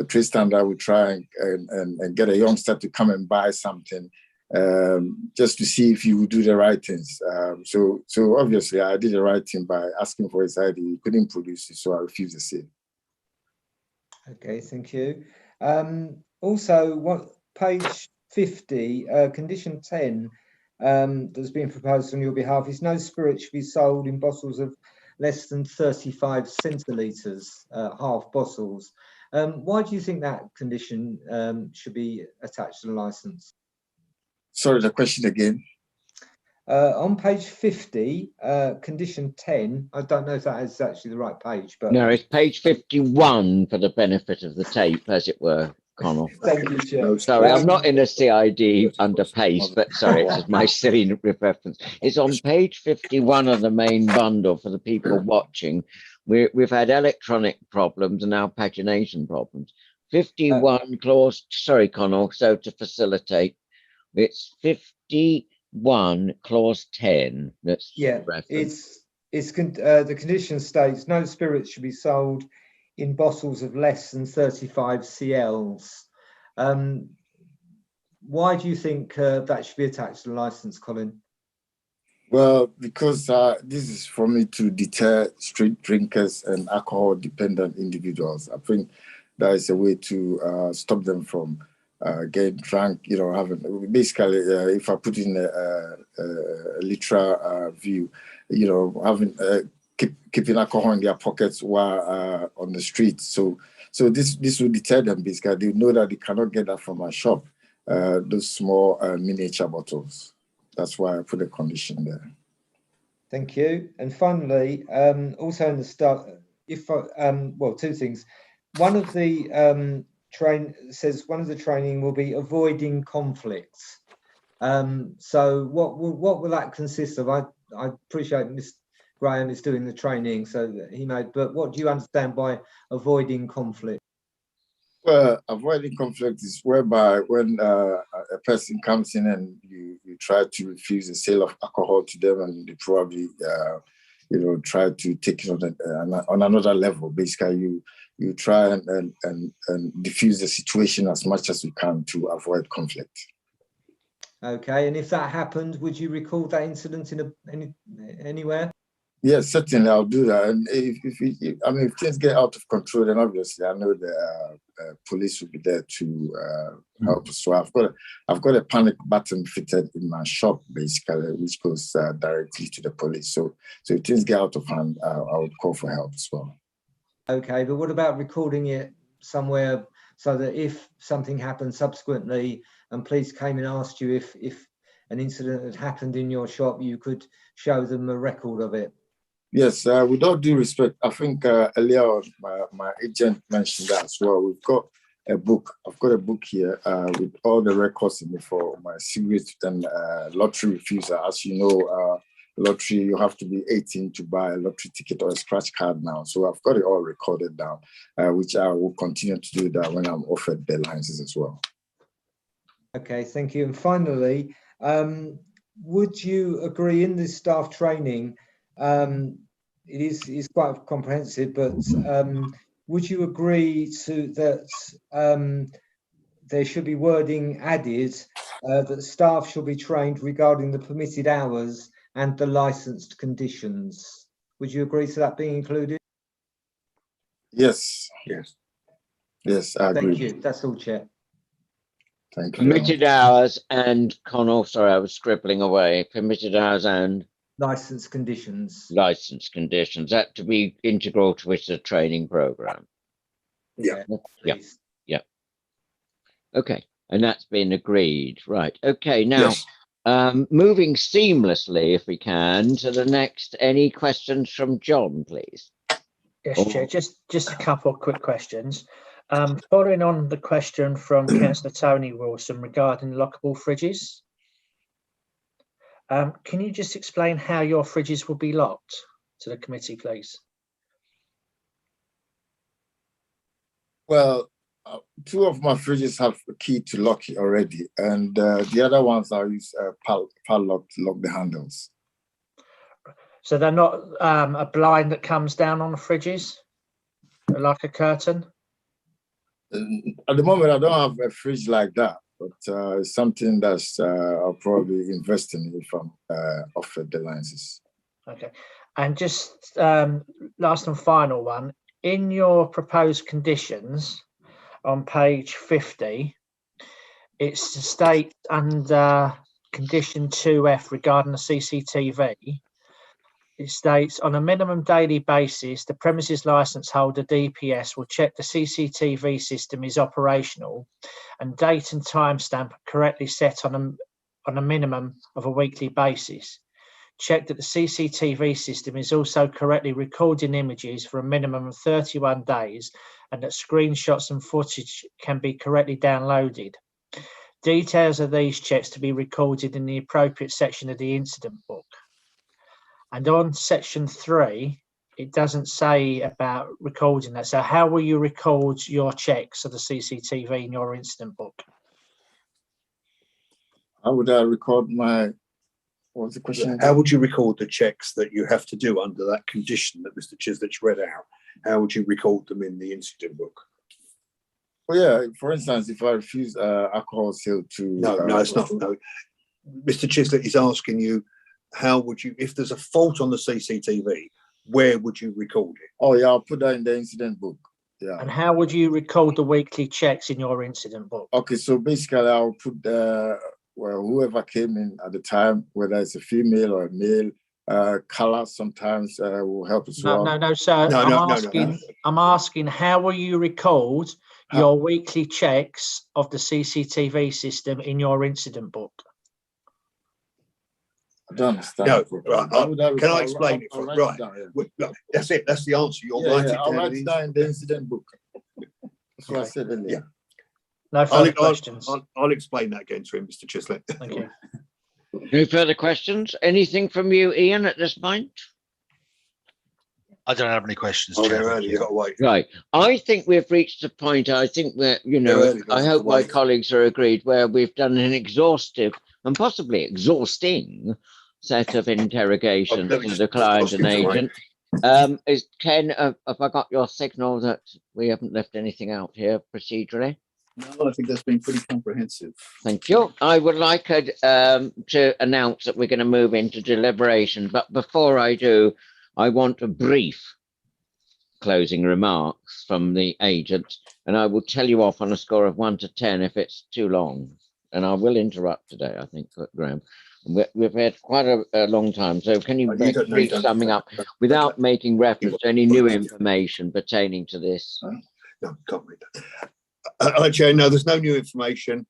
Tristan and I will try and get a youngster to come and buy something just to see if he would do the right things. So obviously I did the right thing by asking for his ID. He couldn't produce it, so I refused the sale. Okay, thank you. Also, what page 50, condition 10, that's been proposed on your behalf is no spirit should be sold in bottles of less than 35 centilitres, half bottles. Why do you think that condition should be attached to the licence? Sorry, the question again. On page 50, condition 10, I don't know if that is actually the right page, but... No, it's page 51 for the benefit of the tape, as it were, Connell. Thank you, Chair. Sorry, I'm not in a CID under pace, but sorry, it's just my silly reference. It's on page 51 of the main bundle for the people watching. We've had electronic problems and now pagination problems. 51 clause, sorry, Connell, so to facilitate, it's 51 clause 10. That's yeah, it's the condition states no spirits should be sold in bottles of less than 35 cls. Why do you think that should be attached to the license, Colin? Well, because this is for me to deter street drinkers and alcohol-dependent individuals. I think that is a way to stop them from getting drunk. You know, having basically, if I put in a literal view, you know, having keeping alcohol in their pockets while on the street. So this will deter them basically. They know that they cannot get that from a shop. Those small miniature bottles. That's why I put a condition there. Thank you. And finally, also in the start, well, two things. One of the one of the training will be avoiding conflicts. So what will that consist of? I appreciate Ms. Graham is doing the training, so that he made. But what do you understand by avoiding conflict? Well, avoiding conflict is whereby when a person comes in and you try to refuse the sale of alcohol to them, and they probably you know, try to take it on another level. Basically, you try and diffuse the situation as much as you can to avoid conflict. Okay, and if that happened, would you record that incident in anywhere? Yes, certainly I'll do that. And if things get out of control, then obviously I know the police will be there to help us. So I've got a panic button fitted in my shop, basically, which goes directly to the police. So if things get out of hand, I would call for help as well. Okay, but what about recording it somewhere so that if something happened subsequently and police came and asked you if an incident had happened in your shop, you could show them a record of it? Yes, with all due respect, I think earlier on my agent mentioned that as well. We've got a book. I've got a book here with all the records in it for my cigarette and lottery refusal. As you know, lottery, you have to be 18 to buy a lottery ticket or a scratch card now. So I've got it all recorded down, which I will continue to do that when I'm offered the licenses as well. Okay, thank you. And finally, would you agree in this staff training, it is quite comprehensive, but would you agree to that there should be wording added that staff should be trained regarding the permitted hours and the licensed conditions? Would you agree to that being included? Yes. Yes, I agree. Thank you. That's all, Chair. Thank you. Permitted hours and Connell, sorry, I was scribbling away. Permitted hours and license conditions. License conditions. That to be integral to the training program. Yeah. Yeah. Okay, and that's been agreed. Right. Okay. Now, moving seamlessly, if we can, to the next. Any questions from John, please? Yes, Chair. Just a couple of quick questions. Following on the question from Councillor Tony Wilson regarding lockable fridges. Can you just explain how your fridges will be locked to the committee, please? Well, two of my fridges have a key to lock it already, and the other ones I use padlock to lock the handles. So they're not a blind that comes down on the fridges, like a curtain? At the moment, I don't have a fridge like that, but it's something that's I'll probably invest in if I'm offered the license. Okay. And just last and final one, in your proposed conditions on page 50, it states under condition 2F regarding the CCTV, it states on a minimum daily basis, the premises license holder DPS will check the CCTV system is operational and date and timestamp correctly set on a minimum of a weekly basis. Check that the CCTV system is also correctly recording images for a minimum of 31 days and that screenshots and footage can be correctly downloaded. Details of these checks to be recorded in the appropriate section of the incident book. And on section 3, it doesn't say about recording that. So how will you record your checks of the CCTV in your incident book? How would I record my, what was the question? How would you record the checks that you have to do under that condition that Mr. Chislett's read out? How would you record them in the incident book? Well, yeah, for instance, if I refuse alcohol sale to... No, it's not. No. Mr. Chislett is asking you, how would you, if there's a fault on the CCTV, where would you record it? Oh, yeah, I'll put that in the incident book. Yeah. And how would you record the weekly checks in your incident book? Okay, so basically I'll put well, whoever came in at the time, whether it's a female or a male, color sometimes will help as well. No, sir. I'm asking how will you record your weekly checks of the CCTV system in your incident book? I don't understand. No, right. Can I explain it? Right. Look, that's it. That's the answer. You'll write it down. I'll write it down in the incident book. That's what I said earlier. Yeah. No further questions. I'll explain that again to him, Mr. Chislett. Thank you. No further questions? Anything from you, Ian, at this point? I don't have any questions. Oh, they're early. You've got to wait. Right. I think we've reached a point, I think that, you know, I hope my colleagues are agreed, where we've done an exhaustive and possibly exhausting set of interrogations with the client and agent. Is Ken, have I got your signal that we haven't left anything out here procedurally? No, I think that's been pretty comprehensive. Thank you. I would like to announce that we're going to move into deliberation, but before I do, I want a brief closing remarks from the agent, and I will tell you off on a score of 1 to 10 if it's too long, and I will interrupt today, I think, Graham. We've had quite a long time, so can you make a brief summing up without making reference to any new information pertaining to this? No, can't read that. Chair, no, there's no new information.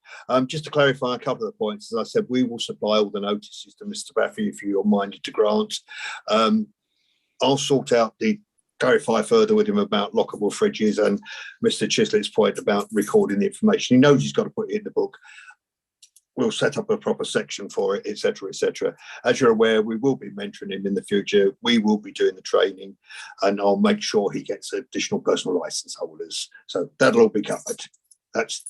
Just to clarify a couple of the points, as I said, we will supply all the notices to Mr. Baffy if you're minded to grant. I'll sort out clarify further with him about lockable fridges and Mr. Chislett's point about recording the information. He knows he's got to put it in the book. We'll set up a proper section for it, etc., etc. As you're aware, we will be mentoring him in the future. We will be doing the training, and I'll make sure he gets additional personal license holders. So that'll all be covered. That's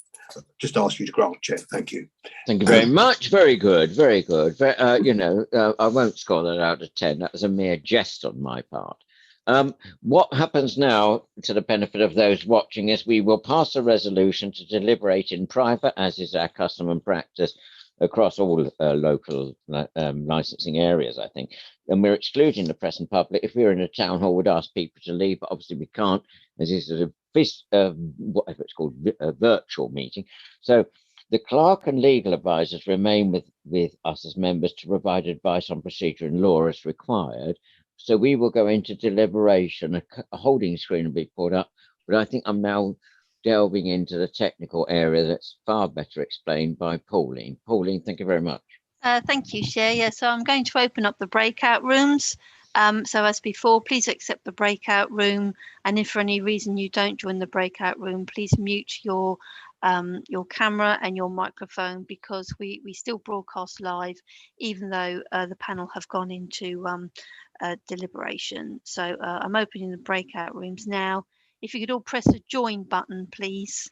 just ask you to grant, Chair. Thank you. Thank you very much. Very good. Very good. You know, I won't score that out of 10. That was a mere jest on my part. What happens now, to the benefit of those watching, is we will pass a resolution to deliberate in private, as is our custom and practice across all local licensing areas, I think. And we're excluding the press and public. If we were in a town hall, we'd ask people to leave, but obviously we can't, as this is whatever it's called, a virtual meeting. So the clerk and legal advisors remain with us as members to provide advice on procedure and law as required. So we will go into deliberation. A holding screen will be put up, but I think I'm now delving into the technical area that's far better explained by Pauline. Pauline, thank you very much. Thank you, Chair. Yeah, so I'm going to open up the breakout rooms. So as before, please accept the breakout room. And if for any reason you don't join the breakout room, please mute your camera and your microphone, because we still broadcast live, even though the panel have gone into deliberation. So I'm opening the breakout rooms now. If you could all press the join button, please.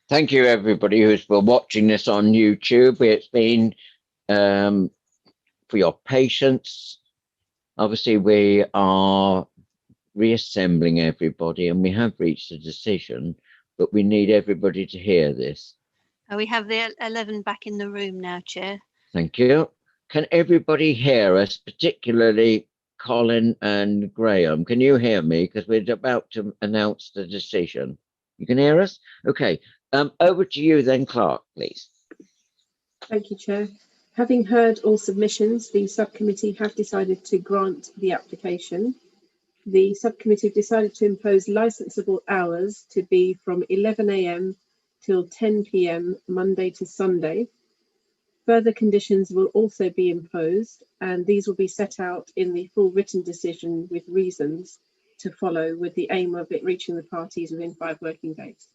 Thank you, everybody who's been watching this on YouTube. It's been for your patience. Obviously, we are reassembling everybody, and we have reached a decision, but we need everybody to hear this. We have the 11 back in the room now, Chair. Thank you. Can everybody hear us, particularly Colin and Graham? Can you hear me? Because we're about to announce the decision. You can hear us? Okay. Over to you then, Clark, please. Thank you, Chair. Having heard all submissions, the subcommittee have decided to grant the application. The subcommittee have decided to impose licensable hours to be from 11 AM till 10 PM, Monday to Sunday. Further conditions will also be imposed, and these will be set out in the full written decision with reasons to follow, with the aim of it reaching the parties within 5 working days.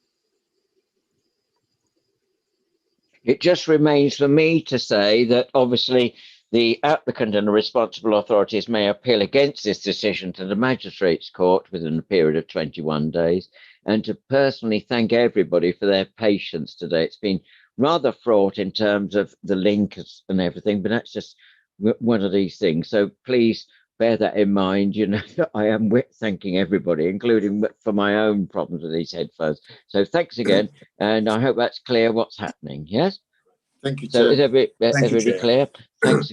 It just remains for me to say that obviously the applicant and the responsible authorities may appeal against this decision to the Magistrates' Court within a period of 21 days, and to personally thank everybody for their patience today. It's been rather fraught in terms of the link and everything, but that's just one of these things. So please bear that in mind. You know, I am thanking everybody, including for my own problems with these headphones. So thanks again, and I hope that's clear what's happening. Yes. Thank you, So Chair. is everybody clear? Thanks.